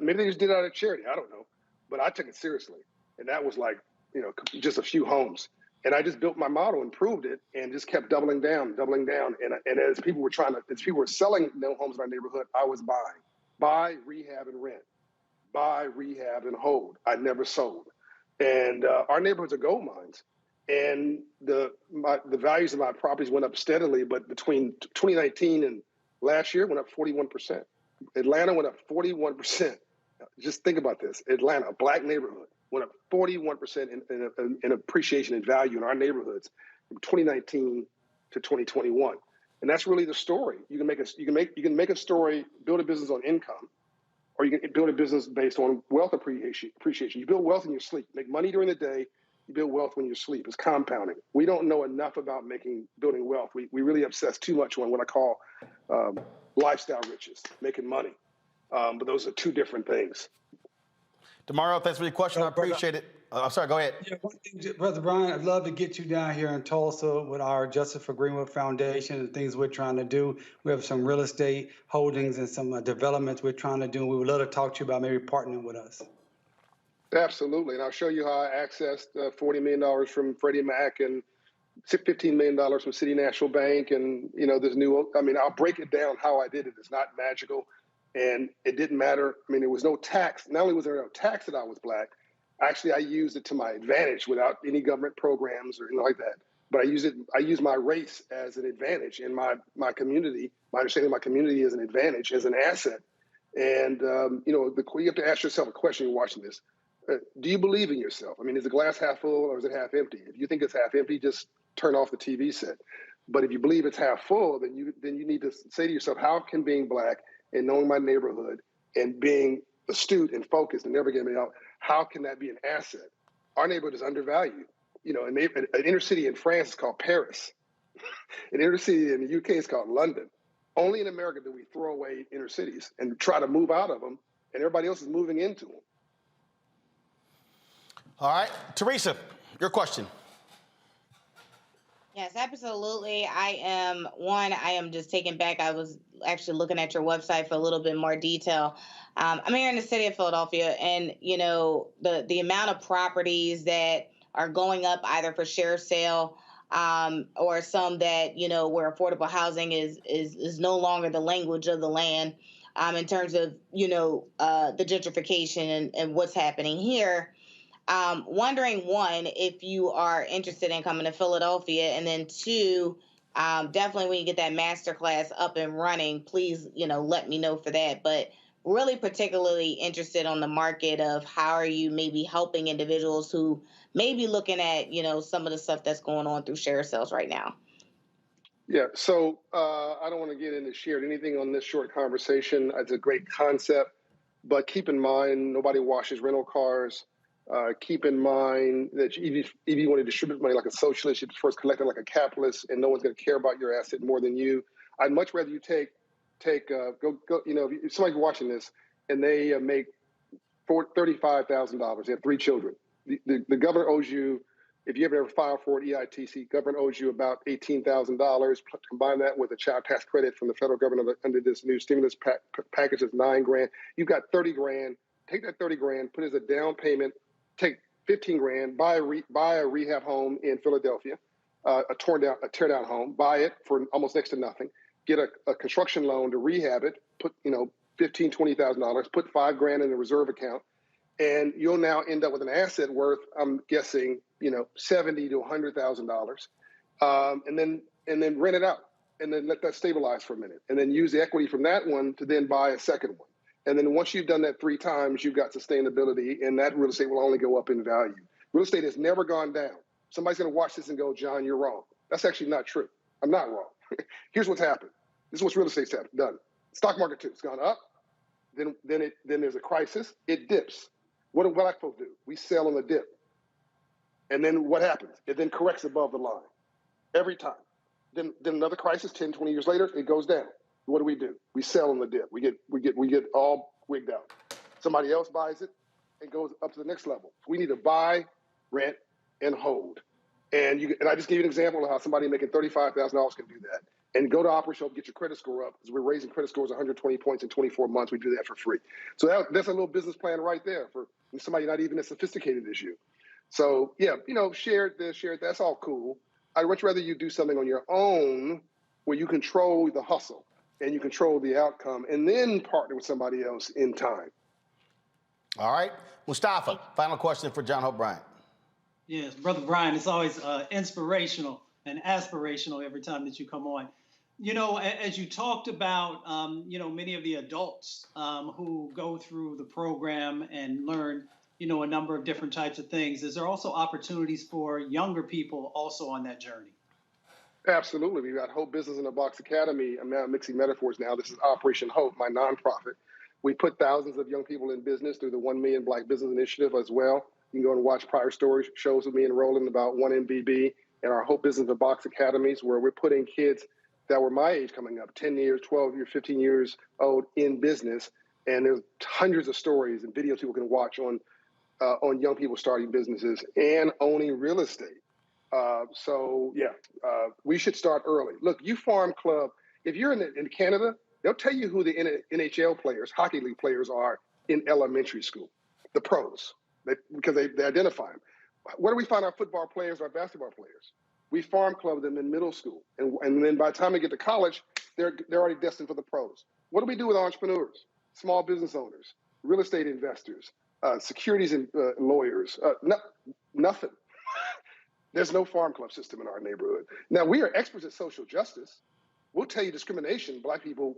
S21: Maybe they just did it out of charity. I don't know, but I took it seriously. And that was like, just a few homes. And I just built my model, improved it, and just kept doubling down. And as people were selling no homes in our neighborhood, I was buying. Buy, rehab, and rent. Buy, rehab, and hold. I never sold. And our neighborhoods are gold mines. And the values of my properties went up steadily, but between 2019 and last year, went up 41%. Atlanta went up 41%. Just think about this. Atlanta, a black neighborhood, went up 41% in appreciation and value in our neighborhoods from 2019 to 2021. And that's really the story. You can make a story, build a business on income, or you can build a business based on wealth appreciation. You build wealth in your sleep. Make money during the day. You build wealth when you sleep. It's compounding. We don't know enough about building wealth. We really obsess too much on what I call lifestyle riches, making money. But those are two different things.
S1: Tomorrow, thanks for your question. I appreciate it. I'm sorry, go ahead.
S9: Yeah, one thing, Brother Brian, I'd love to get you down here in Tulsa with our Justice for Greenwood Foundation and things we're trying to do. We have some real estate holdings and some developments we're trying to do. We would love to talk to you about maybe partnering with us.
S21: Absolutely. And I'll show you how I accessed $40 million from Freddie Mac and $15 million from City National Bank. And, I'll break it down how I did it. It's not magical. And it didn't matter. There was no tax. Not only was there no tax that I was black, actually, I used it to my advantage without any government programs or anything like that. But I used my race as an advantage in my community. My understanding of my community as an advantage, as an asset. And, you have to ask yourself a question when you're watching this. Do you believe in yourself? Is the glass half full or is it half empty? If you think it's half empty, just turn off the TV set. But if you believe it's half full, then you need to say to yourself, how can being black and knowing my neighborhood and being astute and focused and never getting out, how can that be an asset? Our neighborhood is undervalued. An inner city in France is called Paris. An inner city in the UK is called London. Only in America do we throw away inner cities and try to move out of them, and everybody else is moving into them.
S1: All right, Teresa, your question.
S6: Yes, absolutely. I am just taken back. I was actually looking at your website for a little bit more detail. I'm here in the city of Philadelphia, and the amount of properties that are going up either for share sale or some that where affordable housing is no longer the language of the land in terms of the gentrification and what's happening here. Wondering, one, if you are interested in coming to Philadelphia, and then two, definitely when you get that masterclass up and running, please, let me know for that. But really particularly interested on the market of how are you maybe helping individuals who may be looking at, some of the stuff that's going on through share sales right now.
S21: Yeah, so I don't want to get into shared anything on this short conversation. It's a great concept, but keep in mind, nobody washes rental cars. Keep in mind that if you want to distribute money like a socialist, you first collect it like a capitalist, and no one's going to care about your asset more than you. I'd much rather you if somebody's watching this and they make $35,000, they have 3 children. The government owes you, if you ever filed for an EITC, government owes you about $18,000. Combine that with a child tax credit from the federal government under this new stimulus package of $9 grand. You've got 30 grand. Take that 30 grand, put it as a down payment. Take 15 grand, buy a rehab home in Philadelphia, a tear down home, buy it for almost next to nothing, get a construction loan to rehab it, put $15,000, $20,000, put $5 grand in the reserve account, and you'll now end up with an asset worth, I'm guessing, $70,000 to $100,000, and then rent it out, and then let that stabilize for a minute, and then use the equity from that one to then buy a second one. And then once you've done that 3 times, you've got sustainability, and that real estate will only go up in value. Real estate has never gone down. Somebody's going to watch this and go, John, you're wrong. That's actually not true. I'm not wrong. Here's what's happened. This is what real estate's done. Stock market too. It's gone up. Then there's a crisis. It dips. What do black folks do? We sell on the dip. And then what happens? It then corrects above the line every time. Then another crisis, 10, 20 years later, it goes down. What do? We sell on the dip. We get all wigged out. Somebody else buys it and goes up to the next level. We need to buy, rent, and hold. And I just gave you an example of how somebody making $35,000 can do that. And go to Opera Show, get your credit score up, because we're raising credit scores 120 points in 24 months. We do that for free. So that's a little business plan right there for somebody not even as sophisticated as you. So yeah, share this, share that. That's all cool. I'd much rather you do something on your own where you control the hustle and you control the outcome, and then partner with somebody else in time.
S1: All right, Mustafa, final question for John Hope Bryant.
S7: Yes, Brother Brian, it's always inspirational and aspirational every time that you come on. As you talked about, many of the adults who go through the program and learn, a number of different types of things, is there also opportunities for younger people also on that journey?
S21: Absolutely. We've got Hope Business in a Box Academy. I'm now mixing metaphors now. This is Operation Hope, my nonprofit. We put thousands of young people in business through the 1 Million Black Business Initiative as well. You can go and watch prior shows with me and Roland about 1MBB and our Hope Business in a Box Academies, where we're putting kids that were my age coming up, 10 years, 12 years, 15 years old, in business. And there's hundreds of stories and videos people can watch on young people starting businesses and owning real estate. We should start early. Look, you farm club, if you're in Canada, they'll tell you who the NHL players, hockey league players are in elementary school, the pros, because they identify them. Where do we find our football players, our basketball players? We farm club them in middle school. And then by the time they get to college, they're already destined for the pros. What do we do with entrepreneurs, small business owners, real estate investors, securities and lawyers? Nothing. There's no farm club system in our neighborhood. Now, we are experts at social justice. We'll tell you discrimination, black people,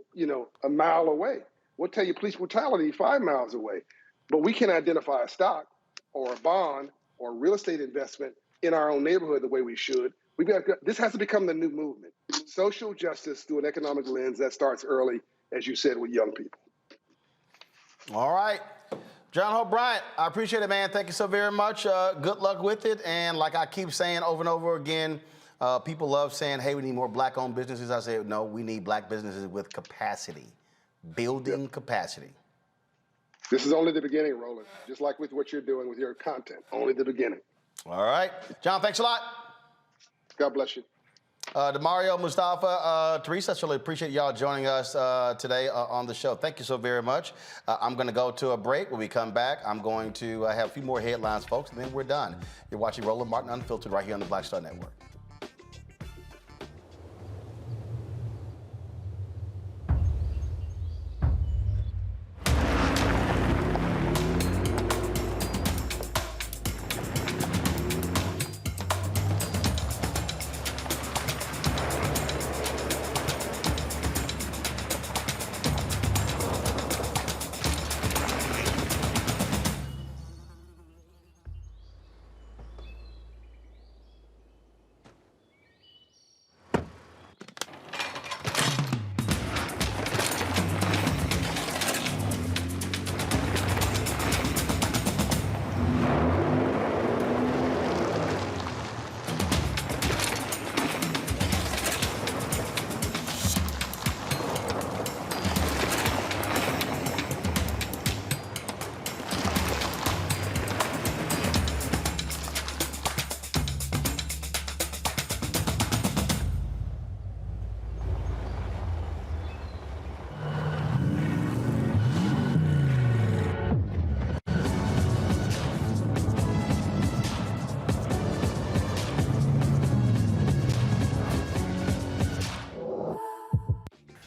S21: a mile away. We'll tell you police brutality 5 miles away. But we can identify a stock or a bond or real estate investment in our own neighborhood the way we should. This has to become the new movement. Social justice through an economic lens that starts early, as you said, with young people.
S1: All right. John Hope Bryant, I appreciate it, man. Thank you so very much. Good luck with it. And like I keep saying over and over again, people love saying, hey, we need more black-owned businesses. I say, no, we need black businesses with capacity, building capacity.
S21: This is only the beginning, Roland, just like with what you're doing with your content, only the beginning.
S1: All right. John, thanks a lot.
S21: God bless you.
S1: Demario, Mustafa, Teresa, I really appreciate y'all joining us today on the show. Thank you so very much. I'm going to go to a break. When we come back, I'm going to have a few more headlines, folks, and then we're done. You're watching Roland Martin Unfiltered right here on the Black Star Network.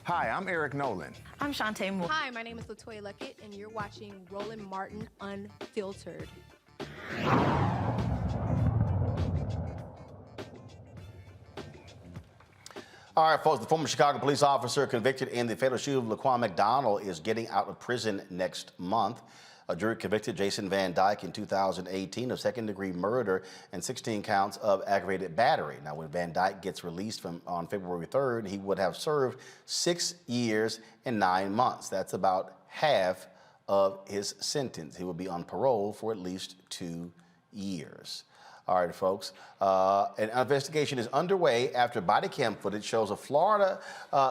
S2: Hi, I'm Eric Nolan.
S17: I'm Shantae Moore.
S20: Hi, my name is LaToya Luckett, and you're watching Roland Martin Unfiltered.
S1: All right, folks, the former Chicago police officer convicted in the fatal shooting of Laquan McDonald is getting out of prison next month. A jury convicted Jason Van Dyke in 2018 of second-degree murder and 16 counts of aggravated battery. Now, when Van Dyke gets released on February 3rd, he would have served 6 years and 9 months. That's about half of his sentence. He will be on parole for at least 2 years. All right, folks. An investigation is underway after body cam footage shows a Florida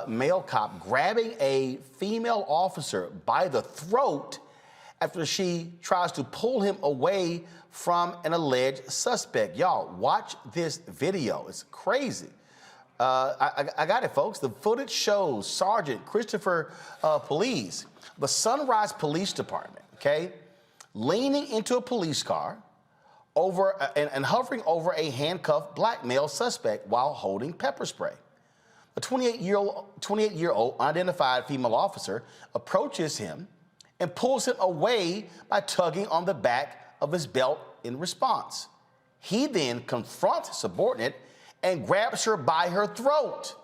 S1: male cop grabbing a female officer by the throat after she tries to pull him away from an alleged suspect. Y'all, watch this video. It's crazy. I got it, folks. The footage shows Sergeant Christopher Police, the Sunrise Police Department, okay, leaning into a police car and hovering over a handcuffed black male suspect while holding pepper spray. A 28-year-old unidentified female officer approaches him and pulls him away by tugging on the back of his belt in response. He then confronts a subordinate and grabs her by her throat.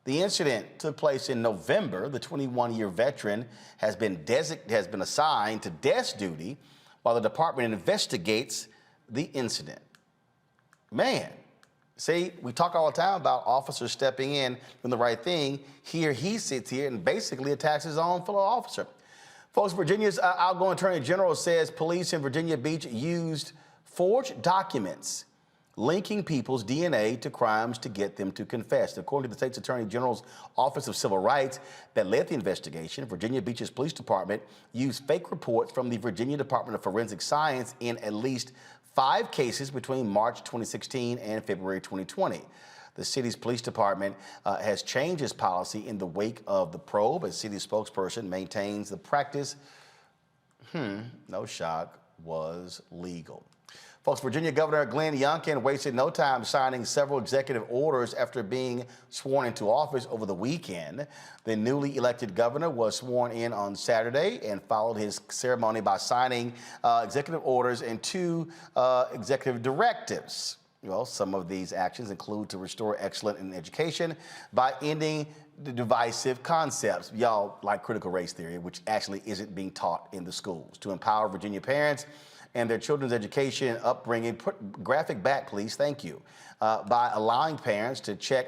S1: The incident took place in November. The 21-year veteran has been assigned to desk duty while the department investigates the incident. Man, see, we talk all the time about officers stepping in, doing the right thing. Here he sits here and basically attacks his own fellow officer. Folks, Virginia's outgoing Attorney General says police in Virginia Beach used forged documents linking people's DNA to crimes to get them to confess. According to the state's Attorney General's Office of Civil Rights that led the investigation, Virginia Beach's police department used fake reports from the Virginia Department of Forensic Science in at least 5 cases between March 2016 and February 2020. The city's police department has changed its policy in the wake of the probe. A city spokesperson maintains the practice, no shock, was legal. Folks, Virginia Governor Glenn Youngkin wasted no time signing several executive orders after being sworn into office over the weekend. The newly elected governor was sworn in on Saturday and followed his ceremony by signing executive orders and 2 executive directives. Well, some of these actions include to restore excellence in education by ending the divisive concepts, y'all, like critical race theory, which actually isn't being taught in the schools, to empower Virginia parents and their children's education and upbringing. Put graphic back, please, thank you, by allowing parents to check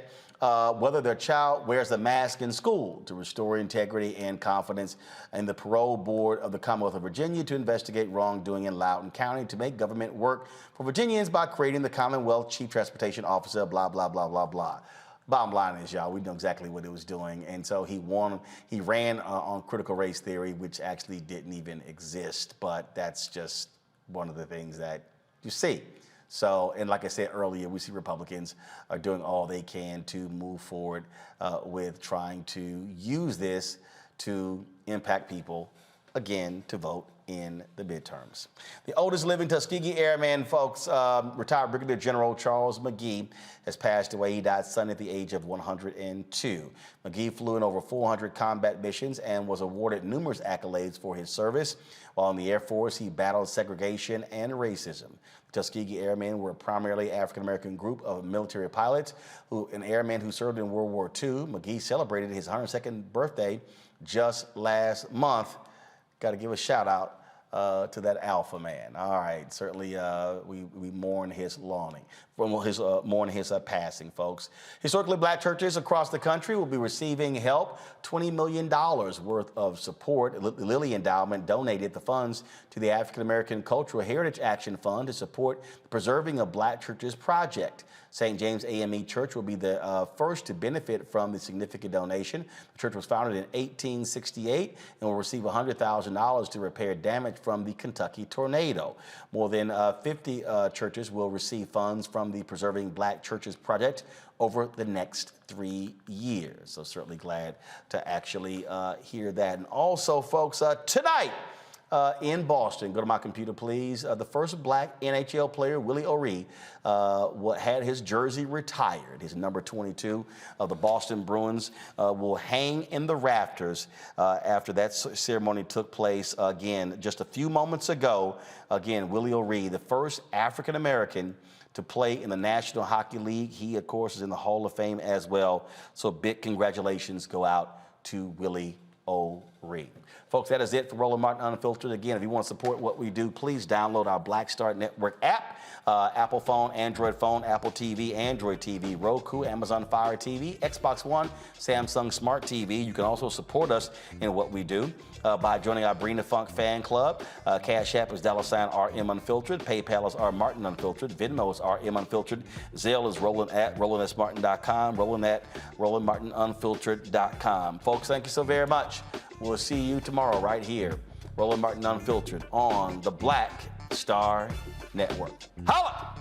S1: whether their child wears a mask in school, to restore integrity and confidence in the parole board of the Commonwealth of Virginia, to investigate wrongdoing in Loudoun County, to make government work for Virginians by creating the Commonwealth Chief Transportation Officer, blah, blah, blah, blah, blah. Bottom line is, y'all, we know exactly what it was doing. And so he ran on critical race theory, which actually didn't even exist. But that's just one of the things that you see. So, and like I said earlier, we see Republicans are doing all they can to move forward with trying to use this to impact people, again, to vote in the midterms. The oldest living Tuskegee Airman, folks, retired Brigadier General Charles McGee, has passed away. He died Sunday at the age of 102. McGee flew in over 400 combat missions and was awarded numerous accolades for his service. While in the Air Force, he battled segregation and racism. The Tuskegee Airmen were a primarily African-American group of military pilots, and airmen who served in World War II. McGee celebrated his 102nd birthday just last month. Got to give a shout out to that alpha man. All right, certainly we mourn his mourn his passing, folks. Historically black churches across the country will be receiving help. $20 million worth of support. The Lilly Endowment donated the funds to the African American Cultural Heritage Action Fund to support the Preserving of Black Churches project. St. James AME Church will be the first to benefit from the significant donation. The church was founded in 1868 and will receive $100,000 to repair damage from the Kentucky tornado. More than 50 churches will receive funds from the Preserving Black Churches project over the next 3 years. So certainly glad to actually hear that. And also, folks, tonight, in Boston, go to my computer, please. The first black NHL player, Willie O'Ree, had his jersey retired. His number 22 of the Boston Bruins will hang in the rafters after that ceremony took place again just a few moments ago. Again, Willie O'Ree, the first African-American to play in the National Hockey League. He, of course, is in the Hall of Fame as well. So big congratulations go out to Willie O'Ree. free. Folks, that is it for Roland Martin Unfiltered. Again, if you want to support what we do, please download our Black Star Network app. Apple phone, Android phone, Apple TV, Android TV, Roku, Amazon Fire TV, Xbox One, Samsung Smart TV. You can also support us in what we do by joining our Brina Funk fan club. Cash App is $RM Unfiltered. PayPal is R Martin Unfiltered. Venmo is RM Unfiltered. Zelle is Roland at RolandSMartin.com. Roland at RolandMartinUnfiltered.com. Folks, thank you so very much. We'll see you tomorrow right here. Roland Martin Unfiltered on the Black Star Network. Holla!